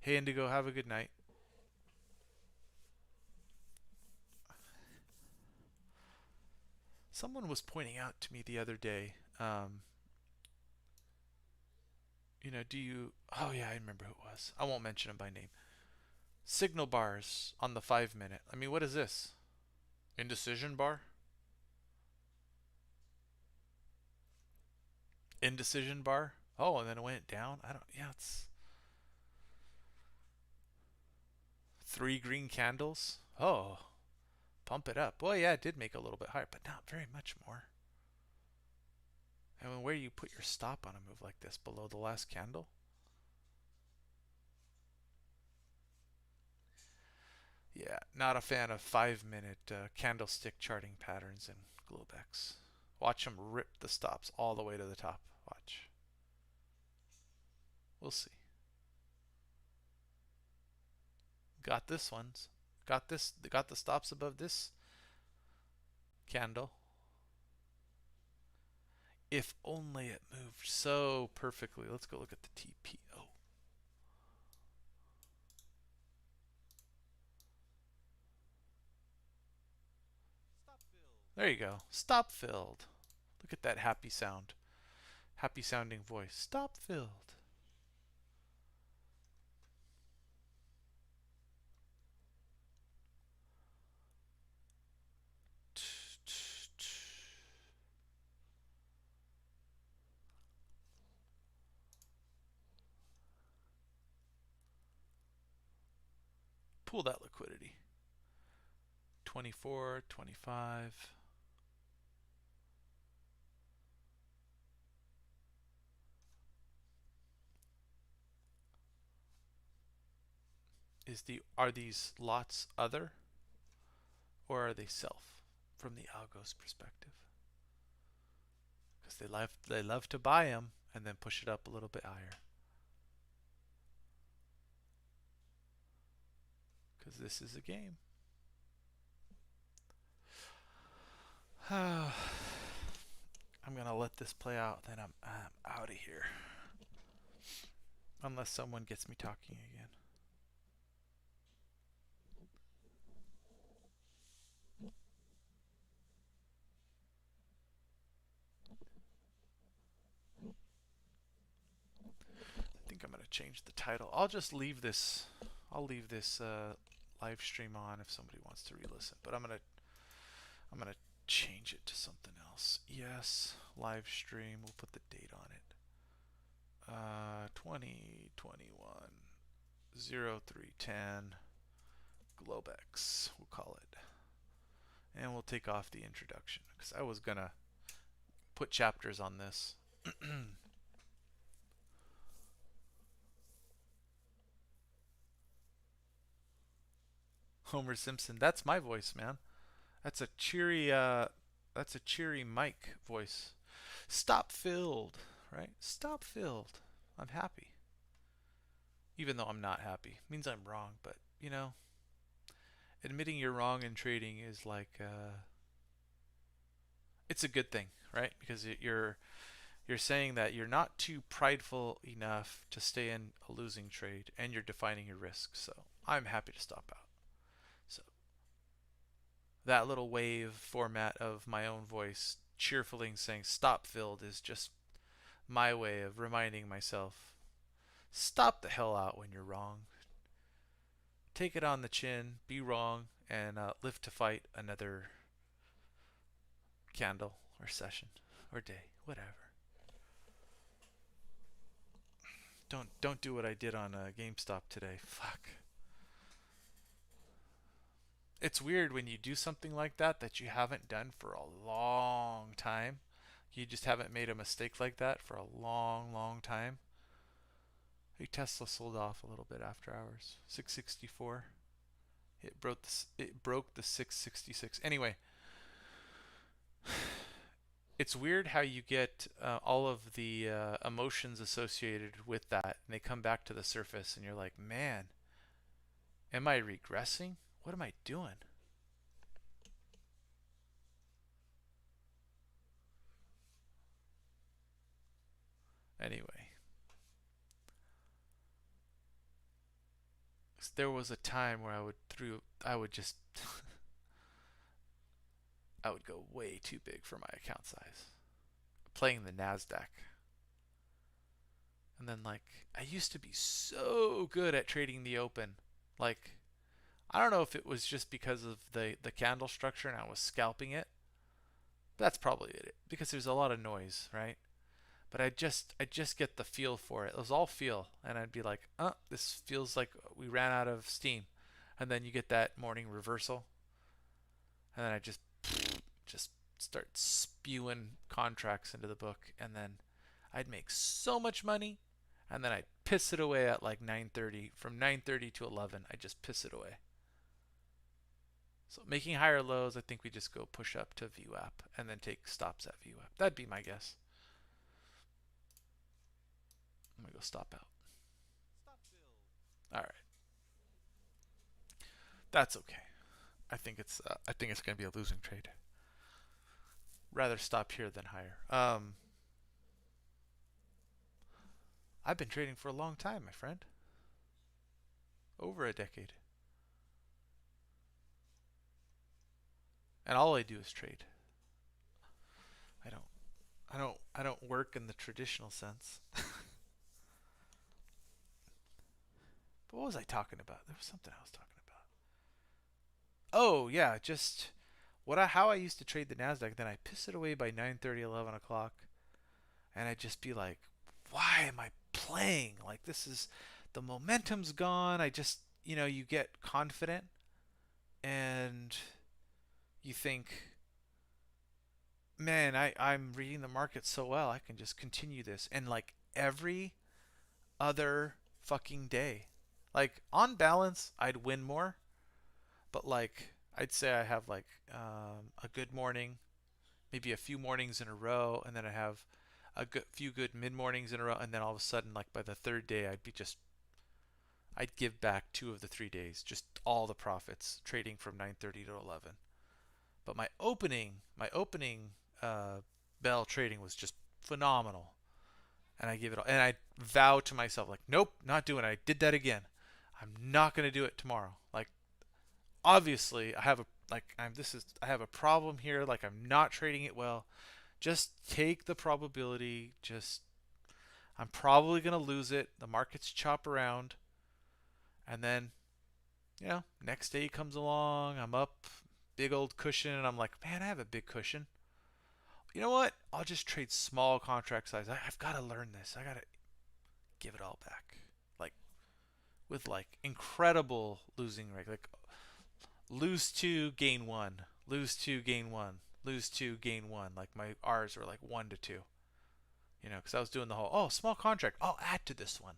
Hey Indigo, have a good night. Someone was pointing out to me the other day, do you, oh yeah, I remember who it was. I won't mention him by name. Signal bars on the 5 minute. I mean, what is this? Indecision bar? Indecision bar. Oh, and then it went down. I don't. Yeah, it's 3 green candles. Oh, pump it up. Well, yeah, it did make a little bit higher, but not very much more. And where you put your stop on a move like this, below the last candle? Yeah, not a fan of 5-minute candlestick charting patterns in Globex. Watch them rip the stops all the way to the top. Watch. We'll see. Got this ones. Got this. Got the stops above this candle. If only it moved so perfectly. Let's go look at the TPO. There you go. Stop filled. Look at that happy sound. Happy sounding voice. Stop filled. Pull that liquidity. 24, 25. Are these lots other or are they self from the algo's perspective? Because they love to buy them and then push it up a little bit higher. Because this is a game. I'm gonna let this play out, then I'm out of here. Unless someone gets me talking again. I think I'm gonna change the title. I'll just leave this. I'll leave this live stream on if somebody wants to re-listen. But I'm gonna change it to something else. Yes, live stream. We'll put the date on it. 2021 0310 Globex. We'll call it. And we'll take off the introduction because I was gonna put chapters on this. Homer Simpson. That's my voice, man. That's a cheery Mike voice. Stop filled, right? Stop filled. I'm happy. Even though I'm not happy. It means I'm wrong, but you know, admitting you're wrong in trading is like it's a good thing, right? Because you're saying that you're not too prideful enough to stay in a losing trade and you're defining your risk. So, I'm happy to stop out. So, that little wave format of my own voice cheerfully saying stop filled is just my way of reminding myself stop the hell out when you're wrong. Take it on the chin, be wrong, and live to fight another candle or session or day, whatever. Don't do what I did on GameStop today. Fuck. It's weird when you do something like that you haven't done for a long time. You just haven't made a mistake like that for a long, long time. Hey, Tesla sold off a little bit after hours. 664. It broke the 666. Anyway, it's weird how you get all of the emotions associated with that, and they come back to the surface, and you're like, man, am I regressing? What am I doing? Anyway, there was a time where I would just I would go way too big for my account size, playing the Nasdaq. And then like I used to be so good at trading the open. Like I don't know if it was just because of the candle structure and I was scalping it. That's probably it because there's a lot of noise, right? but I just get the feel for it. It was all feel, and I'd be like, this feels like we ran out of steam. And then you get that morning reversal, and then I just start spewing contracts into the book, and then I'd make so much money, and then I'd piss it away at like 9:30. From 9:30 to 11, I just piss it away. So making higher lows, I think we just go push up to VWAP and then take stops at VWAP. That'd be my guess. I'm gonna go stop out. All right, that's okay. I think it's gonna be a losing trade. Rather stop here than higher. I've been trading for a long time, my friend. Over a decade. And all I do is trade. I don't I don't work in the traditional sense. But what was I talking about? There was something I was talking about. Oh, yeah, just how I used to trade the Nasdaq. Then I piss it away by 9:30, 11 o'clock, and I'd just be like, "Why am I playing? Like this is the momentum's gone." I just, you get confident and you think, "Man, I'm reading the market so well. I can just continue this." And like every other fucking day, like on balance, I'd win more, but like I'd say I have like a good morning, maybe a few mornings in a row, and then I have few good mid mornings in a row, and then all of a sudden, like by the third day, I'd give back 2 of the 3 days, just all the profits trading from 9:30 to 11. But my opening uh, bell trading was just phenomenal, and I give it all, and I vow to myself like, nope, not doing it. I did that again. I'm not gonna do it tomorrow. Like obviously, I have a problem here. Like I'm not trading it well. Just take the probability. Just I'm probably gonna lose it. The markets chop around, and then next day comes along. I'm up, big old cushion, and I'm like, man, I have a big cushion. You know what? I'll just trade small contract size. I've got to learn this. I got to give it all back, like with like incredible losing rate, like lose two, gain one, lose two, gain one, lose two, gain one. Like my R's were like 1 to 2. Because I was doing the whole small contract. I'll add to this one.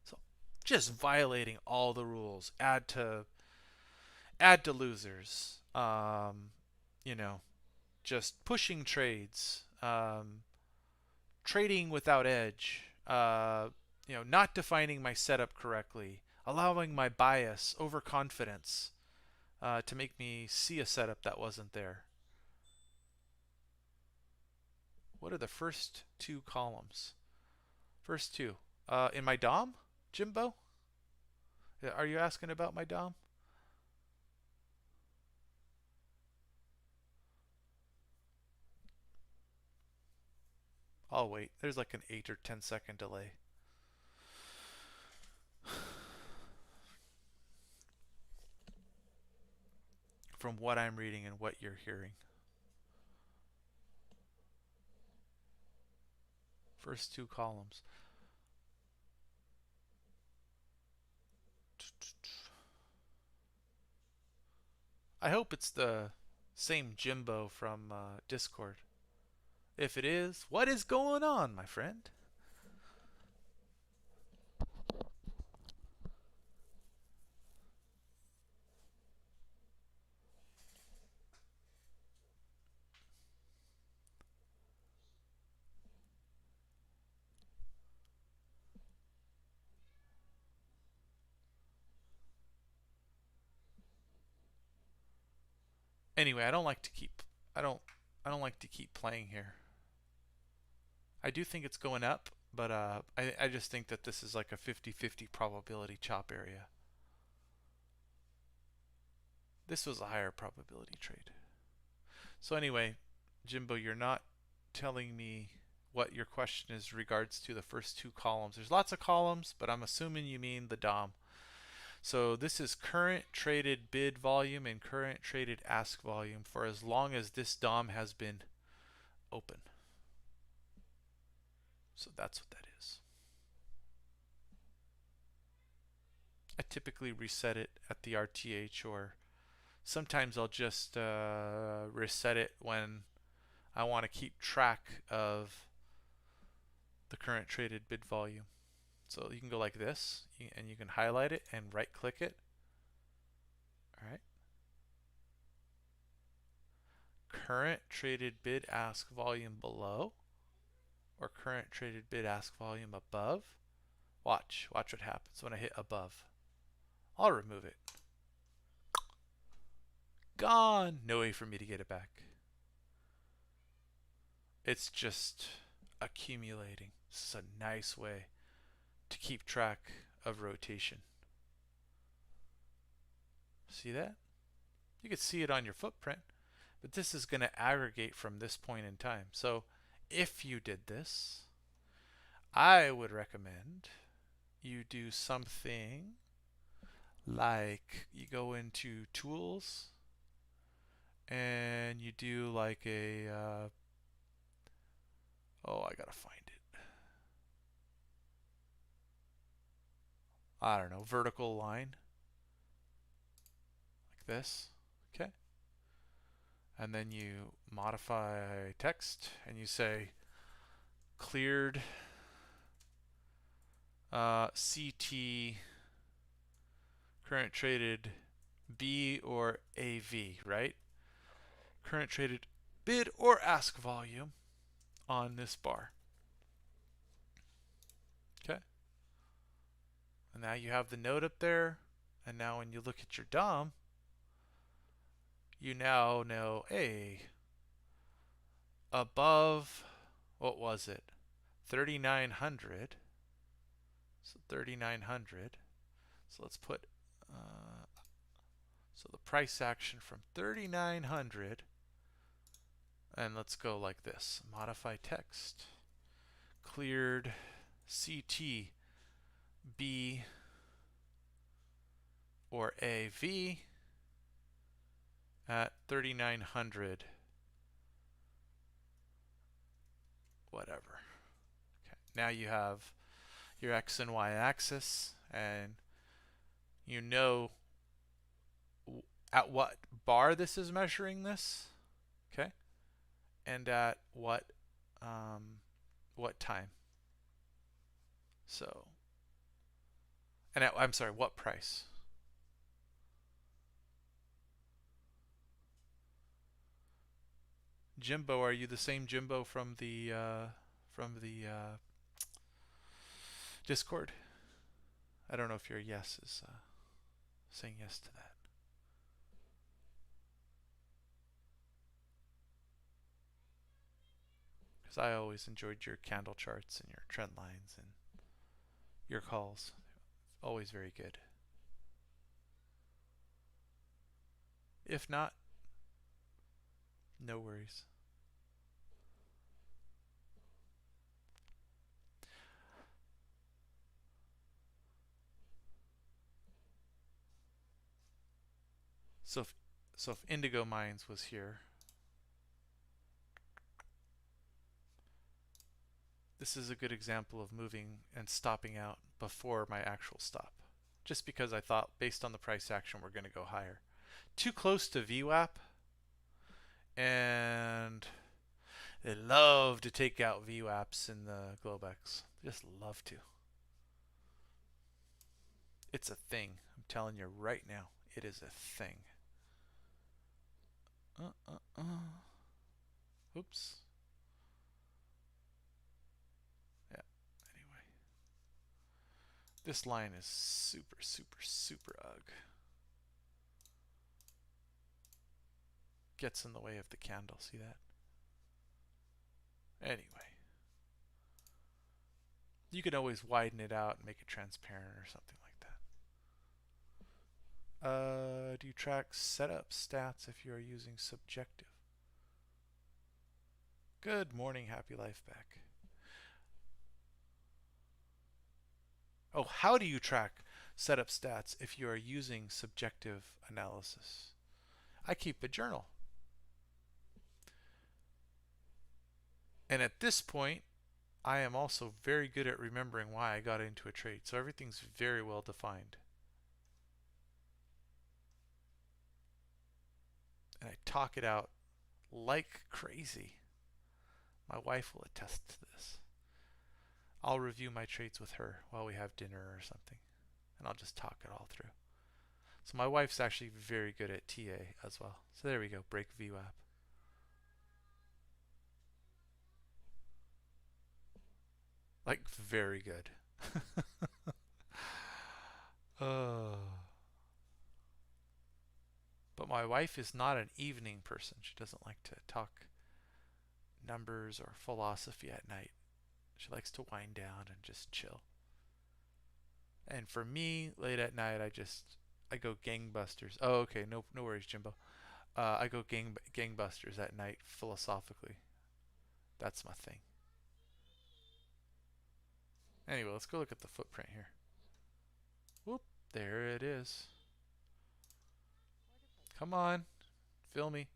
So just violating all the rules. Add to losers. You know, just pushing trades. Trading without edge. Not defining my setup correctly. Allowing my bias, overconfidence, to make me see a setup that wasn't there. What are the first two columns? First two. In my DOM, Jimbo? Are you asking about my DOM? I'll wait. There's like an 8 or 10-second delay. From what I'm reading and what you're hearing. First two columns. I hope it's the same Jimbo from Discord. If it is, what is going on, my friend? Anyway, I don't I don't like to keep playing here. I do think it's going up, but I just think that this is like a 50-50 probability chop area. This was a higher probability trade. So anyway, Jimbo, you're not telling me what your question is regards to the first two columns. There's lots of columns, but I'm assuming you mean the DOM. So this is current traded bid volume and current traded ask volume for as long as this DOM has been open. So that's what that is. I typically reset it at the RTH, or sometimes I'll just reset it when I want to keep track of the current traded bid volume. So you can go like this, and you can highlight it and right click it. All right. Current traded bid ask volume below, or current traded bid ask volume above. Watch what happens when I hit above. I'll remove it. Gone. No way for me to get it back. It's just accumulating. This is a nice way to keep track of rotation. See that? You can see it on your footprint, but this is going to aggregate from this point in time. So if you did this, I would recommend you do something like you go into tools and you do like a oh, I gotta find it. I don't know, vertical line like this. Okay. And then you modify text and you say cleared CT current traded B or AV, right? Current traded bid or ask volume on this bar. Okay. And now you have the node up there. And now when you look at your DOM, you now know, hey, above, what was it? 3,900. So 3,900. So let's put, so the price action from 3,900, and let's go like this. Modify text. Cleared CT B or AV at 3,900. Whatever. Okay. Now you have your X and Y axis, and you know at what bar this is measuring this, okay, and at what time. So, and at, I'm sorry, what price? Jimbo, are you the same Jimbo from the Discord? I don't know if your yes is saying yes to that. Because I always enjoyed your candle charts and your trend lines and your calls. Always very good. If not, no worries. So if Indigo Mines was here, this is a good example of moving and stopping out before my actual stop. Just because I thought based on the price action we're going to go higher. Too close to VWAP, and they love to take out VWAPs in the Globex. They just love to. It's a thing. I'm telling you right now. It is a thing. Oops. Yeah, anyway. This line is super, super, super ugly. Gets in the way of the candle. See that? Anyway. You can always widen it out and make it transparent or something like that. Do you track setup stats if you are using subjective? Good morning, Happy Life Back. Oh, how do you track setup stats if you are using subjective analysis? I keep a journal. And at this point, I am also very good at remembering why I got into a trade. So everything's very well defined. And I talk it out like crazy. My wife will attest to this. I'll review my trades with her while we have dinner or something, and I'll just talk it all through. So my wife's actually very good at TA as well. So there we go, break VWAP. Like very good. Oh. But my wife is not an evening person. She doesn't like to talk numbers or philosophy at night. She likes to wind down and just chill. And for me, late at night, I go gangbusters. Oh, okay, no worries, Jimbo. I go gangbusters at night philosophically. That's my thing. Anyway, let's go look at the footprint here. Whoop, there it is. Come on, fill me.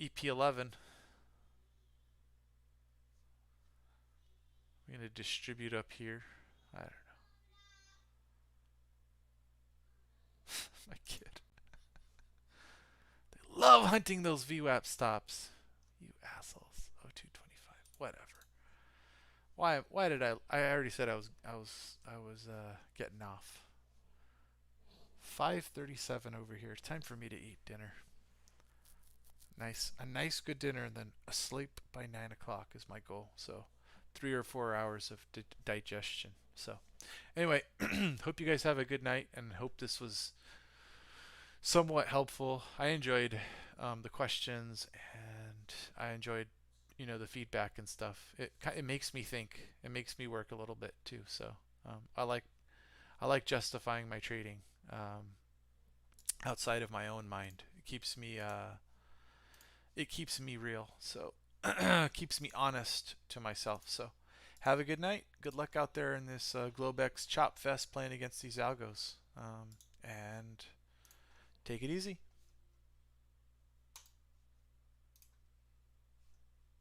EP11. We're gonna distribute up here. I don't know. My kid. They love hunting those VWAP stops. You assholes. 0225. Whatever. Why did I already said I was getting off. 5:37 over here. It's time for me to eat dinner. A nice good dinner and then asleep by 9 o'clock is my goal. So 3 or 4 hours of digestion. So anyway, hope you guys have a good night and hope this was somewhat helpful. I enjoyed the questions and I enjoyed the feedback and stuff. It makes me think. It makes me work a little bit too. So I like justifying my trading outside of my own mind. It keeps me real. So keeps me honest to myself. So have a good night. Good luck out there in this Globex Chop Fest playing against these algos. And take it easy.